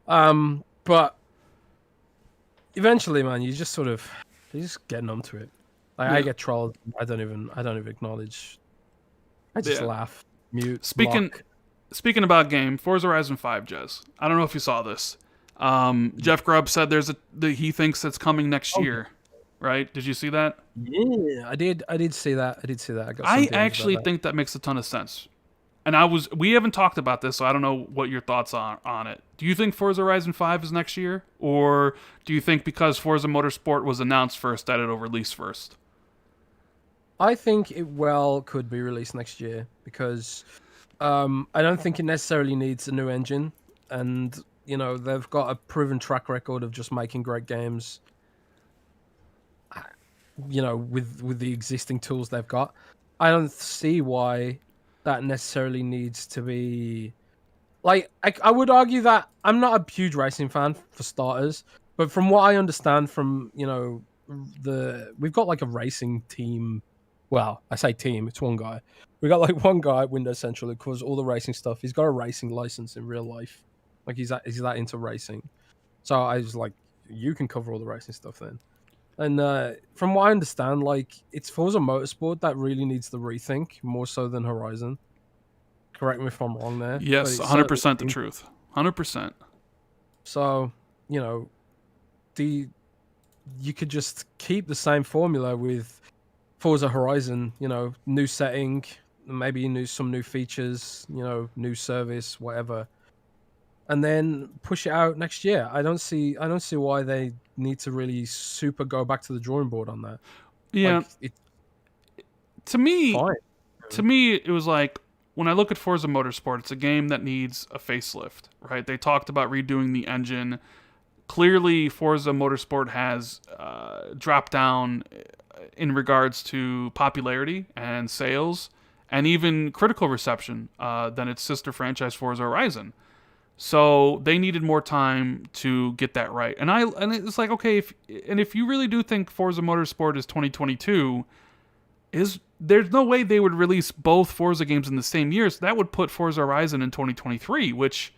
Speaker 2: But eventually, man, you just get numb to it. Like I
Speaker 1: Yeah.
Speaker 2: get trolled. I don't even acknowledge. I just
Speaker 1: Yeah.
Speaker 2: laugh, mute,
Speaker 1: Speaking
Speaker 2: block.
Speaker 1: speaking about game, Forza Horizon 5, Jez. I don't know if you saw this. Jeff Grubb said he thinks it's coming next
Speaker 2: Oh,
Speaker 1: year, right? Did you see that?
Speaker 2: yeah, I did. I did see that. I did see that. I got some
Speaker 1: I
Speaker 2: DMs about
Speaker 1: actually
Speaker 2: that.
Speaker 1: think that makes a ton of sense. And we haven't talked about this, so I don't know what your thoughts are on it. Do you think Forza Horizon 5 is next year? Or do you think because Forza Motorsport was announced first that it'll release first?
Speaker 2: I think it well could be released next year because I don't think it necessarily needs a new engine, and they've got a proven track record of just making great games. With the existing tools they've got, I don't see why that necessarily needs to be. Like, I would argue that I'm not a huge racing fan for starters, but from what I understand from we've got like a racing team. Well, I say team, it's one guy. We got like one guy at Windows Central who covers all the racing stuff. He's got a racing license in real life. Like he's that into racing. So I was like, you can cover all the racing stuff then. And from what I understand, like it's Forza Motorsport that really needs the rethink more so than Horizon. Correct me if I'm wrong there, but
Speaker 1: Yes,
Speaker 2: it's certainly
Speaker 1: 100% the truth. 100%.
Speaker 2: so. The you could just keep the same formula with Forza Horizon. New setting, maybe some new features, new service, whatever, and then push it out next year. I don't see why they need to really super go back to the drawing board on that.
Speaker 1: Yeah,
Speaker 2: Like it's
Speaker 1: to me,
Speaker 2: fine.
Speaker 1: it was like when I look at Forza Motorsport, it's a game that needs a facelift, right? They talked about redoing the engine. Clearly, Forza Motorsport has dropped down in regards to popularity and sales, and even critical reception than its sister franchise Forza Horizon. So they needed more time to get that right. And it's like, okay, if you really do think Forza Motorsport is 2022, there's no way they would release both Forza games in the same year. So that would put Forza Horizon in 2023, which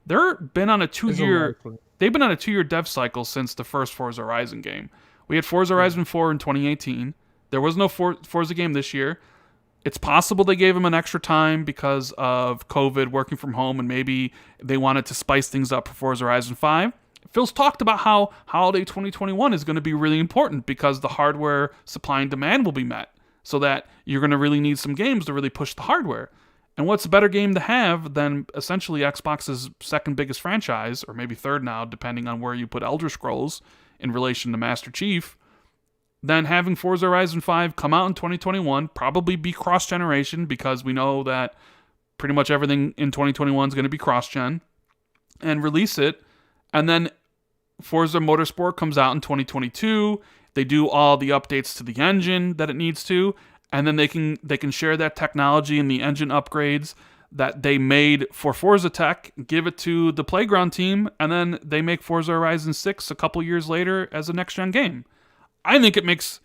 Speaker 1: they've been on a
Speaker 2: It's
Speaker 1: 2 year
Speaker 2: unlikely.
Speaker 1: they've been on a 2 year dev cycle since the first Forza Horizon game. We had Forza Horizon 4 in 2018. There was no Forza game this year. It's possible they gave him an extra time because of COVID, working from home, and maybe they wanted to spice things up for Forza Horizon 5. Phil's talked about how holiday 2021 is going to be really important because the hardware supply and demand will be met, so that you're going to really need some games to really push the hardware. And what's a better game to have than essentially Xbox's second biggest franchise, or maybe third now, depending on where you put Elder Scrolls in relation to Master Chief, than having Forza Horizon 5 come out in 2021, probably be cross-generation because we know that pretty much everything in 2021 is going to be cross-gen, and release it. And then Forza Motorsport comes out in 2022. They do all the updates to the engine that it needs to, and then they can share that technology and the engine upgrades that they made for Forza Tech, give it to the Playground team, and then they make Forza Horizon 6 a couple years later as a next-gen game. I think it makes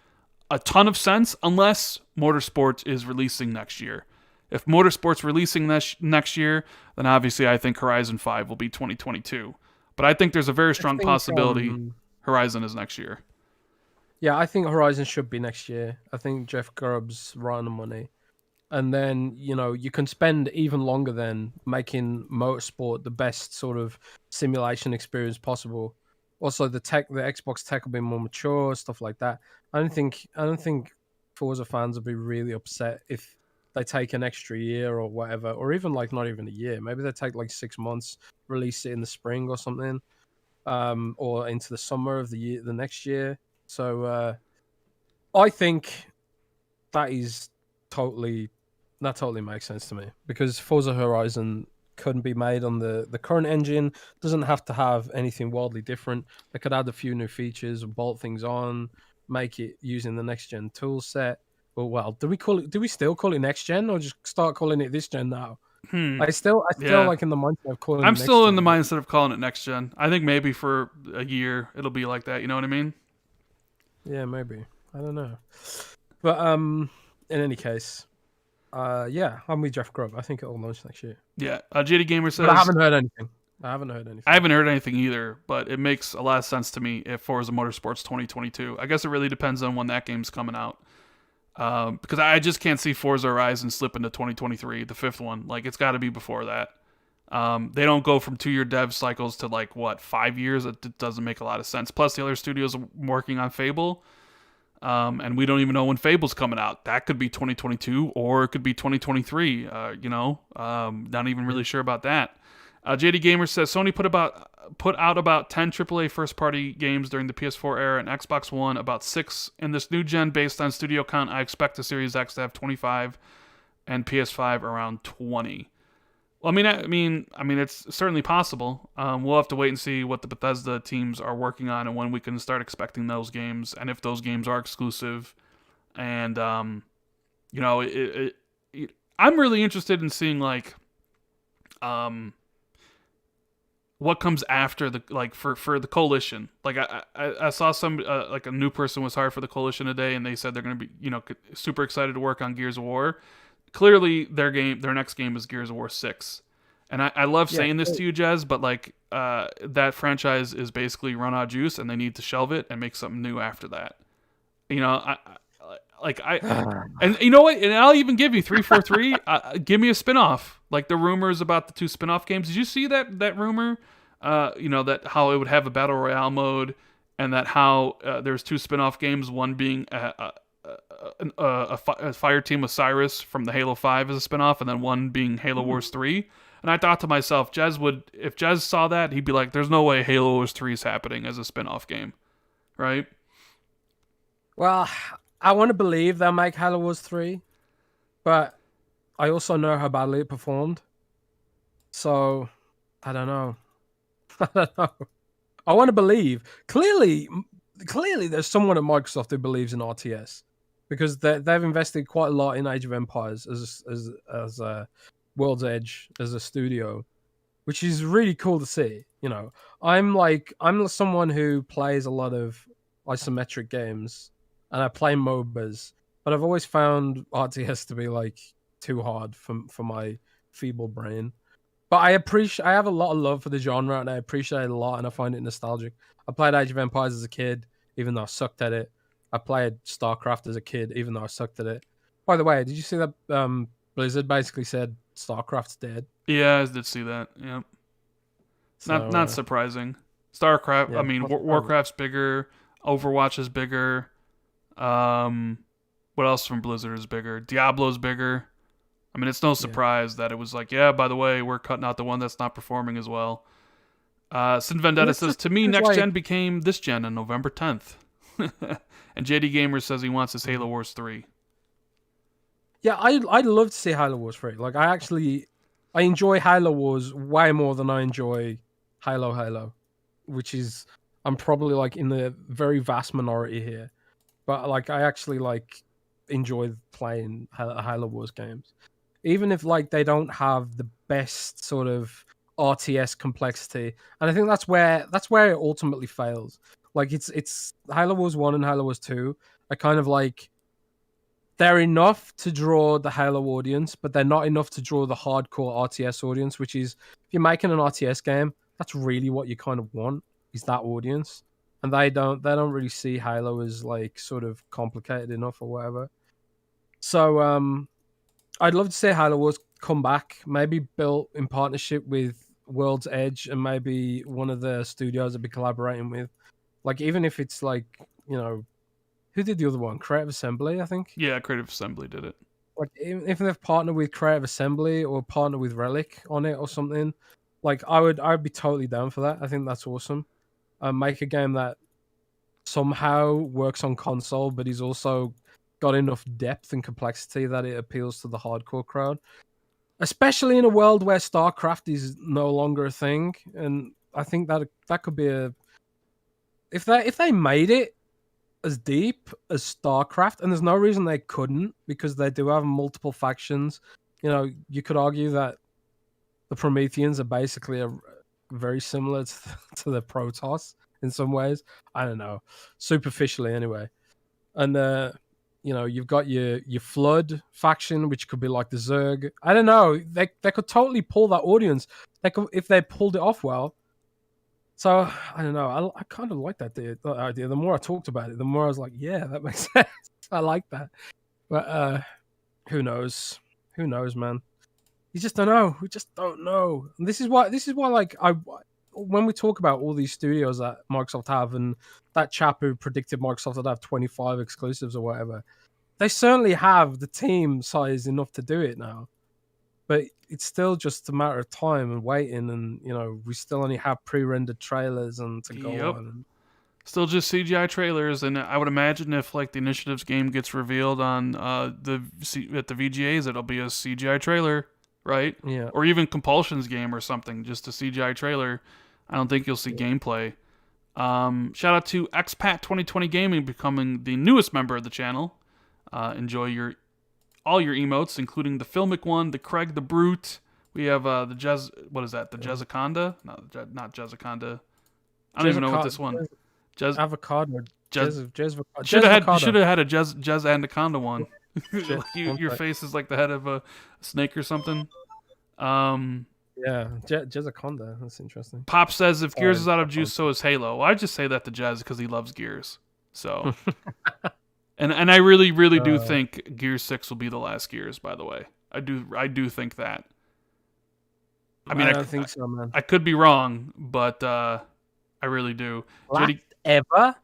Speaker 1: a ton of sense unless Motorsport is releasing next year. If Motorsport's releasing next year, then obviously I think Horizon 5 will be 2022. But I think there's a very strong possibility Horizon is next year.
Speaker 2: Yeah, I think Horizon should be next year. I think Jeff Grubb's right on the money. And then, you can spend even longer then making Motorsport the best sort of simulation experience possible. Also, the Xbox tech will be more mature, stuff like that. I don't think Forza fans will be really upset if they take an extra year or whatever, or even like not even a year. Maybe they take like 6 months, release it in the spring or something, or into the summer of the next year. So I think that is totally that totally makes sense to me, because Forza Horizon couldn't be made on the current engine. Doesn't have to have anything wildly different. They could add a few new features, bolt things on, make it using the next gen tool set. Well, do we still call it next gen, or just start calling it this gen now?
Speaker 1: Hmm.
Speaker 2: I still
Speaker 1: Yeah.
Speaker 2: like in the mindset of calling
Speaker 1: I'm
Speaker 2: it next
Speaker 1: still in
Speaker 2: gen.
Speaker 1: the mindset of calling it next gen. I think maybe for a year it'll be like that. You know what I mean?
Speaker 2: Yeah, maybe. I don't know. But in any case, yeah, I'm with Jeff Grubb. I think it'll launch next year.
Speaker 1: Yeah. JD Gamer
Speaker 2: But I
Speaker 1: says
Speaker 2: haven't heard anything. I haven't heard anything.
Speaker 1: I haven't heard anything either, but it makes a lot of sense to me if Forza Motorsports 2022. I guess it really depends on when that game's coming out. Because I just can't see Forza Horizon slip into 2023, the fifth one. Like, it's got to be before that. They don't go from 2-year dev cycles to, like, what, 5 years? It doesn't make a lot of sense. Plus, the other studios are working on Fable, and we don't even know when Fable's coming out. That could be 2022, or it could be 2023, not even really sure about that. JD Gamer says Sony put out about 10 AAA first-party games during the PS4 era and Xbox One, about 6 in this new gen. Based on studio count, I expect the Series X to have 25 and PS5 around 20. Well, I mean, it's certainly possible. We'll have to wait and see what the Bethesda teams are working on and when we can start expecting those games, and if those games are exclusive. And I'm really interested in seeing like what comes after the for the coalition. Like I saw some like a new person was hired for the coalition today, and they said they're going to be super excited to work on Gears of War. Clearly, their next game is Gears of War 6, and I love saying this to you, Jez, but like that franchise is basically run out of juice, and they need to shelve it and make something new after that. And you know what? And I'll even give you 343. Give me a spinoff, like the rumors about the 2 spinoff games. Did you see that rumor? That how it would have a battle royale mode, and that how there's 2 spinoff games, one being a Fire Team Osiris from the Halo 5 as a spinoff, and then one being Halo Wars 3. And I thought to myself, if Jez saw that, he'd be like, "There's no way Halo Wars 3 is happening as a spinoff game," right?
Speaker 2: Well, I want to believe they'll make Halo Wars 3, but I also know how badly it performed. So, I don't know. I don't know. I want to believe. Clearly, there's someone at Microsoft who believes in RTS, because they've invested quite a lot in Age of Empires as World's Edge as a studio, which is really cool to see. I'm someone who plays a lot of isometric games, and I play MOBAs, but I've always found RTS to be like too hard for my feeble brain. But I have a lot of love for the genre, and I appreciate it a lot, and I find it nostalgic. I played Age of Empires as a kid, even though I sucked at it. I played StarCraft as a kid, even though I sucked at it. By the way, did you see that Blizzard basically said StarCraft's dead?
Speaker 1: Yeah, I did see that. Yeah,
Speaker 2: So,
Speaker 1: not surprising. StarCraft.
Speaker 2: yeah,
Speaker 1: I mean, Warcraft's bigger. Overwatch is bigger. What else from Blizzard is bigger? Diablo's bigger. I mean, it's no surprise that it was like, yeah, by the way, we're cutting out the one that's not performing as well. Sin Vendetta says, to me, next gen became this gen on November 10th. And JD Gamer says he wants his Halo Wars 3.
Speaker 2: Yeah, I'd love to see Halo Wars 3. Like, I enjoy Halo Wars way more than I enjoy Halo, which is, I'm probably like in the very vast minority here. But like, I actually like enjoy playing Halo Wars games, even if like they don't have the best sort of RTS complexity. And I think that's where it ultimately fails. Like, it's Halo Wars 1 and Halo Wars 2 are kind of like, they're enough to draw the Halo audience, but they're not enough to draw the hardcore RTS audience, which is, if you're making an RTS game, that's really what you kind of want, is that audience. And they don't really see Halo as like sort of complicated enough or whatever. So I'd love to see Halo Wars come back, maybe built in partnership with World's Edge and maybe one of the studios I'd be collaborating with. Like, even if it's like, who did the other one? Creative Assembly, I think?
Speaker 1: Yeah, Creative Assembly did it.
Speaker 2: Like even if they've partnered with Creative Assembly or partnered with Relic on it or something, like I'd be totally down for that. I think that's awesome. Make a game that somehow works on console, but he's also got enough depth and complexity that it appeals to the hardcore crowd. Especially in a world where StarCraft is no longer a thing, and I think that could be a if they made it as deep as StarCraft, and there's no reason they couldn't because they do have multiple factions. You know, you could argue that the Prometheans are basically very similar to the Protoss in some ways. I don't know, superficially anyway. And you know, you've got your Flood faction, which could be like the Zerg. I don't know. They could totally pull that audience. They could if they pulled it off well. So I don't know. I kind of like that idea. The more I talked about it, the more I was like, yeah, that makes sense. I like that. But who knows? Who knows, man? You just don't know. We just don't know. And this is why. Like when we talk about all these studios that Microsoft have, and that chap who predicted Microsoft would have 25 exclusives or whatever, they certainly have the team size enough to do it now. But it's still just a matter of time and waiting, and you know we still only have pre-rendered trailers and to go on.
Speaker 1: Still just CGI trailers, and I would imagine if like the Initiatives game gets revealed on at the VGAs, it'll be a CGI trailer, right?
Speaker 2: Yeah.
Speaker 1: Or even Compulsion's game or something, just a CGI trailer. I don't think you'll see gameplay. Shout out to Expat 2020 Gaming becoming the newest member of the channel. Enjoy all your emotes, including the Filmic one, the Craig the Brute. We have the Jez. What is that? The Jezaconda? No, not Jezaconda. I don't even know what this one.
Speaker 2: Avocado.
Speaker 1: You should have had a Jez Anaconda one. Your face is like the head of a snake or something.
Speaker 2: Yeah, Jezaconda. That's interesting.
Speaker 1: Pop says if Gears is out of juice, so is Halo. Well, I just say that to Jez because he loves Gears. So, and I really do think Gears 6 will be the last Gears. By the way, I do think that. I mean, I don't think so, man. I could be wrong, but I really do.
Speaker 2: Last ever?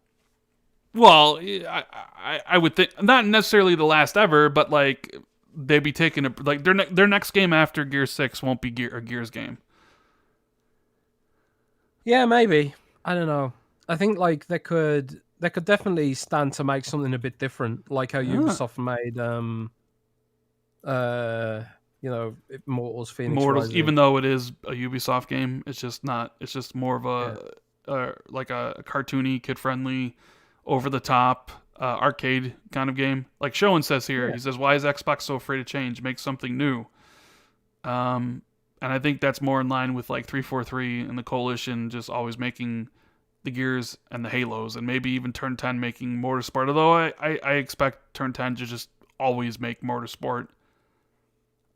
Speaker 1: Well, I would think not necessarily the last ever, but like they'd be taking their next game after Gears 6 won't be a Gears game.
Speaker 2: Yeah, maybe. I don't know. I think like they could definitely stand to make something a bit different, like how Ubisoft made you know, Immortals Phoenix Rising.
Speaker 1: Even though it is a Ubisoft game, it's just more of a like a cartoony, kid friendly, over the top arcade kind of game. Like Showen says here, he says, "Why is Xbox so afraid to change? Make something new." And I think that's more in line with like 343 and the Coalition just always making the Gears and the Halos, and maybe even Turn 10 making Motorsport. Although I expect Turn 10 to just always make Motorsport.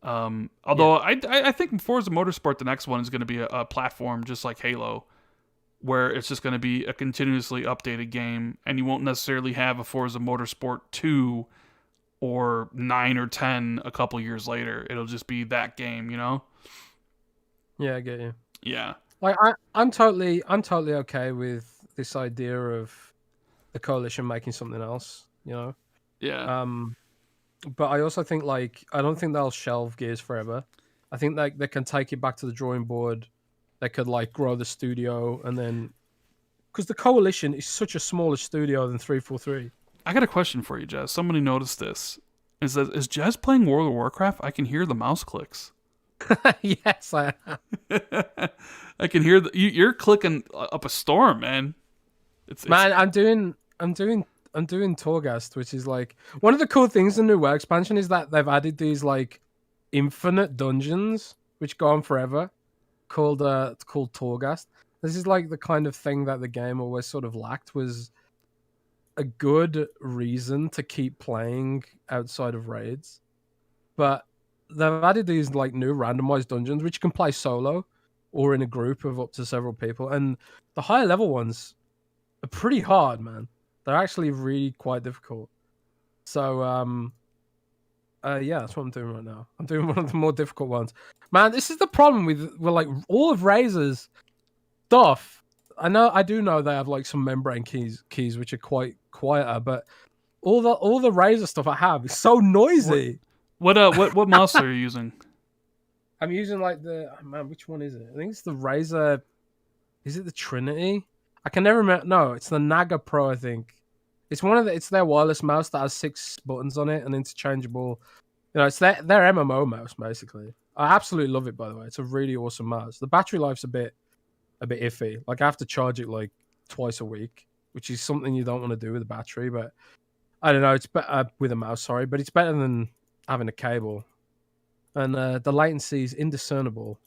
Speaker 1: Although I think Forza Motorsport, the next one, is going to be a platform just like Halo, where it's just going to be a continuously updated game, and you won't necessarily have a Forza Motorsport 2 or 9 or 10 a couple years later. It'll just be that game, you know?
Speaker 2: Yeah, I get you.
Speaker 1: Yeah.
Speaker 2: Like I'm totally okay with this idea of the Coalition making something else, you know?
Speaker 1: Yeah.
Speaker 2: But I also think like I don't think they'll shelve Gears forever. I think like they can take it back to the drawing board. They could like grow the studio, and then because the Coalition is such a smaller studio than 343.
Speaker 1: I got a question for you, Jez. Somebody noticed this. Is Jez playing World of Warcraft? I can hear the mouse clicks.
Speaker 2: Yes, I am.
Speaker 1: I can hear you're clicking up a storm, man.
Speaker 2: Man, I'm doing Torghast, which is like one of the cool things in the new WoW expansion is that they've added these like infinite dungeons which go on forever, called Torghast. This is like the kind of thing that the game always sort of lacked, was a good reason to keep playing outside of raids. But they've added these like new randomized dungeons which you can play solo or in a group of up to several people, and the higher level ones are pretty hard, man. They're actually really quite difficult. So yeah, that's what I'm doing right now. I'm doing one of the more difficult ones. Man, this is the problem with like all of Razor's stuff. I do know they have like some membrane keys which are quite quieter, but all the Razor stuff I have is so noisy.
Speaker 1: What mouse are you using?
Speaker 2: I'm using like which one is it? I think it's the Razer. Is it the Trinity? I can never remember. No, it's the Naga Pro. I think it's their wireless mouse that has 6 buttons on it and interchangeable. It's their MMO mouse basically. I absolutely love it. By the way, it's a really awesome mouse. The battery life's a bit iffy. Like I have to charge it like twice a week, which is something you don't want to do with a battery. But I don't know. It's better with a mouse. Sorry, but it's better than having a cable. And the latency is indiscernible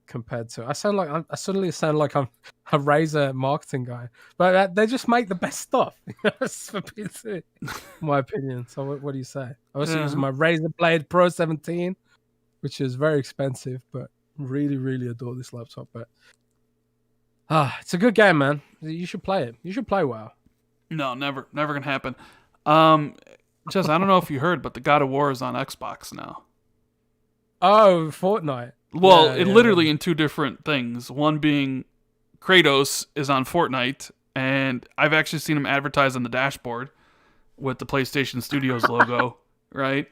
Speaker 2: compared to. I suddenly sound like I'm a Razer marketing guy, but they just make the best stuff for PC, in my opinion. So what do you say? I was using my Razer Blade Pro 17, which is very expensive, but really, really adore this laptop. But it's a good game, man. You should play it. You should play WoW.
Speaker 1: No, never gonna happen. Just I don't know if you heard, but the God of War is on Xbox now.
Speaker 2: Oh, Fortnite.
Speaker 1: Well, literally in 2 different things. One being Kratos is on Fortnite, and I've actually seen him advertised on the dashboard with the PlayStation Studios logo, right?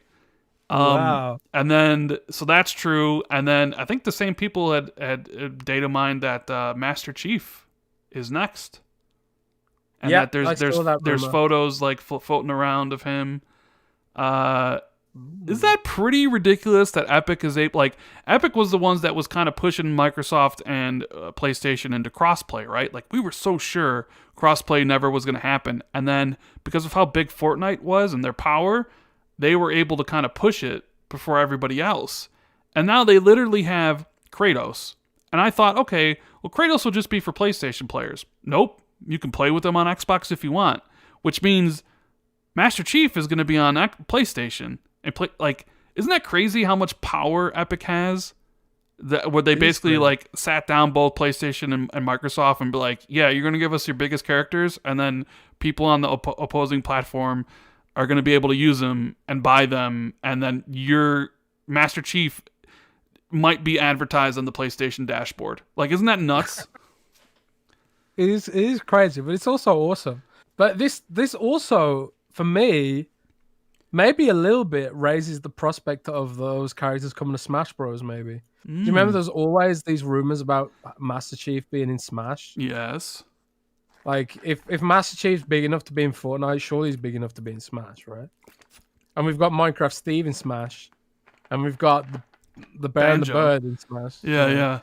Speaker 2: Wow.
Speaker 1: And then, so that's true. And then I think the same people had data mined that Master Chief is next. And that there's photos like floating around of him. Is that pretty ridiculous that Epic is Epic was the ones that was kind of pushing Microsoft and PlayStation into crossplay, right? Like we were so sure crossplay never was going to happen. And then because of how big Fortnite was and their power, they were able to kind of push it before everybody else. And now they literally have Kratos. And I thought, okay, well, Kratos will just be for PlayStation players. Nope. You can play with them on Xbox if you want, which means Master Chief is going to be on PlayStation. And isn't that crazy how much power Epic has? Where they basically sat down both PlayStation and Microsoft and be like, yeah, you're going to give us your biggest characters, and then people on the opposing platform are going to be able to use them and buy them, and then your Master Chief might be advertised on the PlayStation dashboard. Like, isn't that nuts?
Speaker 2: It is crazy, but it's also awesome. But this also, for me, maybe a little bit raises the prospect of those characters coming to Smash Bros. Maybe. Do you remember there's always these rumors about Master Chief being in Smash?
Speaker 1: Yes.
Speaker 2: Like, if Master Chief's big enough to be in Fortnite, surely he's big enough to be in Smash, right? And we've got Minecraft Steve in Smash. And we've got the Bear and the Bird in Smash.
Speaker 1: Yeah.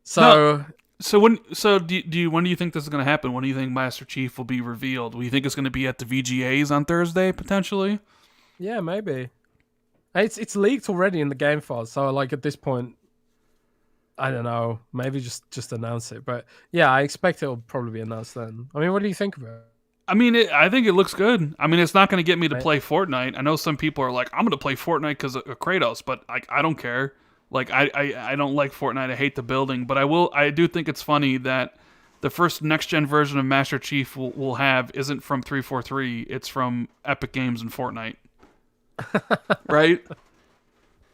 Speaker 2: So...
Speaker 1: So when do you think this is going to happen? When do you think Master Chief will be revealed? Do you think it's going to be at the VGAs on Thursday potentially?
Speaker 2: Yeah, maybe. It's leaked already in the game files, so like at this point, I don't know. Maybe just announce it. But yeah, I expect it'll probably be announced then. I mean, what do you think of it?
Speaker 1: I mean, I think it looks good. I mean, it's not going to get me to play Fortnite. I know some people are like, I'm going to play Fortnite because of Kratos, but I don't care. Like, I don't like Fortnite. I hate the building. But I do think it's funny that the first next-gen version of Master Chief we'll have isn't from 343. It's from Epic Games and Fortnite. Right?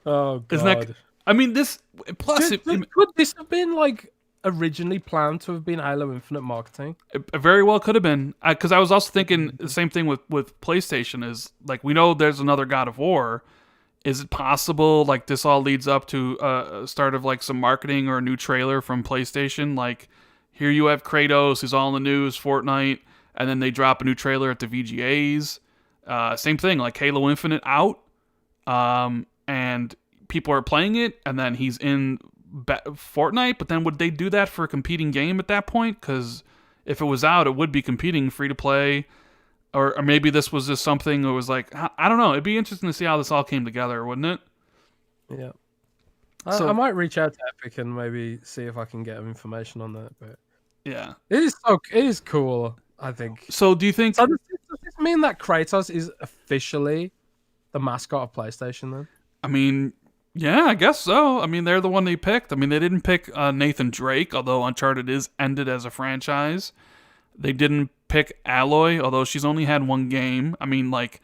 Speaker 2: Oh, God.
Speaker 1: Isn't that... I mean, this... Plus...
Speaker 2: Could this have been, like, originally planned to have been Halo Infinite marketing?
Speaker 1: It very well could have been. Because I was also thinking the same thing with PlayStation is, like, we know there's another God of War... Is it possible, like, this all leads up to a start of, like, some marketing or a new trailer from PlayStation? Like, here you have Kratos, who's all in the news, Fortnite, and then they drop a new trailer at the VGAs. Same thing, like Halo Infinite out, and people are playing it, and then he's in Fortnite, but then would they do that for a competing game at that point? Because if it was out, it would be competing, free-to-play. Or maybe this was just something that was like, I don't know. It'd be interesting to see how this all came together, wouldn't it?
Speaker 2: Yeah. I might reach out to Epic and maybe see if I can get information on that. But
Speaker 1: yeah,
Speaker 2: it is cool, I think.
Speaker 1: So do you think...
Speaker 2: So does this mean that Kratos is officially the mascot of PlayStation then?
Speaker 1: I mean, yeah, I guess so. I mean, they're the one they picked. I mean, they didn't pick Nathan Drake, although Uncharted is ended as a franchise. They didn't pick Aloy, although she's only had one game. I mean, like,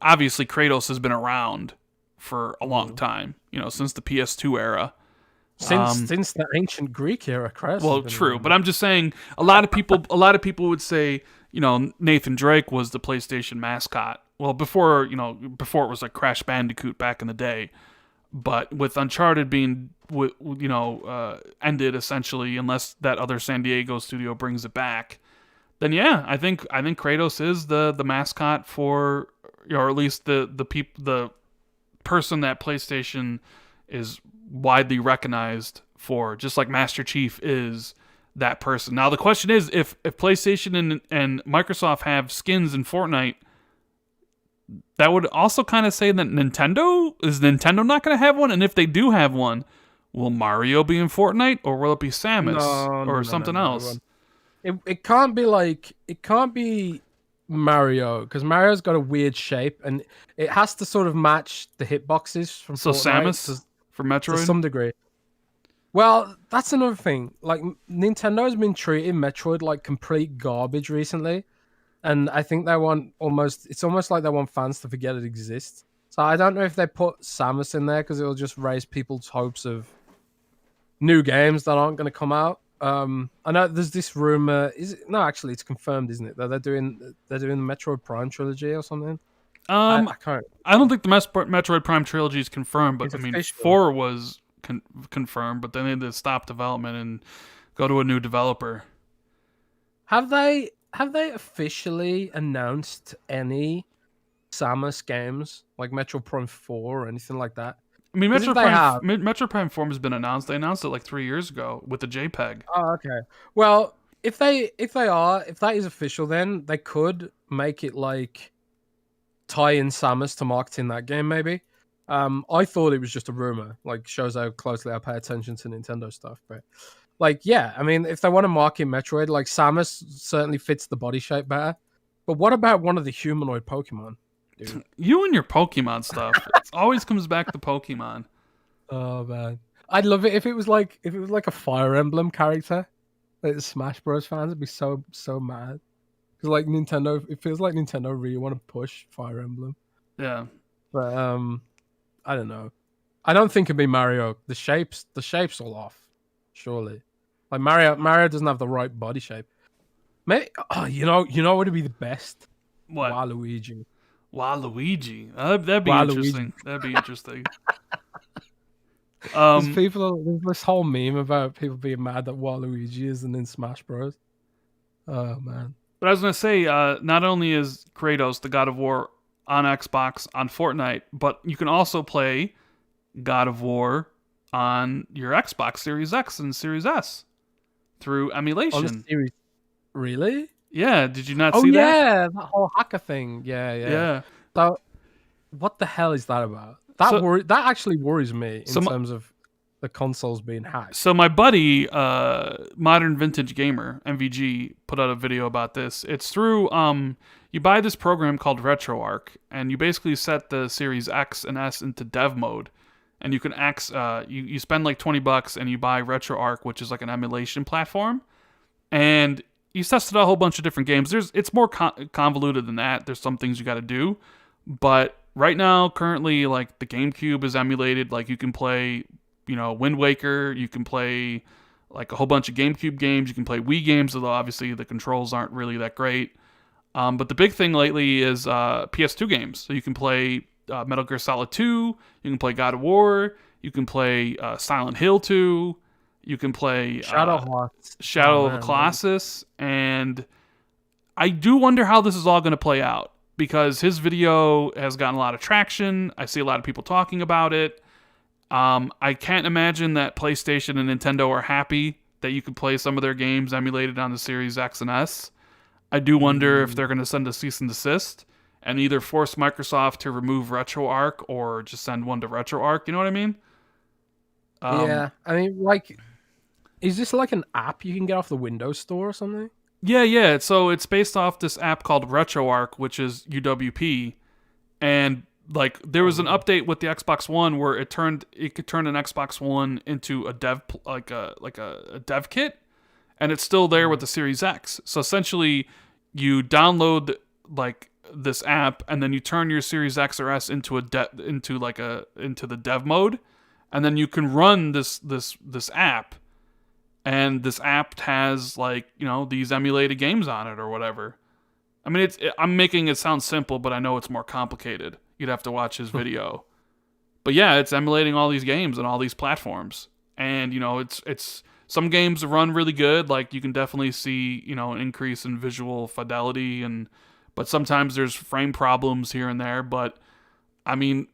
Speaker 1: obviously Kratos has been around for a long time, since the PS2 era.
Speaker 2: Since the ancient Greek era, Kratos.
Speaker 1: Well, true, around. But I'm just saying a lot of people would say, Nathan Drake was the PlayStation mascot, well, before it was like Crash Bandicoot back in the day, but with Uncharted being ended essentially, unless that other San Diego studio brings it back, then yeah, I think Kratos is the mascot for, or at least the person that PlayStation is widely recognized for, just like Master Chief is that person. Now the question is, if PlayStation and Microsoft have skins in Fortnite, that would also kind of say that Nintendo not going to have one? And if they do have one, will Mario be in Fortnite, or will it be Samus or something else?
Speaker 2: It can't be Mario, because Mario's got a weird shape and it has to sort of match the hitboxes from
Speaker 1: So
Speaker 2: Fortnite
Speaker 1: Samus from Metroid
Speaker 2: to some degree. Well, that's another thing. Like, Nintendo's been treating Metroid like complete garbage recently, and I think it's almost like they want fans to forget it exists. So I don't know if they put Samus in there because it'll just raise people's hopes of new games that aren't going to come out. I know there's this rumor. Actually, it's confirmed, isn't it? That they're doing the Metroid Prime trilogy or something. I can't.
Speaker 1: I don't think the Metroid Prime trilogy is confirmed, but
Speaker 2: It's
Speaker 1: I mean,
Speaker 2: official.
Speaker 1: 4 was confirmed, but then they had to stop development and go to a new developer.
Speaker 2: Have they officially announced any Samus games like Metroid Prime 4 or anything like that?
Speaker 1: I mean,
Speaker 2: 'Cause if
Speaker 1: Metroid Prime 4 has been announced. They announced it like 3 years ago with the JPEG.
Speaker 2: Oh, okay. Well, if that is official, then they could make it like tie in Samus to marketing that game, maybe. I thought it was just a rumor, like shows how closely I pay attention to Nintendo stuff. But like, yeah, I mean, if they want to market Metroid, like Samus certainly fits the body shape better. But what about one of the humanoid Pokemon, dude?
Speaker 1: You and your Pokemon stuff. It always comes back to Pokemon.
Speaker 2: Oh man, I'd love it if it was like a Fire Emblem character. Like the Smash Bros. Fans would be so mad. Because like Nintendo, it feels like Nintendo really want to push Fire Emblem.
Speaker 1: Yeah.
Speaker 2: But I don't know. I don't think it'd be Mario. The shape's all off. Surely, like Mario doesn't have the right body shape. Maybe you know what would be the best?
Speaker 1: What?
Speaker 2: Waluigi.
Speaker 1: Waluigi. That'd be
Speaker 2: Waluigi.
Speaker 1: interesting. That'd be interesting.
Speaker 2: There's this whole meme about people being mad that Waluigi isn't in Smash Bros. Oh man.
Speaker 1: But I was gonna say, not only is Kratos the God of War on Xbox on Fortnite, but you can also play God of War on your Xbox Series X and Series S through emulation.
Speaker 2: On the series. Really?
Speaker 1: Yeah, did you not
Speaker 2: Oh
Speaker 1: see that?
Speaker 2: yeah, that whole hacker thing. Yeah. So, what the hell is that about? That actually worries me in terms of the consoles being hacked.
Speaker 1: So my buddy, Modern Vintage Gamer, MVG, put out a video about this. It's through you buy this program called RetroArch, and you basically set the Series X and S into dev mode, and you can you spend like $20 and you buy RetroArch, which is like an emulation platform, and he's tested a whole bunch of different games. It's more convoluted than that. There's some things you got to do, but right now, currently, like the GameCube is emulated. Like you can play, Wind Waker. You can play like a whole bunch of GameCube games. You can play Wii games, although obviously the controls aren't really that great. But the big thing lately is PS2 games. So you can play Metal Gear Solid 2. You can play God of War. You can play Silent Hill 2. You can play Shadow of the Colossus. And I do wonder how this is all going to play out, because his video has gotten a lot of traction. I see a lot of people talking about it. I can't imagine that PlayStation and Nintendo are happy that you can play some of their games emulated on the Series X and S. I do wonder if they're going to send a cease and desist and either force Microsoft to remove RetroArch or just send one to RetroArch. You know what I mean?
Speaker 2: Yeah. I mean, like, is this like an app you can get off the Windows Store or something?
Speaker 1: Yeah. So it's based off this app called RetroArch, which is UWP, and like there was an update with the Xbox One where it could turn an Xbox One into a dev a dev kit, and it's still there with the Series X. So essentially, you download like this app, and then you turn your Series X or S into the dev mode, and then you can run this app. And this app has like, these emulated games on it or whatever. I mean, I'm making it sound simple, but I know it's more complicated. You'd have to watch his video. But yeah, it's emulating all these games and all these platforms. And it's some games run really good. Like you can definitely see an increase in visual fidelity, but sometimes there's frame problems here and there. But I mean,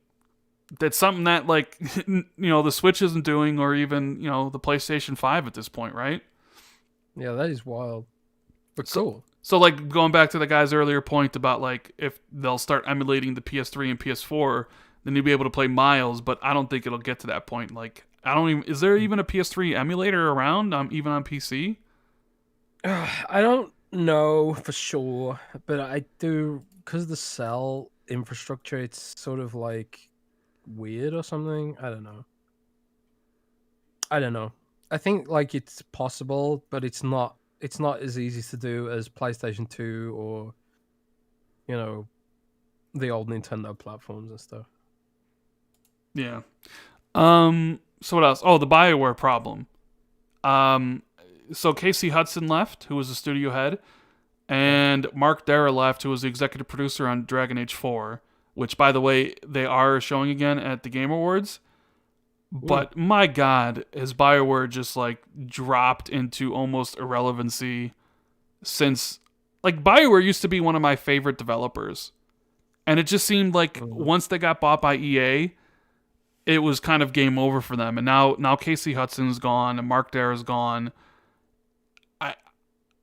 Speaker 1: that's something that like the Switch isn't doing, or even the PlayStation 5 at this point, right?
Speaker 2: Yeah, that is wild. But
Speaker 1: So,
Speaker 2: cool.
Speaker 1: so like going back to the guy's earlier point about like if they'll start emulating the PS3 and PS4, then you'll be able to play Miles. But I don't think it'll get to that point. Like I don't even. Is there even a PS3 emulator around? Even on PC?
Speaker 2: I don't know for sure, but I do, because the cell infrastructure, it's sort of like weird or something. I don't know. I don't know. I think like it's possible, but it's not. It's not as easy to do as PlayStation 2 or you know the old Nintendo platforms and stuff.
Speaker 1: Yeah. So what else? Oh, the BioWare problem. Um. So Casey Hudson left, who was the studio head,
Speaker 2: Yeah.
Speaker 1: and Mark Dara left, who was the executive producer on Dragon Age 4, which, by the way, they are showing again at the Game Awards. But my God, has BioWare just like dropped into almost irrelevancy since like BioWare used to be one of my favorite developers. And it just seemed like once they got bought by EA, it was kind of game over for them. And now Casey Hudson's gone and Mark Dara's gone.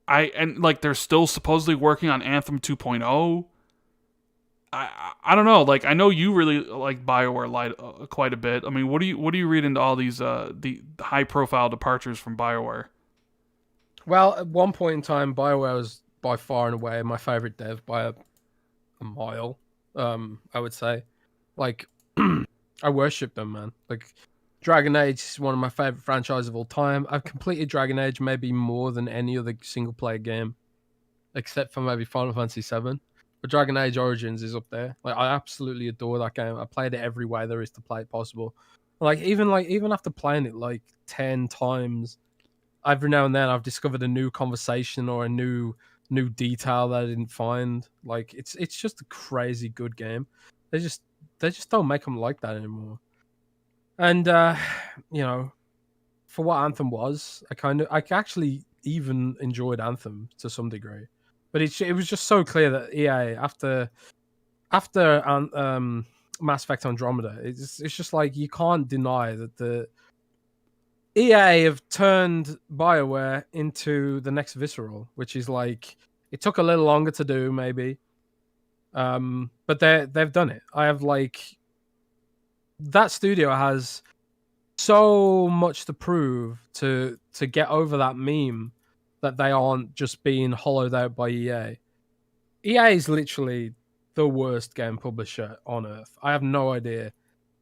Speaker 1: I and like they're still supposedly working on Anthem 2.0. I don't know. Like I know you really like BioWare quite a bit. I mean, what do you read into all these the high profile departures from BioWare?
Speaker 2: Well, at one point in time, BioWare was by far and away my favorite dev by a mile. I would say, like, I worship them, man. Like, Dragon Age is one of my favorite franchises of all time. I've completed Dragon Age maybe more than any other single player game, except for maybe Final Fantasy VII. But Dragon Age Origins is up there. Like, I absolutely adore that game. I played it every way there is to play it possible. Even after playing it like 10 times, every now and then I've discovered a new conversation or a new detail that I didn't find. Like it's just a crazy good game. They just don't make them like that anymore. And you know, for what Anthem was, I actually even enjoyed Anthem to some degree. But it was just so clear that EA after Mass Effect Andromeda, it's just like you can't deny that the EA have turned BioWare into the next Visceral, which is like it took a little longer to do, maybe, but they've done it. I have like that studio has so much to prove to get over that meme that they aren't just being hollowed out by EA. EA is literally the worst game publisher on earth. I have no idea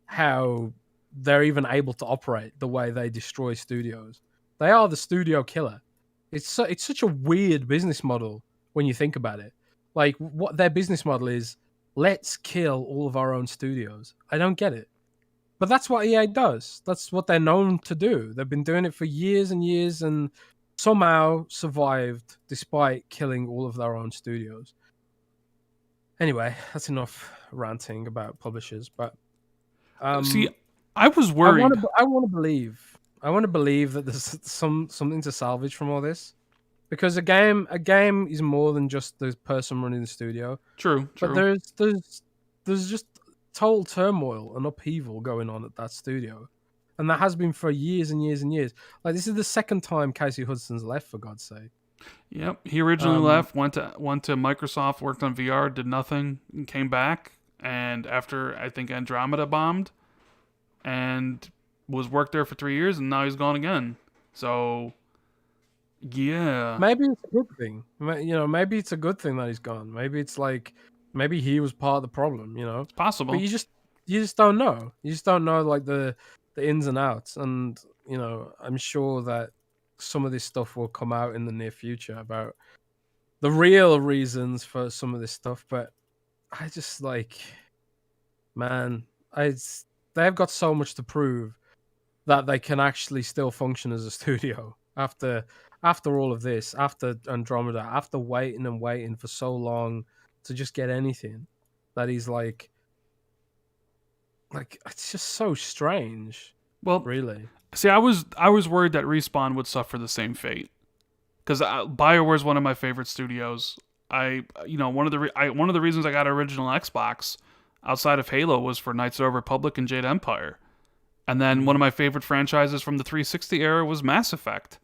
Speaker 2: how they're even able to operate the way they destroy studios. They are the studio killer. It's such a weird business model when you think about it. Like what their business model is, let's kill all of our own studios. I don't get it. But that's what EA does. That's what they're known to do. They've been doing it for years and years and somehow survived despite killing all of their own studios. Anyway, that's enough ranting about publishers, but
Speaker 1: See, I was worried.
Speaker 2: I want to believe that there's something to salvage from all this, because a game is more than just the person running the studio.
Speaker 1: True.
Speaker 2: But there's just total turmoil and upheaval going on at that studio, and that has been for years and years and years. Like this is the second time Casey Hudson's left, for God's sake.
Speaker 1: Yep. He originally left, went to Microsoft, worked on VR, did nothing, and came back. And after I think Andromeda bombed, and was worked there for 3 years, and now he's gone again. So, yeah,
Speaker 2: Maybe it's a good thing. Maybe it's a good thing that he's gone. Maybe it's like maybe he was part of the problem.
Speaker 1: it's possible.
Speaker 2: But you just don't know. You just don't know like the ins and outs. And I'm sure that some of this stuff will come out in the near future about the real reasons for some of this stuff. But I just like, man, they've got so much to prove that they can actually still function as a studio. after all of this, after Andromeda, after waiting and waiting for so long to just get anything, that he's like it's just so strange,
Speaker 1: Well,
Speaker 2: really.
Speaker 1: see, I was worried that Respawn would suffer the same fate because BioWare is one of my favorite studios. One of the reasons I got an original Xbox outside of Halo was for Knights of the Republic and Jade Empire. And then one of my favorite franchises from the 360 era was Mass Effect.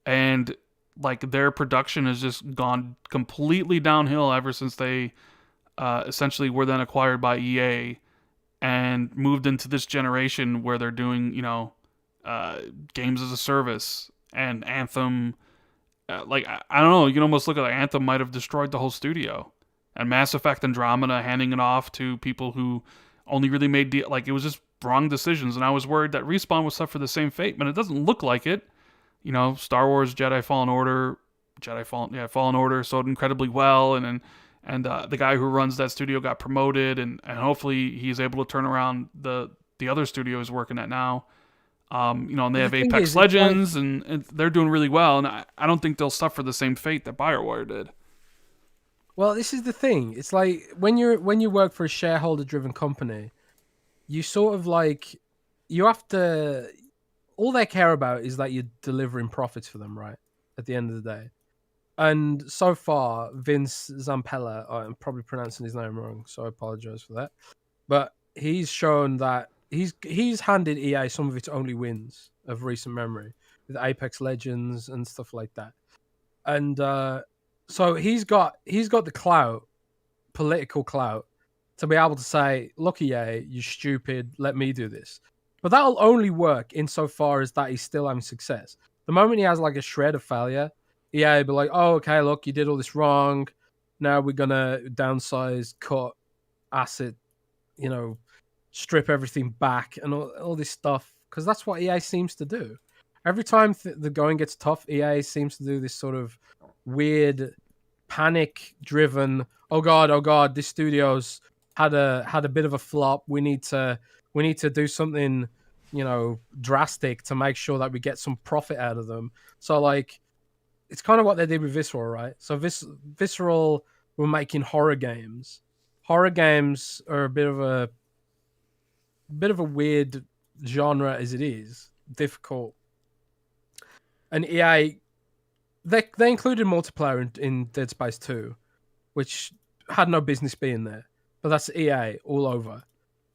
Speaker 1: And like their production has just gone completely downhill ever since they essentially were then acquired by EA and moved into this generation where they're doing, games as a service and Anthem. I don't know, you can almost look at like Anthem might have destroyed the whole studio, and Mass Effect Andromeda handing it off to people who only really made it was just wrong decisions, and I was worried that Respawn would suffer the same fate, but it doesn't look like it. Star Wars Fallen Order sold incredibly well, and the guy who runs that studio got promoted, and hopefully he's able to turn around the other studio he's working at now. And they have Apex Legends, and they're doing really well, and I don't think they'll suffer the same fate that BioWare did.
Speaker 2: Well, this is the thing. It's like when you work for a shareholder-driven company, you sort of you have to. All they care about is that you're delivering profits for them, right? At the end of the day. And so far, Vince Zampella, I'm probably pronouncing his name wrong, so I apologize for that. But he's shown that he's handed EA some of its only wins of recent memory with Apex Legends and stuff like that. And so he's got the clout, political clout, to be able to say, "Look, EA, you're stupid. Let me do this." But that'll only work insofar as that he's still having success. The moment he has like a shred of failure, EA will be like, "Oh, okay, look, you did all this wrong. Now we're gonna downsize, cut, asset, strip everything back, and all this stuff." Because that's what EA seems to do. Every time the going gets tough, EA seems to do this sort of weird, panic-driven. Oh god, this studio's had a bit of a flop. We need to do something, drastic to make sure that we get some profit out of them. So it's kind of what they did with Visceral, right? So Visceral were making horror games. Horror games are a bit of a weird genre as it is, difficult. And EA, they included multiplayer in Dead Space 2, which had no business being there. But that's EA all over.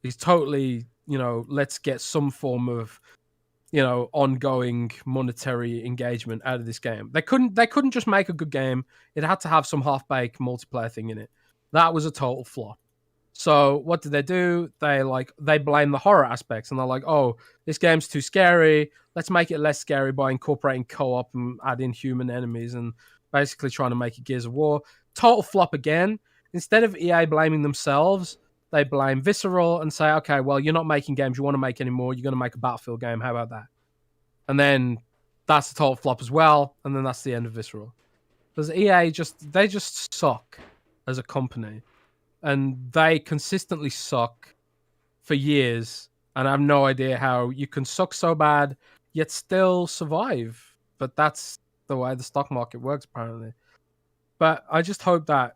Speaker 2: He's totally, let's get some form of, ongoing monetary engagement out of this game. They couldn't just make a good game. It had to have some half-baked multiplayer thing in it. That was a total flop. So what did they do? They blame the horror aspects, and they're like, "Oh, this game's too scary. Let's make it less scary by incorporating co-op and adding human enemies and basically trying to make it Gears of War." Total flop again. Instead of EA blaming themselves, they blame Visceral and say, "Okay, well, you're not making games you want to make anymore. You're going to make a Battlefield game. How about that?" And then that's a total flop as well. And then that's the end of Visceral. Because EA they just suck as a company. And they consistently suck for years. And I have no idea how you can suck so bad, yet still survive. But that's the way the stock market works, apparently. But I just hope that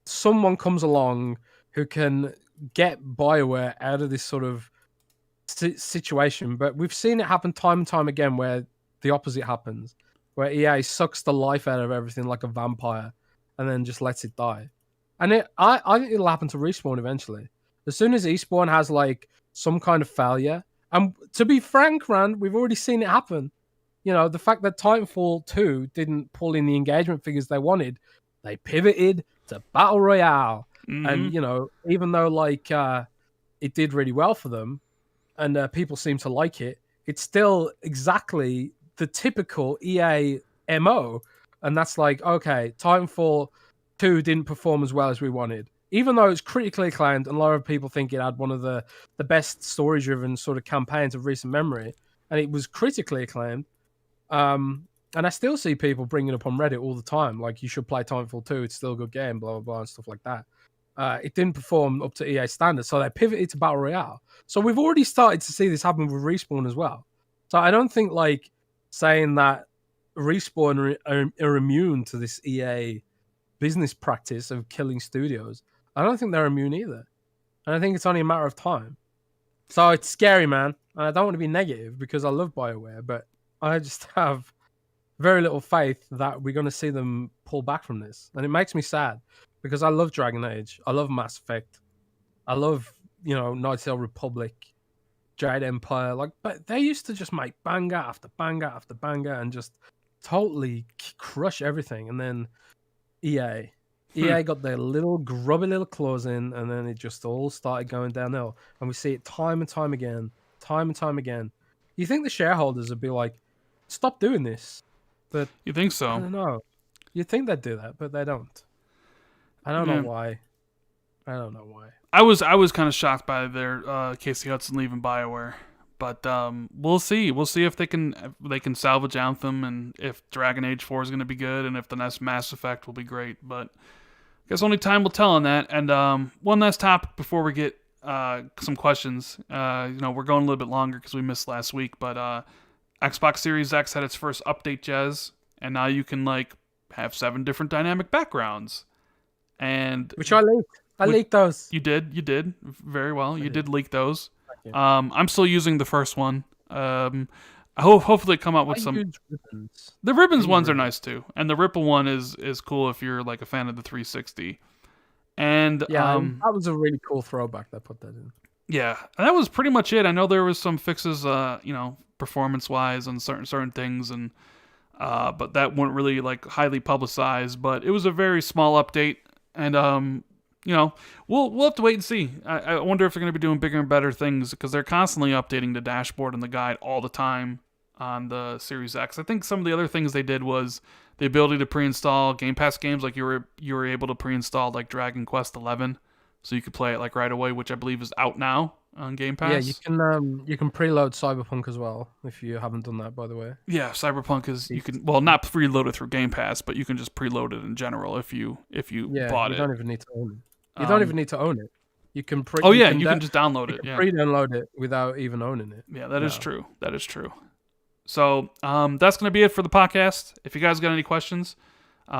Speaker 2: someone comes along who can get BioWare out of this sort of situation. But we've seen it happen time and time again where the opposite happens, where EA sucks the life out of everything like a vampire and then just lets it die. And I think it'll happen to Respawn eventually. As soon as Respawn has some kind of failure, and to be frank, Rand, we've already seen it happen. The fact that Titanfall 2 didn't pull in the engagement figures they wanted, they pivoted to Battle Royale.
Speaker 1: Mm-hmm.
Speaker 2: And, even though it did really well for them and people seem to like it, it's still exactly the typical EA MO. And that's okay, Titanfall 2 didn't perform as well as we wanted. Even though it's critically acclaimed and a lot of people think it had one of the best story-driven sort of campaigns of recent memory, and it was critically acclaimed. And I still see people bringing it up on Reddit all the time, you should play Titanfall 2, it's still a good game, blah, blah, blah, and stuff like that. It didn't perform up to EA standards, so they pivoted to Battle Royale. So we've already started to see this happen with Respawn as well. So I don't think, saying that Respawn are immune to this EA business practice of killing studios. I don't think they're immune either. And I think it's only a matter of time. So it's scary, man. And I don't want to be negative because I love BioWare, but I just have very little faith that we're going to see them pull back from this. And it makes me sad because I love Dragon Age. I love Mass Effect. I love, Knights of the Old Republic, Jade Empire. But they used to just make banger after banger after banger and just totally crush everything. And then EA got their little grubby little claws in, and then it just all started going downhill. And we see it time and time again, time and time again. You think the shareholders would be like, stop doing this? But
Speaker 1: You think so?
Speaker 2: I don't know. You'd think they'd do that, but they don't. I don't know why. I don't know why.
Speaker 1: I was kind of shocked by their Casey Hudson leaving BioWare, but we'll see. We'll see if they can salvage Anthem, and if Dragon Age 4 is going to be good, and if the next Mass Effect will be great. But I guess only time will tell on that. And one last topic before we get some questions. We're going a little bit longer because we missed last week, but Xbox Series X had its first update, Jez, and now you can have 7 different dynamic backgrounds. And
Speaker 2: which I leaked. I leaked those.
Speaker 1: You did very well. You did leak those. I'm still using the first one. I hopefully come up with some.
Speaker 2: Ribbons.
Speaker 1: The ribbons ones are nice too, and the Ripple one is cool if you're a fan of the 360. And
Speaker 2: that was a really cool throwback. They put that in.
Speaker 1: Yeah, and that was pretty much it. I know there was some fixes, performance wise on certain things, and but that weren't really highly publicized. But it was a very small update, and we'll have to wait and see. I wonder if they're going to be doing bigger and better things because they're constantly updating the dashboard and the guide all the time on the Series X. I think some of the other things they did was the ability to pre-install Game Pass games, like you were able to pre-install Dragon Quest 11, so you could play it like right away, which I believe is out now on Game Pass.
Speaker 2: Yeah, you can preload Cyberpunk as well if you haven't done that, by the way.
Speaker 1: Yeah, Cyberpunk is you can not preload it through Game Pass, but you can just preload it in general if you bought it.
Speaker 2: You don't even need to own it. You don't even need to own it. You can
Speaker 1: you can just download it. Yeah,
Speaker 2: pre-download it without even owning it.
Speaker 1: Yeah, that is true. That is true. So that's going to be it for the podcast. If you guys got any questions,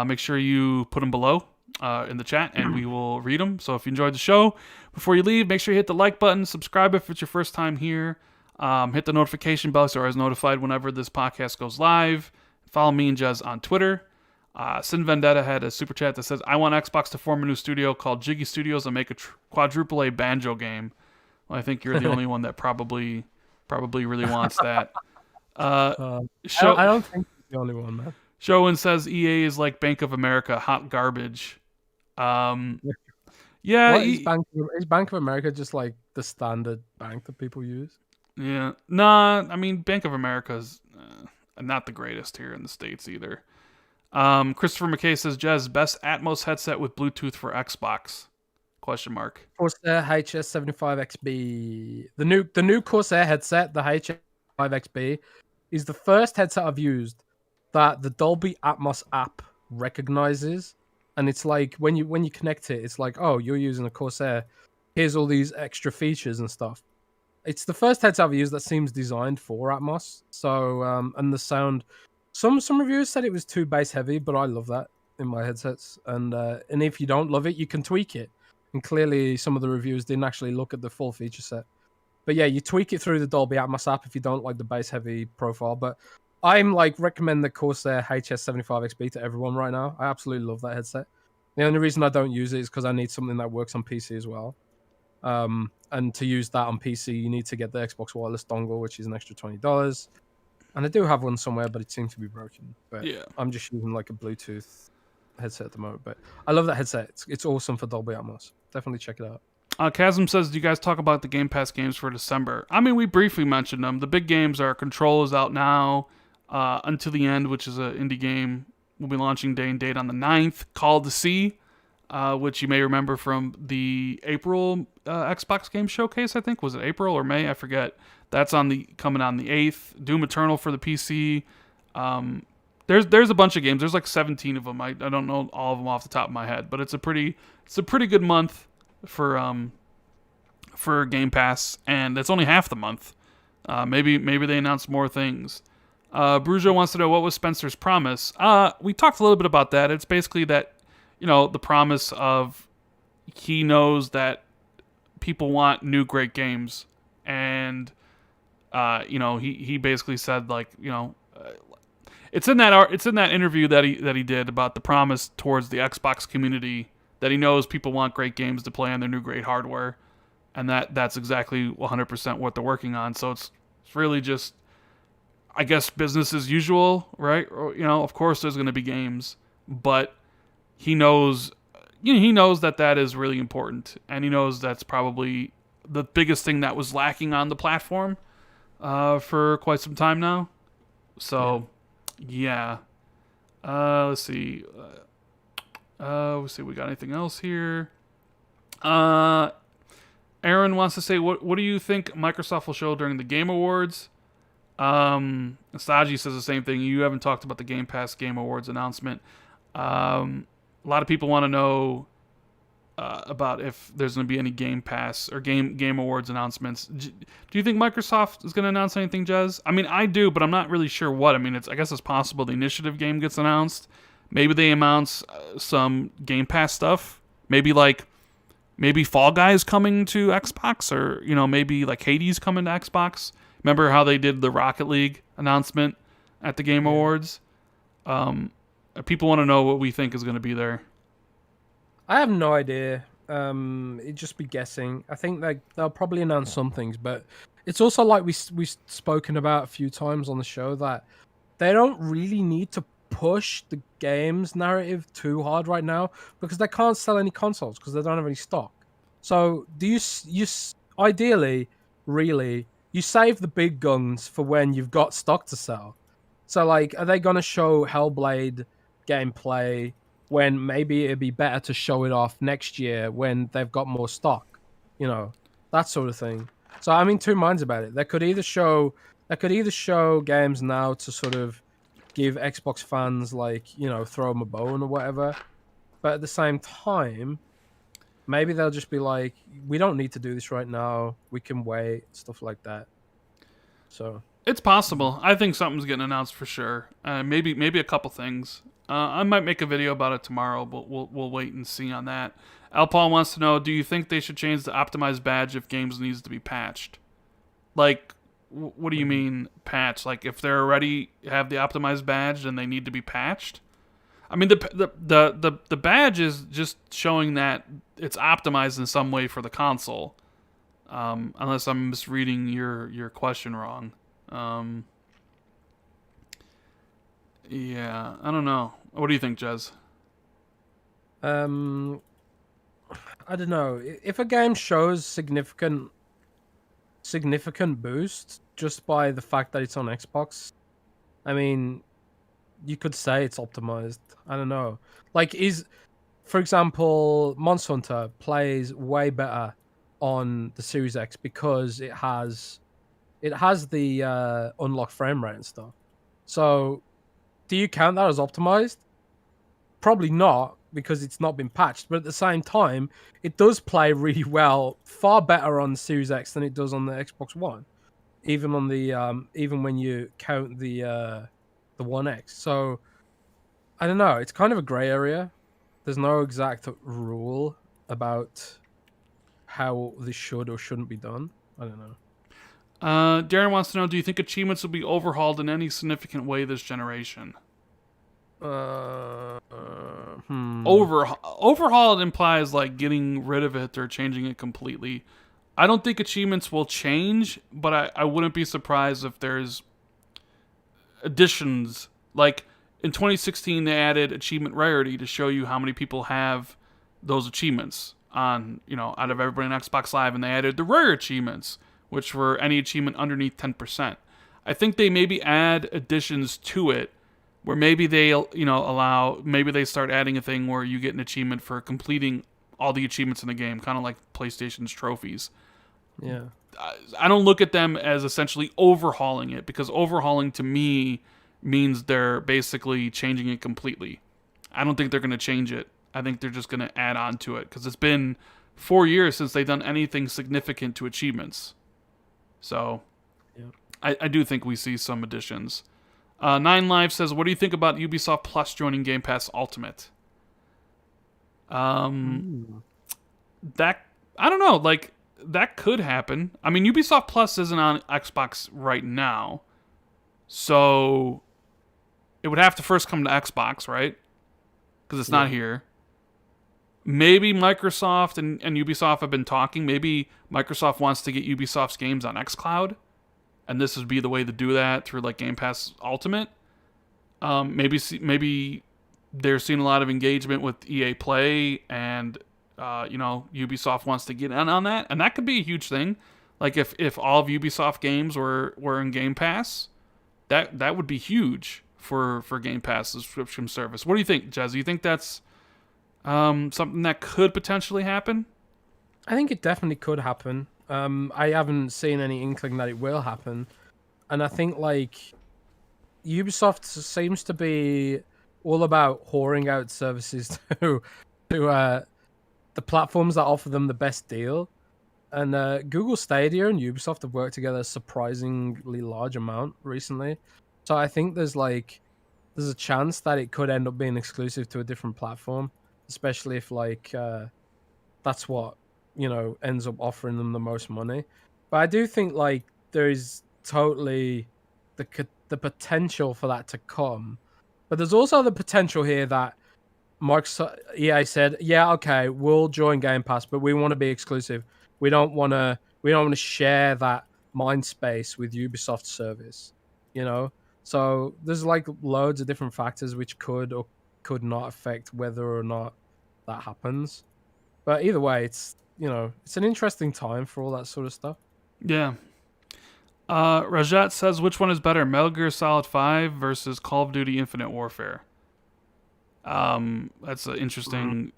Speaker 1: make sure you put them below in the chat, and we will read them. So if you enjoyed the show, before you leave, make sure you hit the like button, subscribe if it's your first time here, hit the notification bell so you're always notified whenever this podcast goes live. Follow me and Jez on Twitter. Sin Vendetta had a super chat that says, I want Xbox to form a new studio called Jiggy Studios and make a quadruple A banjo game. Well, I think you're the only one that probably really wants that.
Speaker 2: I don't think he's the only one, man.
Speaker 1: Showin says EA is like Bank of America, hot garbage. Yeah.
Speaker 2: Is Bank of America just like the standard bank that people use?
Speaker 1: Yeah. Nah, I mean, Bank of America's not the greatest here in the States either. Christopher McKay says, Jez, best Atmos headset with Bluetooth for Xbox? ?
Speaker 2: Corsair HS75XB. The new Corsair headset, the HS75XB, is the first headset I've used that the Dolby Atmos app recognizes, and it's like when you connect it, it's like, oh, you're using a Corsair. Here's all these extra features and stuff. It's the first headset I've used that seems designed for Atmos. So and the sound. Some reviewers said it was too bass heavy, but I love that in my headsets. And if you don't love it, you can tweak it. And clearly, some of the reviewers didn't actually look at the full feature set. But yeah, you tweak it through the Dolby Atmos app if you don't like the bass heavy profile. But I'm recommend the Corsair HS75XB to everyone right now. I absolutely love that headset. The only reason I don't use it is because I need something that works on PC as well. And to use that on PC, you need to get the Xbox Wireless dongle, which is an extra $20. And I do have one somewhere, but it seems to be broken. But yeah, I'm just using a Bluetooth headset at the moment. But I love that headset. It's awesome for Dolby Atmos. Definitely check it out.
Speaker 1: Chasm says, do you guys talk about the Game Pass games for December? I mean, we briefly mentioned them. The big games are Control is out now. Until the End, which is an indie game, will be launching day and date on the 9th. Call to Sea, which you may remember from the April Xbox Game Showcase, I think. Was it April or May? I forget. That's coming on the 8th. Doom Eternal for the PC. There's a bunch of games. There's 17 of them. I don't know all of them off the top of my head, but it's a pretty good month for Game Pass, and it's only half the month. Maybe they announce more things. Brujo wants to know, what was Spencer's promise? We talked a little bit about that. It's basically that, the promise of he knows that people want new great games, and he basically said, like, it's in that interview that he did about the promise towards the Xbox community, that he knows people want great games to play on their new great hardware, and that's exactly 100% what they're working on. So it's really just, I guess, business as usual, right? Or, of course there's going to be games, but he knows that is really important, and he knows that's probably the biggest thing that was lacking on the platform for quite some time now. So, yeah. Let's see. Let's see. We got anything else here? Aaron wants to say, what do you think Microsoft will show during the Game Awards? Saji says the same thing. You haven't talked about the Game Pass Game Awards announcement. A lot of people want to know about if there's going to be any Game Pass or Game Awards announcements. Do you think Microsoft is going to announce anything, Jez? I mean, I do, but I'm not really sure what. I mean, I guess it's possible the Initiative game gets announced. Maybe they announce some Game Pass stuff. Maybe Fall Guys coming to Xbox, or maybe like Hades coming to Xbox. Remember how they did the Rocket League announcement at the Game Awards? People want to know what we think is going to be there.
Speaker 2: I have no idea. It'd just be guessing. I think they'll probably announce some things, but it's also like we've spoken about a few times on the show, that they don't really need to push the games narrative too hard right now, because they can't sell any consoles because they don't have any stock. So do you ideally, really, you save the big guns for when you've got stock to sell? So, like, are they going to show Hellblade gameplay when maybe it'd be better to show it off next year when they've got more stock? That sort of thing. So I'm in two minds about it. They could either show games now to sort of give Xbox fans, like, throw them a bone or whatever. But at the same time, maybe they'll just be like, we don't need to do this right now. We can wait, stuff like that. So
Speaker 1: it's possible. I think something's getting announced for sure. Maybe a couple things. I might make a video about it tomorrow, but we'll wait and see on that. Al Paul wants to know, do you think they should change the optimized badge if games needs to be patched? Like, what do you mean patched? Like, if they already have the optimized badge, then they need to be patched? I mean, the badge is just showing that it's optimized in some way for the console. Unless I'm misreading your question wrong. Yeah, I don't know. What do you think, Jez?
Speaker 2: I don't know. If a game shows significant boost just by the fact that it's on Xbox, I mean, you could say it's optimized. I don't know. Like, for example, Monster Hunter plays way better on the Series X because it has the unlocked frame rate and stuff. So, do you count that as optimized? Probably not, because it's not been patched. But at the same time, it does play really well, far better on the Series X than it does on the Xbox One, even on the even when you count the One X. So I don't know. It's kind of a gray area. There's no exact rule about how this should or shouldn't be done. I don't know.
Speaker 1: Darren wants to know, do you think achievements will be overhauled in any significant way this generation? Overhauled implies like getting rid of it or changing it completely. I don't think achievements will change, but I wouldn't be surprised if there's additions. Like in 2016, they added achievement rarity to show you how many people have those achievements on, out of everybody on Xbox Live, and they added the rare achievements, which were any achievement underneath 10%. I think they maybe add additions to it, where maybe they, maybe they start adding a thing where you get an achievement for completing all the achievements in the game, kind of like PlayStation's trophies.
Speaker 2: Yeah.
Speaker 1: I don't look at them as essentially overhauling it, because overhauling to me means they're basically changing it completely. I don't think they're going to change it. I think they're just going to add on to it, because it's been 4 years since they've done anything significant to achievements. So, yeah. I do think we see some additions. Nine Live says, "What do you think about Ubisoft Plus joining Game Pass Ultimate?"
Speaker 2: Ooh.
Speaker 1: That I don't know. Like that could happen. I mean, Ubisoft Plus isn't on Xbox right now, so it would have to first come to Xbox, right? Because it's not here. Maybe Microsoft and Ubisoft have been talking. Maybe Microsoft wants to get Ubisoft's games on xCloud, and this would be the way to do that through like Game Pass Ultimate. Maybe they're seeing a lot of engagement with EA Play, and Ubisoft wants to get in on that, and that could be a huge thing. Like if all of Ubisoft games were in Game Pass, that would be huge for Game Pass subscription service. What do you think, Jez? Do you think that's something that could potentially happen?
Speaker 2: I think it definitely could happen. I haven't seen any inkling that it will happen, and I think like Ubisoft seems to be all about whoring out services to the platforms that offer them the best deal. And Google Stadia and Ubisoft have worked together a surprisingly large amount recently. So I think there's a chance that it could end up being exclusive to a different platform, especially if that's what ends up offering them the most money. But I do think there is totally the potential for that to come. But there's also the potential here that Microsoft EA said, yeah, okay, we'll join Game Pass, but we want to be exclusive. We don't want to share that mind space with Ubisoft service, So there's loads of different factors which could or could not affect whether or not that happens. But either way, it's an interesting time for all that sort of stuff.
Speaker 1: Yeah. Rajat says, which one is better, Metal Gear Solid 5 versus Call of Duty Infinite Warfare? That's an interesting.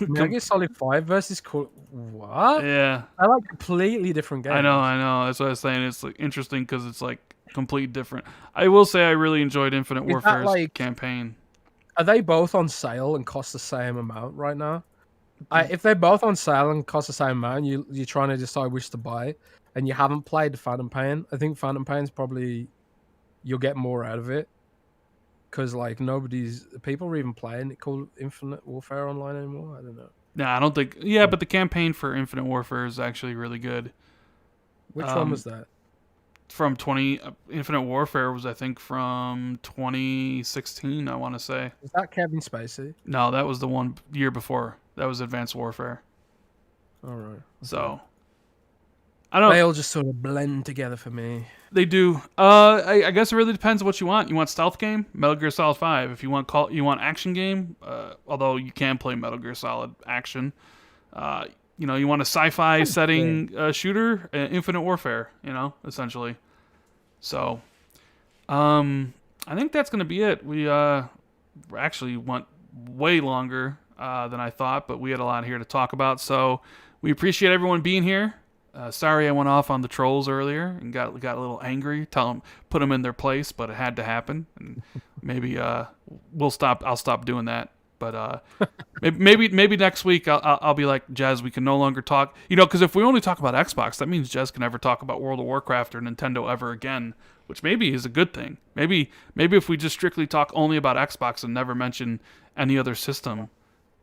Speaker 2: Metal Gear Solid 5 versus what?
Speaker 1: Yeah,
Speaker 2: I like completely different games.
Speaker 1: I know. That's what I was saying. It's interesting because it's completely different. I will say I really enjoyed Infinite Warfare's campaign.
Speaker 2: Are they both on sale and cost the same amount right now? If they're both on sale and cost the same amount, you're trying to decide which to buy, and you haven't played Phantom Pain. I think Phantom Pain's probably you'll get more out of it. Because people are even playing it called Infinite Warfare Online anymore. I don't know.
Speaker 1: Nah, I don't think. Yeah, but the campaign for Infinite Warfare is actually really good.
Speaker 2: Which one was that?
Speaker 1: From Infinite Warfare was, I think, from 2016. I want to say.
Speaker 2: Is that Kevin Spacey?
Speaker 1: No, that was the one year before. That was Advanced Warfare.
Speaker 2: All right. Okay.
Speaker 1: So I don't.
Speaker 2: They all just sort of blend together for me.
Speaker 1: They do. I guess it really depends on what you want. You want stealth game? Metal Gear Solid 5. If you want action game, although you can play Metal Gear Solid action. You want a sci-fi setting shooter, Infinite Warfare. Essentially. So, I think that's gonna be it. We actually went way longer than I thought, but we had a lot here to talk about. So we appreciate everyone being here. Sorry I went off on the trolls earlier and got a little angry. Put them in their place, but it had to happen. And maybe I'll stop doing that. But maybe next week I'll be like, Jez, we can no longer talk. Because if we only talk about Xbox, that means Jez can never talk about World of Warcraft or Nintendo ever again, which maybe is a good thing. Maybe if we just strictly talk only about Xbox and never mention any other system,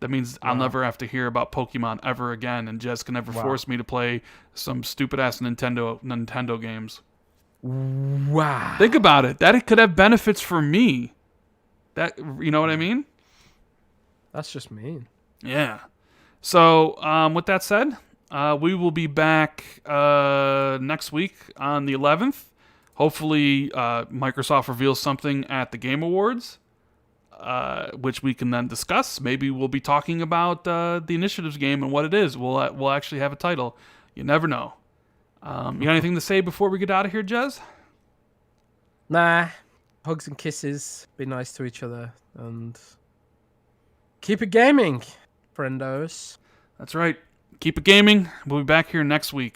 Speaker 1: that means I'll never have to hear about Pokemon ever again, and Jez can never force me to play some stupid-ass Nintendo games.
Speaker 2: Wow.
Speaker 1: Think about it. That could have benefits for me. You know what I mean?
Speaker 2: That's just mean.
Speaker 1: Yeah. So, with that said, we will be back next week on the 11th. Hopefully, Microsoft reveals something at the Game Awards. Which we can then discuss. Maybe we'll be talking about the Initiatives game and what it is. We'll actually have a title. You never know. You got anything to say before we get out of here, Jez?
Speaker 2: Nah. Hugs and kisses. Be nice to each other. And keep it gaming, friendos.
Speaker 1: That's right. Keep it gaming. We'll be back here next week.